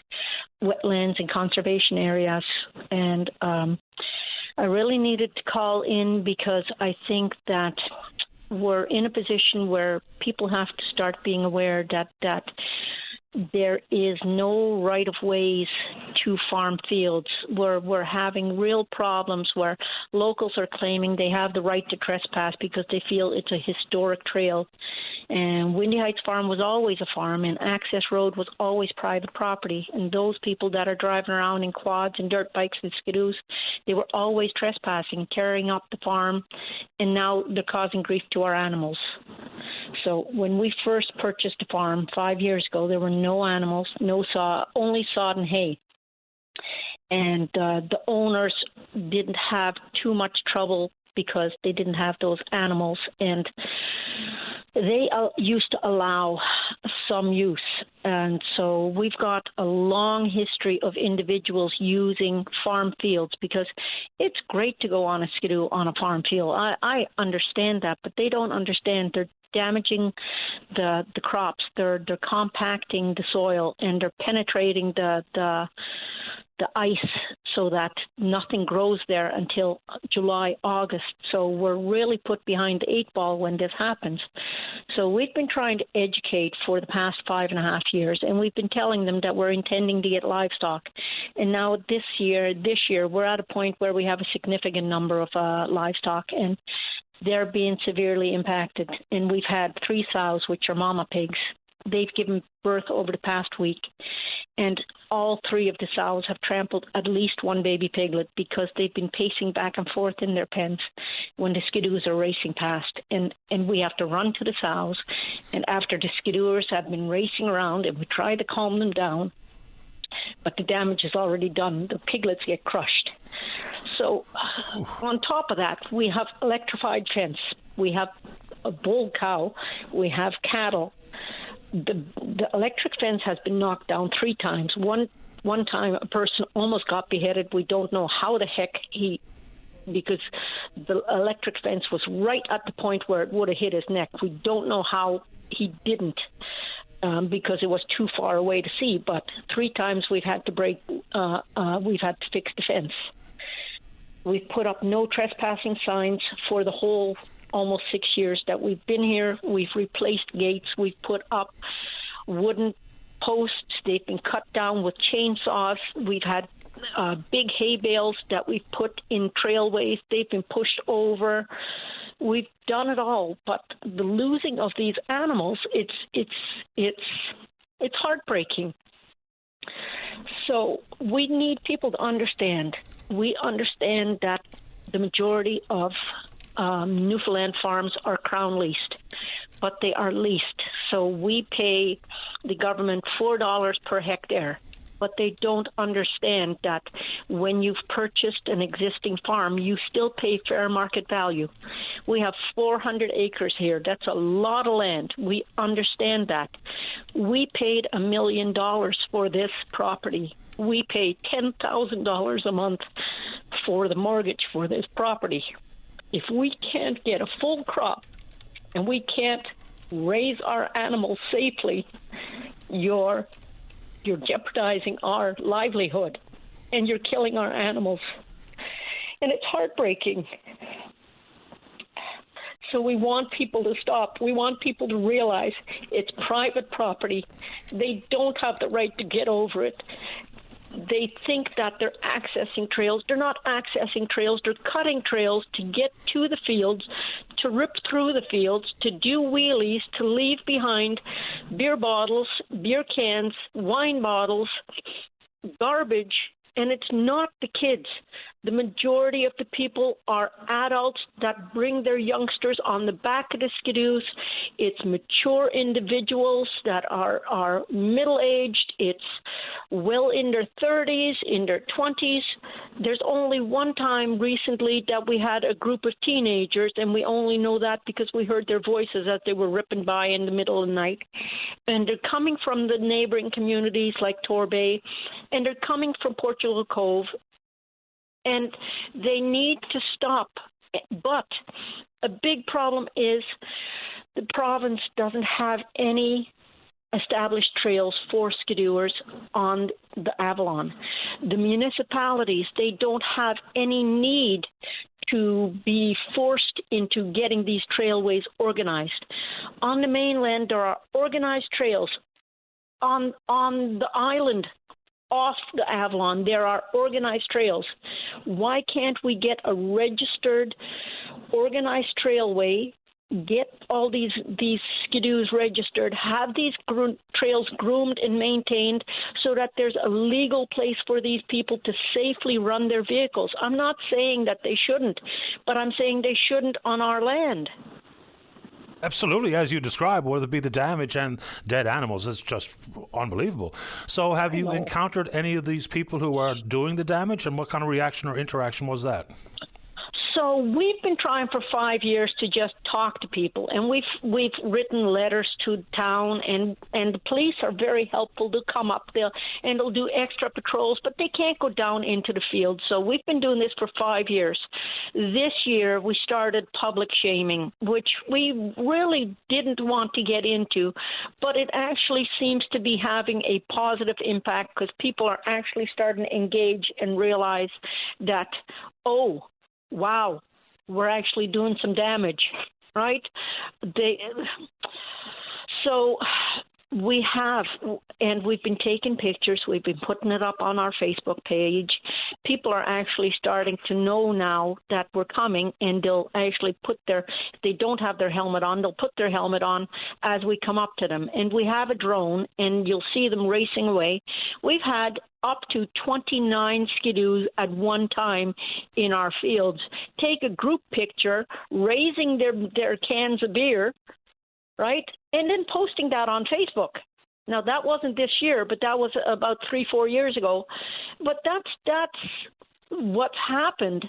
wetlands and conservation areas. And I really needed to call in because I think that we're in a position where people have to start being aware that there is no right-of-ways to farm fields. We're having real problems where locals are claiming they have the right to trespass because they feel it's a historic trail. And Windy Heights Farm was always a farm, and Access Road was always private property. And those people that are driving around in quads and dirt bikes and skidoos, they were always trespassing, tearing up the farm, and now they're causing grief to our animals. So when we first purchased the farm 5 years ago, there were no animals, only sod and hay. And the owners didn't have too much trouble because they didn't have those animals. And they used to allow some use. And so we've got a long history of individuals using farm fields because it's great to go on a skidoo on a farm field. I understand that, but they don't understand. They're damaging the crops. They're compacting the soil, and they're penetrating the ice so that nothing grows there until July, August. So we're really put behind the 8 ball when this happens. So we've been trying to educate for the past 5.5 years, and we've been telling them that we're intending to get livestock. And now this year, we're at a point where we have a significant number of livestock, and they're being severely impacted. And we've had 3 sows, which are mama pigs. They've given birth over the past week. and all 3 of the sows have trampled at least one baby piglet because they've been pacing back and forth in their pens when the skidoos are racing past. And we have to run to the sows, and after the skidoos have been racing around and we try to calm them down, but the damage is already done, the piglets get crushed. So on top of that, we have electrified fence, we have a bull cow, we have cattle. The electric fence has been knocked down 3 times. One time a person almost got beheaded. We don't know how the heck because the electric fence was right at the point where it would have hit his neck. We don't know how he didn't because it was too far away to see. But 3 times we've had to we've had to fix the fence. We've put up no trespassing signs for the whole almost 6 years that we've been here. We've replaced gates. We've put up wooden posts. They've been cut down with chainsaws. We've had big hay bales that we've put in trailways. They've been pushed over. We've done it all, but the losing of these animals, it's heartbreaking. So we need people to understand. We understand that the majority of Newfoundland farms are crown leased, but they are leased. So we pay the government $4 per hectare, but they don't understand that when you've purchased an existing farm, you still pay fair market value. We have 400 acres here. That's a lot of land. We understand that. We paid $1 million for this property. We pay $10,000 a month for the mortgage for this property. If we can't get a full crop and we can't raise our animals safely, you're jeopardizing our livelihood and you're killing our animals. And it's heartbreaking. So we want people to stop. We want people to realize it's private property. They don't have the right to get over it. They think that they're accessing trails. They're not accessing trails. They're cutting trails to get to the fields, to rip through the fields, to do wheelies, to leave behind beer bottles, beer cans, wine bottles, garbage. And it's not the kids. The majority of the people are adults that bring their youngsters on the back of the skidoos. It's mature individuals that are middle-aged. It's well in their 30s, in their 20s. There's only one time recently that we had a group of teenagers, and we only know that because we heard their voices as they were ripping by in the middle of the night. And they're coming from the neighboring communities like Torbay, and they're coming from Portugal Cove, and they need to stop. But a big problem is the province doesn't have any established trails for skidooers on the Avalon. The municipalities, they don't have any need to be forced into getting these trailways organized. On the mainland, there are organized trails. On the island, off the Avalon, there are organized trails. Why can't we get a registered, organized trailway, get all these skidoos registered, have these trails groomed and maintained so that there's a legal place for these people to safely run their vehicles? I'm not saying that they shouldn't, but I'm saying they shouldn't on our land. Absolutely, as you describe, whether it be the damage and dead animals, it's just unbelievable. So have you encountered any of these people who are doing the damage, and what kind of reaction or interaction was that? So we've been trying for 5 years to just talk to people, and we've written letters to town, and the police are very helpful. They'll come up there and they'll do extra patrols, but they can't go down into the field. So we've been doing this for 5 years. This year we started public shaming, which we really didn't want to get into, but it actually seems to be having a positive impact because people are actually starting to engage and realize that, oh, wow, we're actually doing some damage, right? So We have, and we've been taking pictures. We've been putting it up on our Facebook page. People are actually starting to know now that we're coming, and they'll actually if they don't have their helmet on, they'll put their helmet on as we come up to them. And we have a drone, and you'll see them racing away. We've had up to 29 skidoos at one time in our fields take a group picture, raising their cans of beer, right? And then posting that on Facebook. Now, that wasn't this year, but that was about 3-4 years ago. But that's what's happened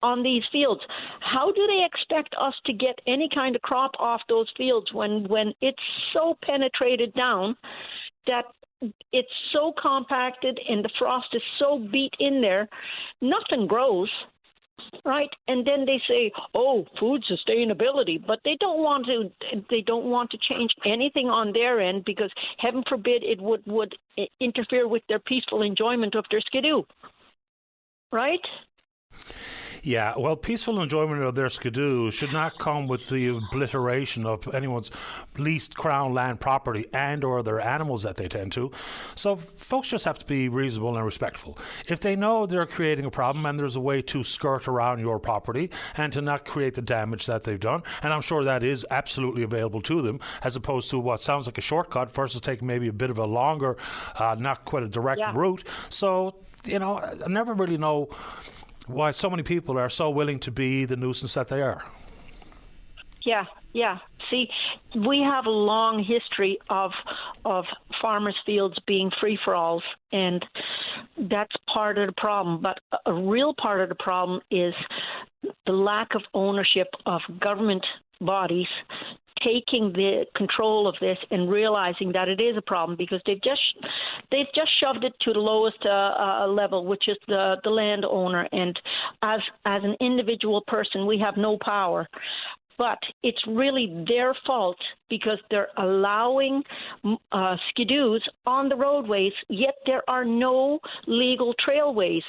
on these fields. How do they expect us to get any kind of crop off those fields when it's so penetrated down that it's so compacted and the frost is so beat in there, nothing grows? Right, and then they say, "Oh, food sustainability," but they don't want to change anything on their end because, heaven forbid, it would interfere with their peaceful enjoyment of their skidoo. Right? Yeah, well, peaceful enjoyment of their skidoo should not come with the obliteration of anyone's leased Crown land property and or their animals that they tend to. So folks just have to be reasonable and respectful. If they know they're creating a problem and there's a way to skirt around your property and to not create the damage that they've done, and I'm sure that is absolutely available to them, as opposed to what sounds like a shortcut versus taking maybe a bit of a longer, not quite a direct route. So, I never really know why so many people are so willing to be the nuisance that they are. Yeah. See, we have a long history of farmers' fields being free-for-alls, and that's part of the problem. But a real part of the problem is the lack of ownership of government bodies taking the control of this and realizing that it is a problem, because they've just shoved it to the lowest level, which is the landowner. And as an individual person, we have no power. But it's really their fault because they're allowing skidoos on the roadways, yet there are no legal trailways.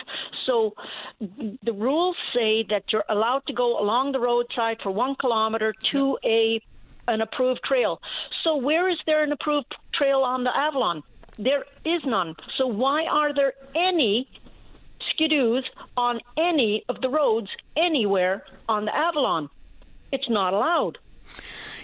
So the rules say that you're allowed to go along the roadside for 1 kilometer to an approved trail. So where is there an approved trail on the Avalon? There is none. So why are there any skidoos on any of the roads anywhere on the Avalon? It's not allowed.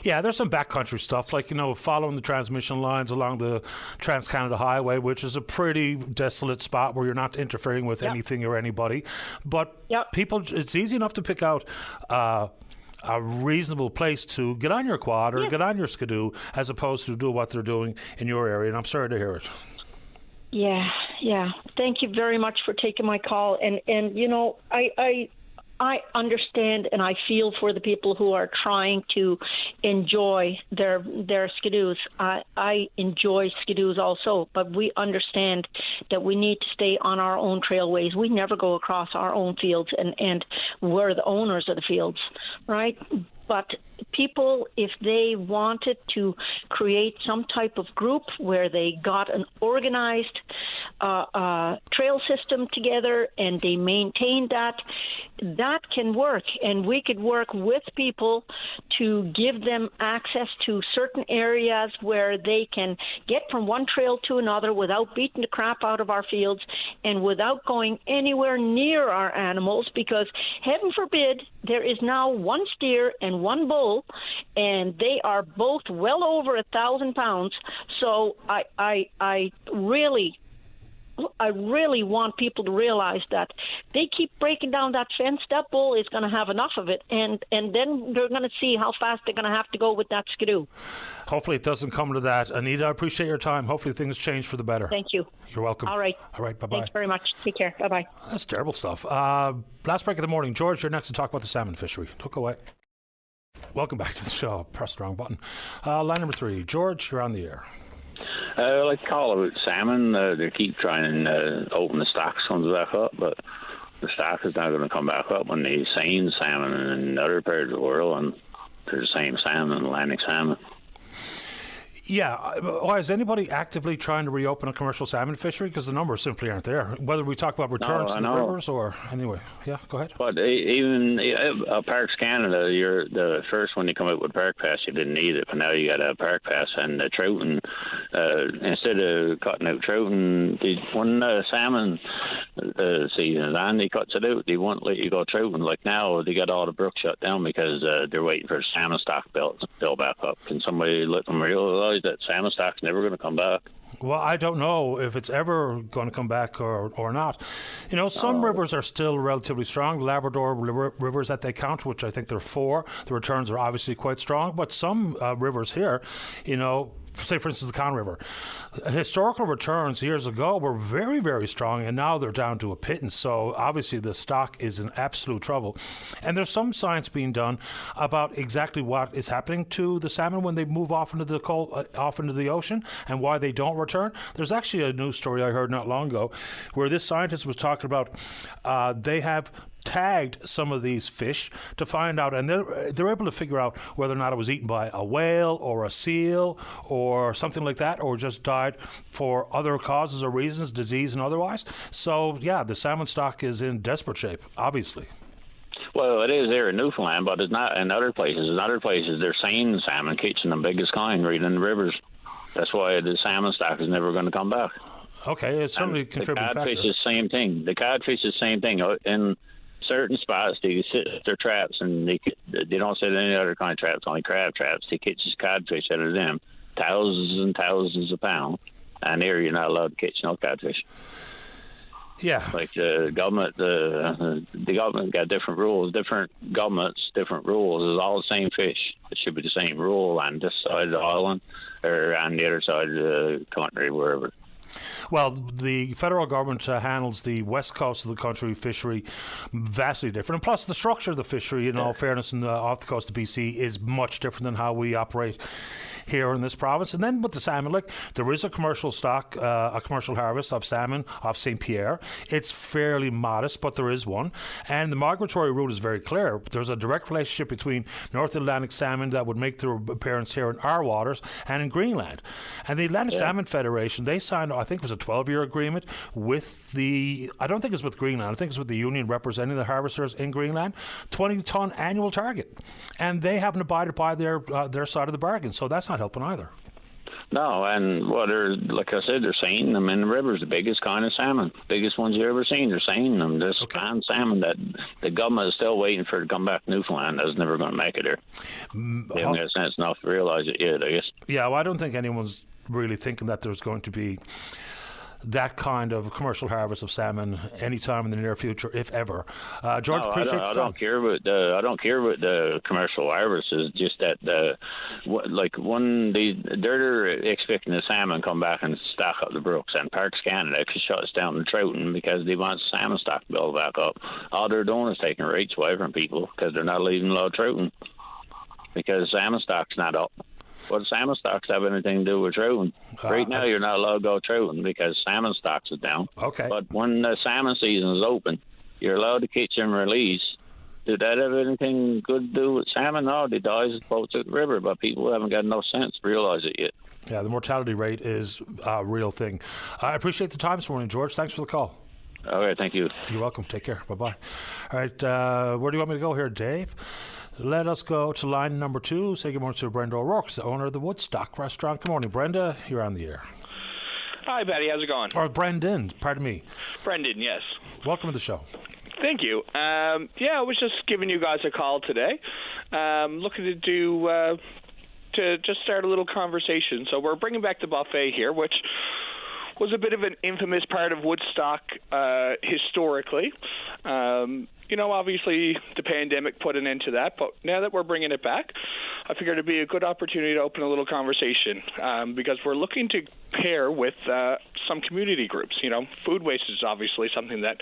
Yeah, there's some backcountry stuff, like, following the transmission lines along the Trans-Canada Highway, which is a pretty desolate spot where you're not interfering with anything or anybody. But people, it's easy enough to pick out a reasonable place to get on your quad or get on your skidoo, as opposed to do what they're doing in your area. And I'm sorry to hear it. Yeah. Thank you very much for taking my call. And I understand and I feel for the people who are trying to enjoy their skidoos. I enjoy skidoos also, but we understand that we need to stay on our own trailways. We never go across our own fields, and we're the owners of the fields, right? But people, if they wanted to create some type of group where they got an organized trail system together and they maintained that can work. And we could work with people to give them access to certain areas where they can get from one trail to another without beating the crap out of our fields and without going anywhere near our animals, because heaven forbid there is now 1 steer and 1 bull, and they are both well over 1,000 pounds. So I really want people to realize that they keep breaking down that fence. That bull is going to have enough of it, and then they're going to see how fast they're going to have to go with that skidoo. Hopefully it doesn't come to that. Anita, I appreciate your time. Hopefully things change for the better. Thank you. You're welcome. All right, bye-bye. Thanks very much. Take care. Bye-bye. That's terrible stuff. Last break of the morning. George, you're next to talk about the salmon fishery. Don't go away. Welcome back to the show. Press the wrong button. Line number 3. George, you're on the air. I'd like to call about salmon. They keep trying to open the stocks comes back up, but the stock is not going to come back up when they seine salmon in other parts of the world, and they're the same salmon, Atlantic salmon. Yeah. Why is anybody actively trying to reopen a commercial salmon fishery? Because the numbers simply aren't there. Whether we talk about returns in the rivers or anyway. Yeah, go ahead. But even Parks Canada, you're the first when you come out with Park Pass, you didn't need it, but now you got a Park Pass and the trouting. Instead of cutting out trouting, when salmon season is on, he cuts it out. They won't let you go trouting. Like now, they got all the brooks shut down because they're waiting for salmon stock build back up. Can somebody let them realize that salmon stock's never going to come back? Well, I don't know if it's ever going to come back or not. You know, some rivers are still relatively strong. The Labrador rivers that they count, which I think there are 4, the returns are obviously quite strong. But some rivers here, you know, say, for instance, the Conn River. Historical returns years ago were very, very strong, and now they're down to a pittance. So obviously the stock is in absolute trouble. And there's some science being done about exactly what is happening to the salmon when they move off into the ocean and why they don't return. There's actually a news story I heard not long ago where this scientist was talking about they have tagged some of these fish to find out, and they're able to figure out whether or not it was eaten by a whale or a seal or something like that, or just died for other causes or reasons, disease and otherwise. So yeah, the salmon stock is in desperate shape, obviously. Well, it is there in Newfoundland, but it's not in other places. In other places, they're seeing salmon catching the biggest kind right in the rivers. That's why the salmon stock is never going to come back. Okay, it's certainly a contributing factor. The codfish is the same thing. The codfish is the same thing. In certain spots, they sit their traps, and they don't sit any other kind of traps, only crab traps. They catch codfish out of them, thousands and thousands of pounds. And there, you're not allowed to catch no codfish. Yeah, like the government, the government got different rules. Different governments, different rules. It's all the same fish. It should be the same rule on this side of the island or on the other side of the country, wherever. Well, the federal government handles the west coast of the country fishery vastly different. And plus, the structure of the fishery, in all fairness, off the coast of BC is much different than how we operate here in this province. And then with the salmon, like, there is a commercial stock, a commercial harvest of salmon off St. Pierre. It's fairly modest, but there is one. And the migratory route is very clear. There's a direct relationship between North Atlantic salmon that would make their appearance here in our waters and in Greenland. And the Atlantic Salmon Federation, they signed, I think it was a 12-year agreement with I don't think it's with Greenland, I think it's with the union representing the harvesters in Greenland, 20-ton annual target. And they haven't abided by their side of the bargain, so that's not helping either. No, and like I said, they're seeing them in the rivers, the biggest kind of salmon, biggest ones you've ever seen. They're seeing them. This fine salmon that the government is still waiting for to come back to Newfoundland is never going to make it there. They haven't got sense enough to realize it yet, I guess. Yeah, well, I don't think anyone's really thinking that there's going to be that kind of commercial harvest of salmon anytime in the near future, if ever. George, appreciate I don't care about the commercial harvest. It's just that when they're expecting the salmon come back and stock up the brooks, and Parks Canada shuts down the trouting because they want salmon stock to build back up. All they're doing is taking rates away from people because they're not leaving low trouting because salmon stock's not up. Well, salmon stocks have anything to do with trouting. Right now, you're not allowed to go trouting because salmon stocks are down. Okay. But when the salmon season is open, you're allowed to catch and release. Did that have anything good to do with salmon? No, they die as boats at the river, but people haven't got no sense to realize it yet. Yeah, the mortality rate is a real thing. I appreciate the time this morning, George. Thanks for the call. All right, thank you. You're welcome. Take care. Bye-bye. All right, where do you want me to go here, Dave? Let us go to line number 2. Say good morning to Brenda O'Rourke, the owner of the Woodstock Restaurant. Good morning, Brenda. You're on the air. Hi, Betty. How's it going? Or Brendan, pardon me. Brendan, yes. Welcome to the show. Thank you. I was just giving you guys a call today. Looking to just start a little conversation. So we're bringing back the buffet here, which was a bit of an infamous part of Woodstock historically. Obviously the pandemic put an end to that, but now that we're bringing it back, I figured it'd be a good opportunity to open a little conversation because we're looking to pair with some community groups. Food waste is obviously something that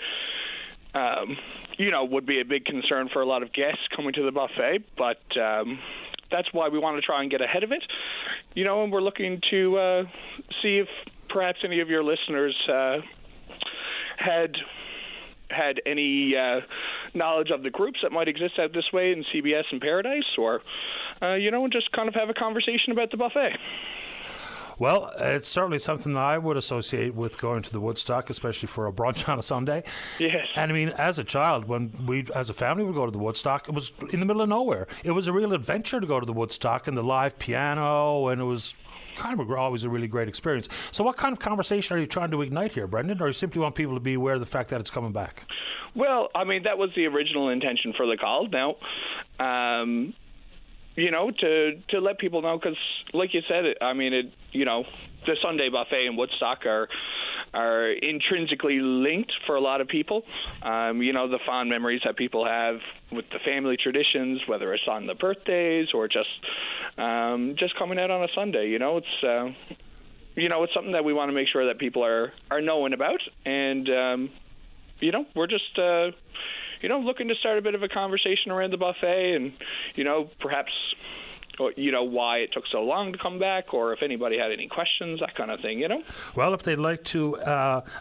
would be a big concern for a lot of guests coming to the buffet, but that's why we want to try and get ahead of it. And we're looking to see if perhaps any of your listeners had any knowledge of the groups that might exist out this way in CBS and Paradise, or and just kind of have a conversation about the buffet. Well, it's certainly something that I would associate with going to the Woodstock, especially for a brunch on a Sunday. Yes. And I mean, as a child, when we, as a family, would go to the Woodstock, it was in the middle of nowhere. It was a real adventure to go to the Woodstock, and the live piano, and it was kind of always a really great experience. So what kind of conversation are you trying to ignite here, Brendan, or you simply want people to be aware of the fact that it's coming back? Well, I mean, that was the original intention for the call. Now, to let people know, because like you said, the Sunday buffet and Woodstock are intrinsically linked for a lot of people. The fond memories that people have with the family traditions, whether it's on the birthdays or just coming out on a Sunday. It's something that we want to make sure that people are knowing about, and we're just looking to start a bit of a conversation around the buffet, and perhaps why it took so long to come back, or if anybody had any questions, that kind of thing, Well, if they'd like to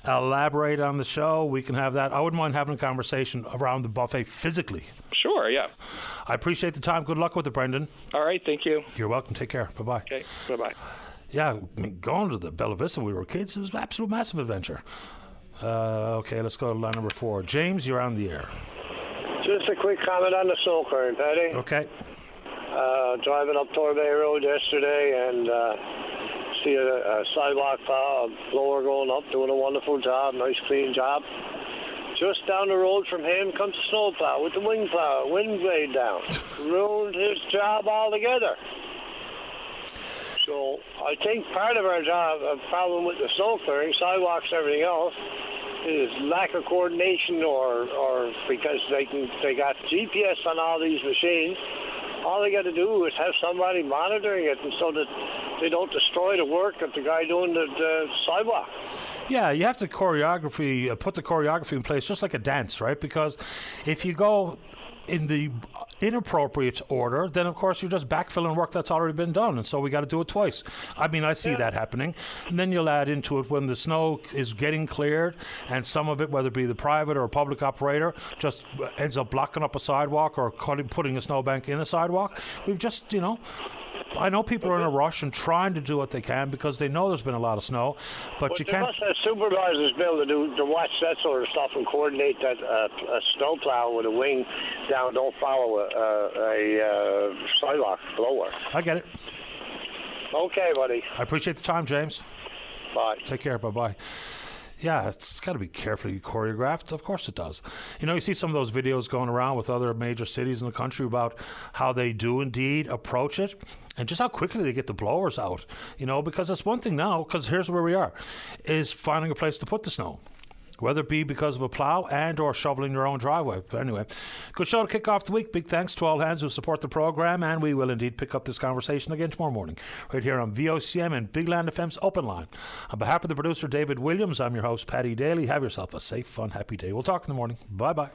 elaborate on the show, we can have that. I wouldn't mind having a conversation around the buffet physically. Sure, yeah. I appreciate the time. Good luck with it, Brendan. All right, thank you. You're welcome. Take care. Bye-bye. Okay, bye-bye. Yeah, I mean, going to the Bella Vista when we were kids, it was an absolute massive adventure. Okay, let's go to line number 4. James, you're on the air. Just a quick comment on the snow clearing, Paddy. Okay. Driving up Torbay Road yesterday and see a sidewalk plow, a blower going up, doing a wonderful job, nice clean job. Just down the road from him comes a snow plow with the wind blade down. Ruined his job altogether. So I think part of our job, a problem with the snow clearing, sidewalks, everything else, is lack of coordination, or because they got GPS on all these machines. All they got to do is have somebody monitoring it, and so that they don't destroy the work of the guy doing the sidewalk. Yeah, you have to put the choreography in place, just like a dance, right? Because if you go in the inappropriate order, then of course you're just backfilling work that's already been done, and so we got to do it twice. I mean, I see that happening. And then you'll add into it when the snow is getting cleared, and some of it, whether it be the private or public operator, just ends up blocking up a sidewalk or putting a snowbank in a sidewalk. We've just, I know people are in a rush and trying to do what they can because they know there's been a lot of snow, but you can't. Must have supervisors be able to watch that sort of stuff and coordinate that a snow plow with a wing down don't follow a sidewalk blower. I get it. Okay, buddy. I appreciate the time, James. Bye. Take care. Bye-bye. Yeah, it's got to be carefully choreographed. Of course it does. You see some of those videos going around with other major cities in the country about how they do indeed approach it, and just how quickly they get the blowers out. Because it's one thing now, because here's where we are, is finding a place to put the snow, whether it be because of a plow and or shoveling your own driveway. But anyway, good show to kick off the week. Big thanks to all hands who support the program, and we will indeed pick up this conversation again tomorrow morning right here on VOCM and Big Land FM's Open Line. On behalf of the producer David Williams, I'm your host Paddy Daly. Have yourself a safe, fun, happy day. We'll talk in the morning. Bye-bye.